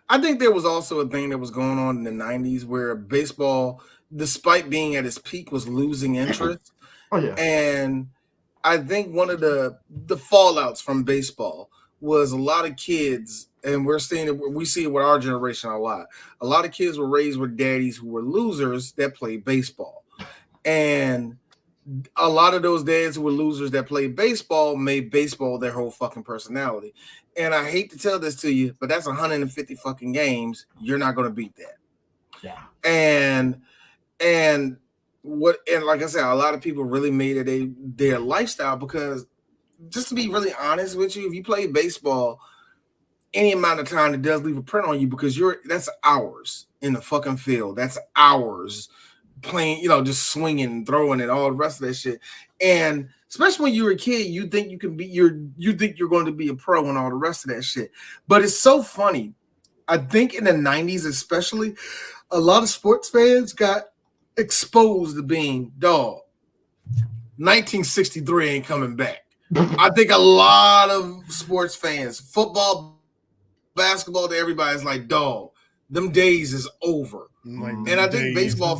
I think there was also a thing that was going on in the 90s where baseball, despite being at its peak, was losing interest. Oh yeah. And I think one of the fallouts from baseball was a lot of kids, and we see it with our generation a lot. A lot of kids were raised with daddies who were losers that played baseball. And a lot of those dads who were losers that played baseball made baseball their whole fucking personality. And I hate to tell this to you, but that's 150 fucking games. You're not going to beat that. Yeah. And like I said, a lot of people really made it their lifestyle because, just to be really honest with you, if you play baseball any amount of time, it does leave a print on you because that's hours in the fucking field. That's hours playing, just swinging and throwing and all the rest of that shit. And especially when you're a kid, you think you think you're going to be a pro and all the rest of that shit. But it's so funny. I think in the 90s, especially, a lot of sports fans got exposed to being 1963 ain't coming back. I think a lot of sports fans, football, basketball, to everybody is like, dog, them days is over. Like, And I think baseball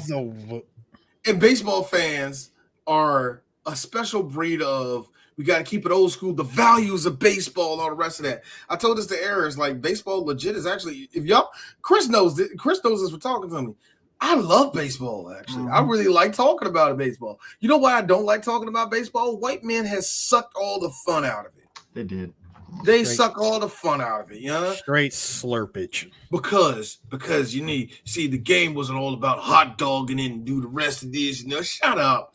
fans are a special breed of, we got to keep it old school, the values of baseball, all the rest of that. I told this to Aaron, like, baseball legit is actually, if y'all, Chris knows this for talking to me. I love baseball, actually. I really like talking about baseball. You know why I don't like talking about baseball? White men has sucked all the fun out of it. They did. They suck all the fun out of it, you know? Straight slurpage. Because see, the game wasn't all about hot dogging in and do the rest of this. You know, shut up.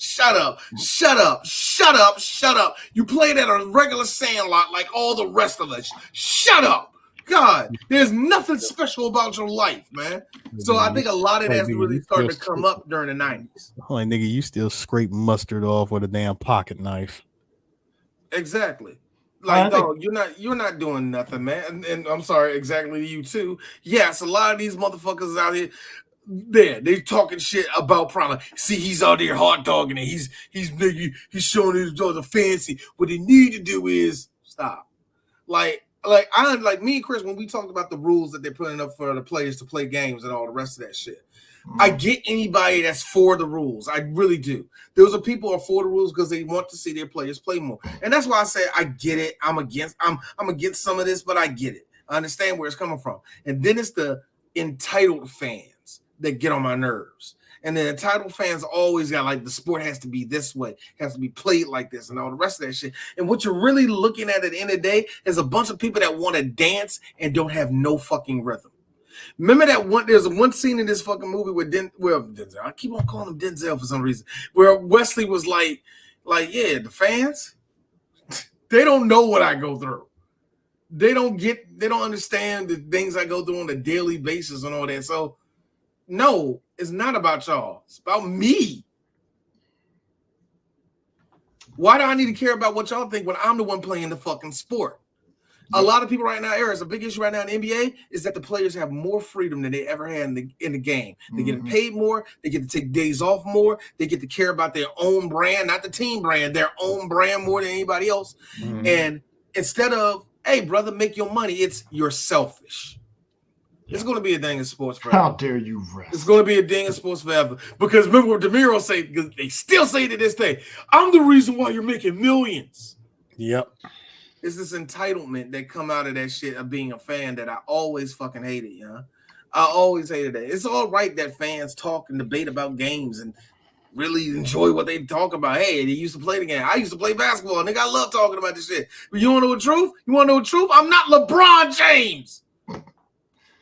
You played at a regular sandlot like all the rest of us. Shut up. God, there's nothing special about your life, man. So I think a lot of that's really starting to come up during the 90s. Like, nigga, you still scrape mustard off with a damn pocket knife. Exactly. Like, no, you're not doing nothing, man. And I'm sorry, exactly you too. Yes, a lot of these motherfuckers out here, they talking shit about problem. See, he's out there hot dogging it. He's showing his daughter fancy. What they need to do is stop. Like me and Chris, when we talked about the rules that they're putting up for the players to play games and all the rest of that shit. I get anybody that's for the rules. I really do. Those are people who are for the rules because they want to see their players play more. And that's why I say I get it. I'm against some of this, but I get it. I understand where it's coming from. And then it's the entitled fans that get on my nerves. And the entitled fans always got like the sport has to be this way, has to be played like this, and all the rest of that shit. And what you're really looking at the end of the day is a bunch of people that want to dance and don't have no fucking rhythm. Remember that one? There's one scene in this fucking movie where Denzel. I keep on calling him Denzel for some reason. Where Wesley was like, yeah, the fans, they don't know what I go through. They don't understand the things I go through on a daily basis and all that. So, no, it's not about y'all. It's about me. Why do I need to care about what y'all think when I'm the one playing the fucking sport? A lot of people right now, Eric, a big issue right now in the NBA is that the players have more freedom than they ever had in the game. They're getting paid more. They get to take days off more. They get to care about their own brand, not the team brand, their own brand more than anybody else. And instead of, hey, brother, make your money, it's you're selfish. It's going to be a thing in sports forever. How dare you rest? It's going to be a thing in sports forever. Because remember what DeMiro say, because they still say to this day, I'm the reason why you're making millions. Yep. It's this entitlement that come out of that shit of being a fan that I always fucking hated, you know? I always hated that. It's all right that fans talk and debate about games and really enjoy what they talk about. Hey, they used to play the game. I used to play basketball. Nigga, I love talking about this shit. But you want to know the truth? I'm not LeBron James.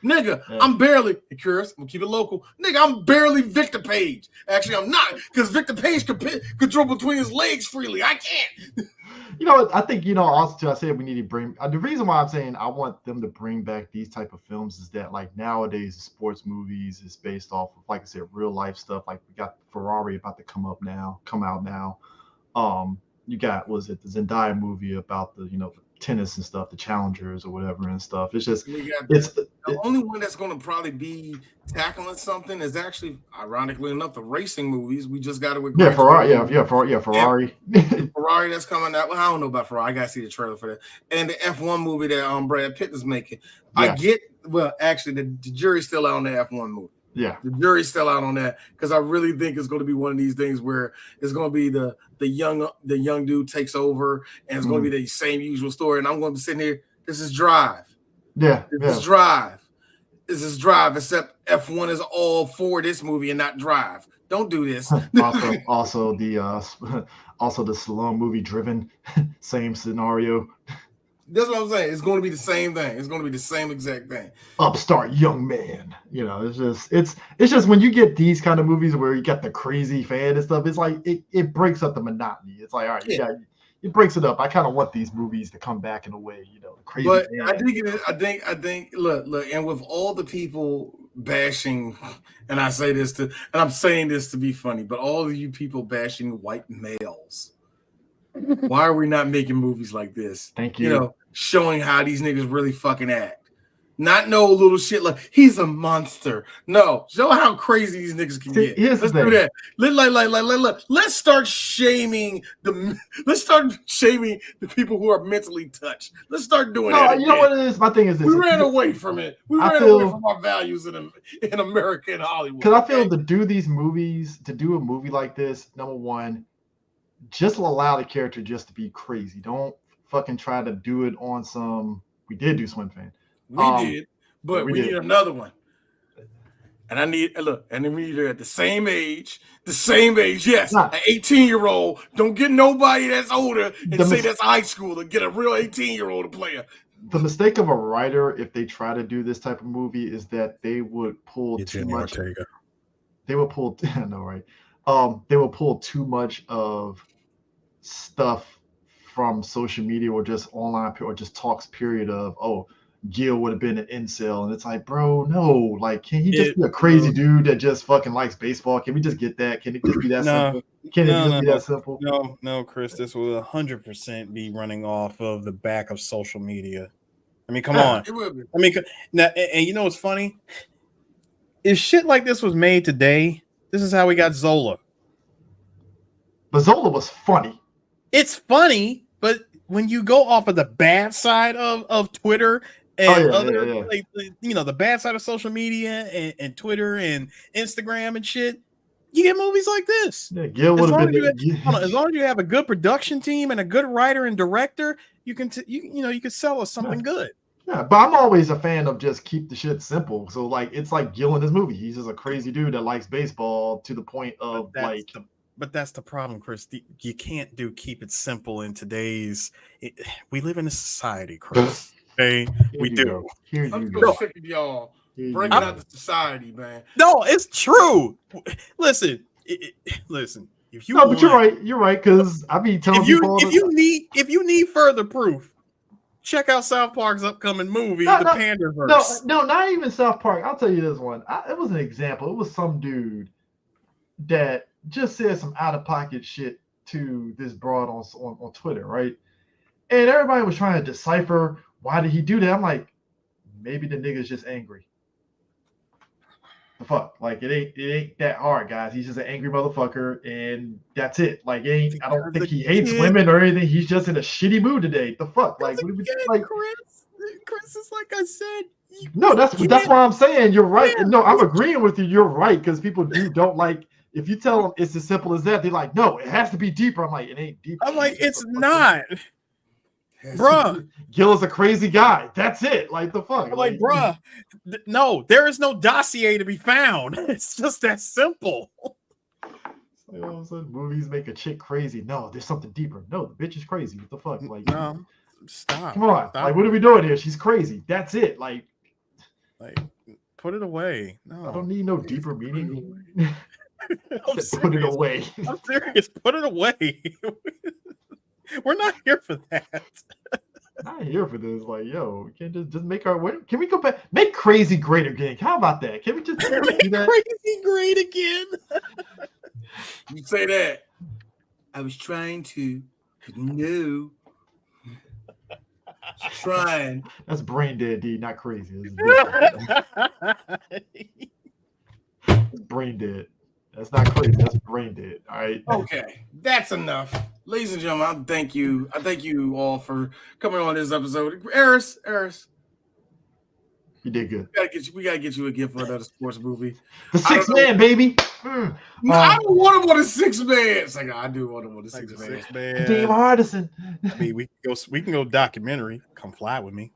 Nigga, yeah. I'm barely, curious, I'm gonna keep it local. Nigga, I'm barely Victor Page. Actually, I'm not, because Victor Page could dribble between his legs freely. I can't. You know, I think, also too, I said we need to bring the reason why I'm saying I want them to bring back these type of films is that, like, nowadays the sports movies is based off of, like I said, real life stuff. Like, we got Ferrari about to come out now. You got, the Zendaya movie about the tennis and stuff, the challengers or whatever and stuff. It's just the only one that's going to probably be tackling something is actually, ironically enough, the racing movies. We just got it with Ferrari. Ferrari. Ferrari that's coming out. Well, I don't know about Ferrari. I gotta see the trailer for that. And the F1 movie that Brad Pitt is making. Yeah. Actually, the jury's still out on the F1 movie. Yeah, the jury's still out on that because I really think it's going to be one of these things where it's going to be the young dude takes over and it's going to be the same usual story. And I'm going to be sitting here. This is Drive. This is Drive. This is Drive. Except F1 is all for this movie and not Drive. Don't do this. also the Stallone movie Driven, same scenario. That's what I'm saying. It's going to be the same thing. It's going to be the same exact thing. Upstart young man. It's just when you get these kind of movies where you got the crazy fan and stuff, it's like it breaks up the monotony. It's like, all right, it breaks it up. I kind of want these movies to come back in a way, crazy. But fan. I think look, and with all the people bashing, and I'm saying this to be funny, but all of you people bashing white males. Why are we not making movies like this? Thank you. Showing how these niggas really fucking act. Not no little shit like he's a monster. No, show how crazy these niggas can get. Here's Let's the do thing. that. Let's start shaming the people who are mentally touched. Let's start doing No, that. you know what it is? My thing is this. We ran away from it. We ran away from our values in America and Hollywood. Because I feel to do a movie like this, number one, just allow the character just to be crazy. Don't fucking try to do it on some. We did do Swim Fan. We did, but we need another one. And I need and then we need her at the same age. Yes, an 18-year-old. Don't get nobody that's older and say that's high school. And get a real 18-year-old to play her. The mistake of a writer, if they try to do this type of movie, is that they would pull too much. They would pull. I know, right? They will pull too much of stuff from social media or just online or just talks. Period of Gil would have been an incel, and it's like, bro, no, like, can he just be a crazy dude that just fucking likes baseball? Can we just get that? Can it just be that simple? Can it just be that simple? No, Chris, this will 100% be running off of the back of social media. I mean, come on. It will be. I mean, now, and you know what's funny? If shit like this was made today, this is how we got Zola. But Zola was funny. It's funny, but when you go off of the bad side of Twitter and like, you know, the bad side of social media and Twitter and Instagram and shit, you get movies like this. Yeah, Gil would have been. As long as you have a good production team and a good writer and director, you can sell us something good. Yeah, but I'm always a fan of just keep the shit simple. So like, it's like Gil in this movie. He's just a crazy dude that likes baseball to the point of like. But that's the problem, Chris. You can't keep it simple in today's. We live in a society, Chris. Okay, we do. I'm so sick of y'all breaking out the society, man. No, it's true. Listen. If you but you're right. Because I be telling people if you need further proof, check out South Park's upcoming movie, The Panderverse. No, not even South Park. I'll tell you this one. It was an example. It was some dude that just said some out-of-pocket shit to this broad on Twitter, right? And everybody was trying to decipher why did he do that. I'm like, maybe the nigga's just angry. The fuck? Like, it ain't that hard, guys. He's just an angry motherfucker, and that's it. Like, I don't think he hates women or anything. He's just in a shitty mood today. The fuck? Like, what like Chris is like I said. No, that's why I'm saying you're right. Yeah. No, I'm agreeing with you. You're right, because people don't like. If you tell them it's as simple as that, they're like, no, it has to be deeper. I'm like, it ain't deep. I'm like, it's not. Bruh. Gil is a crazy guy. That's it. Like, the fuck? I'm like, bruh, no, there is no dossier to be found. It's just that simple. Like, all of a sudden, movies make a chick crazy. No, there's something deeper. No, the bitch is crazy. What the fuck? Like, no, stop. Come on. Stop. Like, what are we doing here? She's crazy. That's it. Like put it away. No, I don't need no deeper meaning. Put it away. I'm serious. Put it away. We're not here for that. Not here for this. Like, yo, we can't just make our way. Can we go back? Make crazy great again. How about that? Can we just make do that? Crazy great again? You say that. I was trying to, but no. Trying. That's brain dead, D, not crazy. It's brain dead. That's not crazy. That's brain dead. All right. Okay, that's enough, ladies and gentlemen. I thank you all for coming on this episode. Eris, you did good. We gotta get you a gift for another sports movie. The Sixth Man, baby. No, I don't want him on the Sixth Man. It's like I do want him on the Sixth Man. Dave Hardison. I mean, we can go documentary. Come fly with me.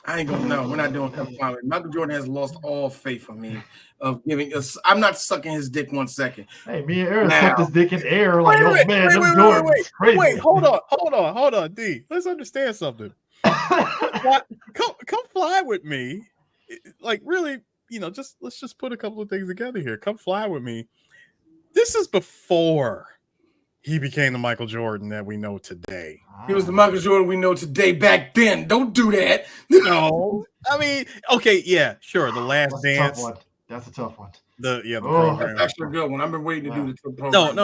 I ain't gonna know. We're not doing Come Fly with Me. Michael Jordan has lost all faith in me of giving us. I'm not sucking his dick 1 second. Hey, me and Aaron sucked his dick in air. Like, wait, crazy. Wait, hold on, D. Let's understand something. Come fly with me. Like, really, let's just put a couple of things together here. Come fly with me. This is before he became the Michael Jordan that we know today. He was the Michael Jordan we know today back then. Don't do that. No. I mean, okay, yeah, sure. The Last Dance. That's a tough one. The Oh, program. That's actually a good one. I've been waiting to do the program.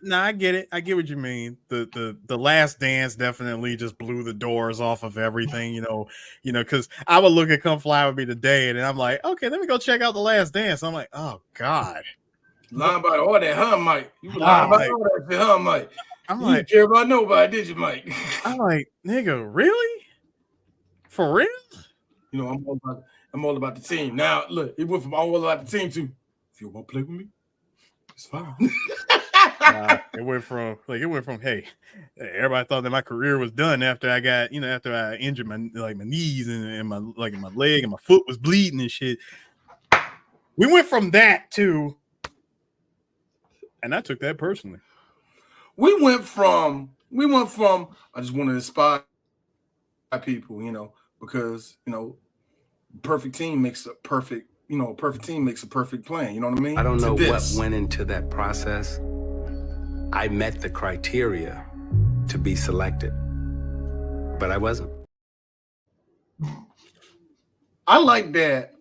No, I get it. I get what you mean. The Last Dance definitely just blew the doors off of everything, you know, because I would look at Come Fly With Me today and I'm like, okay, let me go check out The Last Dance. I'm like, oh God. Lying about all that, huh, Mike? You were lying about all that shit, huh, Mike? I'm You like, didn't care about nobody, did you, Mike? I'm like, nigga, really? For real? You know, I'm all about the team. Now, look, it went from all about the team to, if you want to play with me, it's fine. It went from hey, everybody thought that my career was done after I got, after I injured my knees and my leg and my foot was bleeding and shit. We went from that to, and I took that personally. We went from I just want to inspire people, because perfect team makes a perfect plan. You know what I mean? I don't know what went into that process. I met the criteria to be selected, but I wasn't. I like that.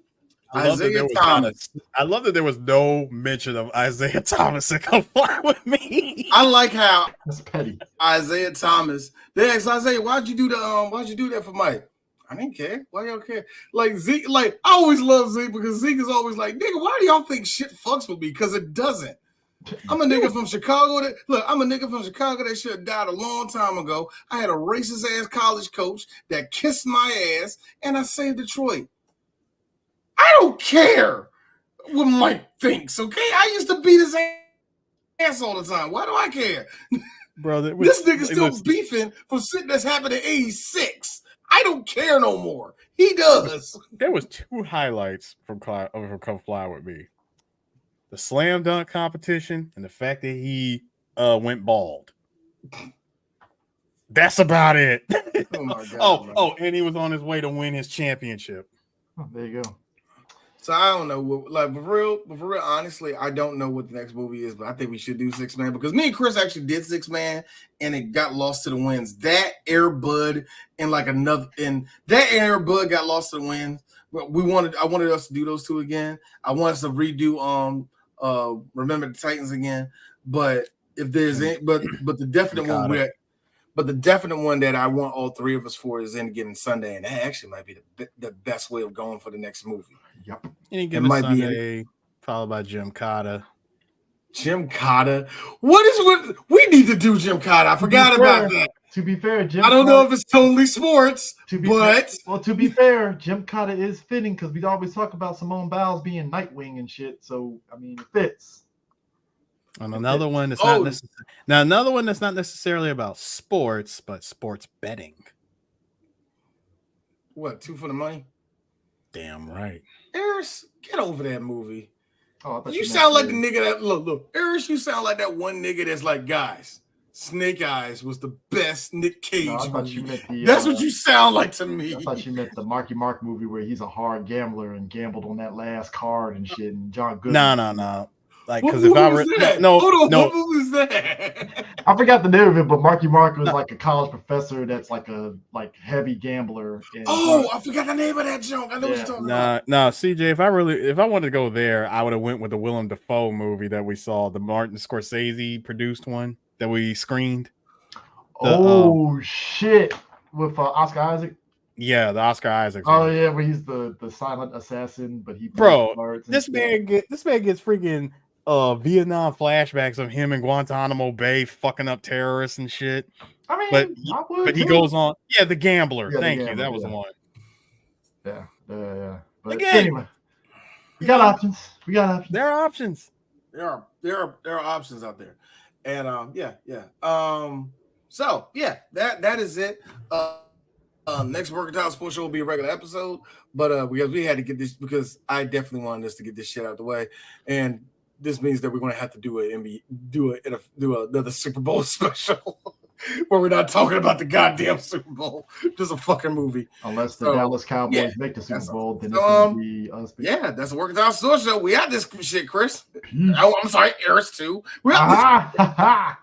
I love that there was no mention of Isaiah Thomas in Come Fly With Me. I like how that's petty. Isaiah Thomas. They asked Isaiah, why'd you do that for Mike? I didn't care. Why y'all care? Like Zeke, I always love Zeke because Zeke is always like, nigga, why do y'all think shit fucks with me? Because it doesn't. I'm a nigga from Chicago that should have died a long time ago. I had a racist ass college coach that kissed my ass, and I saved Detroit. I don't care what Mike thinks, okay? I used to beat his ass all the time. Why do I care? Bro, this nigga still beefing for shit that's happened in 86. I don't care no more. He does. There was two highlights from Come Fly With Me. The slam dunk competition and the fact that he went bald. That's about it. Oh my God. And he was on his way to win his championship. Oh, there you go. So I don't know, but for real, honestly, I don't know what the next movie is, but I think we should do 6 Man because me and Chris actually did 6 Man and it got lost to the winds. That Air Bud and that Air Bud got lost to the winds. But I wanted us to do those two again. I want us to redo Remember the Titans again. But if there's any, but the definite one the definite one that I want all three of us for is Any Given Sunday, and that actually might be the best way of going for the next movie. Yep. Any Given Sunday, followed by Jim Cotta. Jim Cotta. What we need to do, Jim Cotta? I forgot about that. To be fair, Jim I don't know if it's totally sports, to be fair, Jim Cotta is fitting because we always talk about Simone Biles being Nightwing and shit. So I mean, it fits. And another one that's not necessarily about sports, but sports betting. What, 2 for the Money? Damn right. Eris, get over that movie. Oh, you sound like the nigga that look. Eris, you sound like that one nigga that's like, guys, Snake Eyes was the best Nick Cage movie. That's what you sound like to me. I thought you meant the Marky Mark movie where he's a hard gambler and gambled on that last card and shit. And John Goodman. No. Like, because if I were what was that? I forgot the name of it, but Marky Mark was like a college professor that's like a heavy gambler. I forgot the name of that joke. I know what you're talking about. CJ, if I wanted to go there, I would have went with the Willem Dafoe movie that we saw, the Martin Scorsese produced one that we screened. Shit, with Oscar Isaac. Yeah, the Oscar Isaac. Oh yeah, where he's the silent assassin, but he this man gets freaking Vietnam flashbacks of him in Guantanamo Bay fucking up terrorists and shit. I mean, but he goes on. Yeah, The Gambler. Yeah, Thank you. That was the one. Yeah. But again, anyway, we got options. There are options. There are options out there, and So that is it. Next Mercantile Sports Show will be a regular episode, but because we had to get this, because I definitely wanted us to get this shit out of the way, and this means that we're going to have to do another Super Bowl special where we're not talking about the goddamn Super Bowl, just a fucking movie. Unless the Dallas Cowboys make the Super Bowl, then it's going to be us. Yeah, that's a Mercantile Sports Show. We had this shit, Chris. I'm sorry, Eris too. We got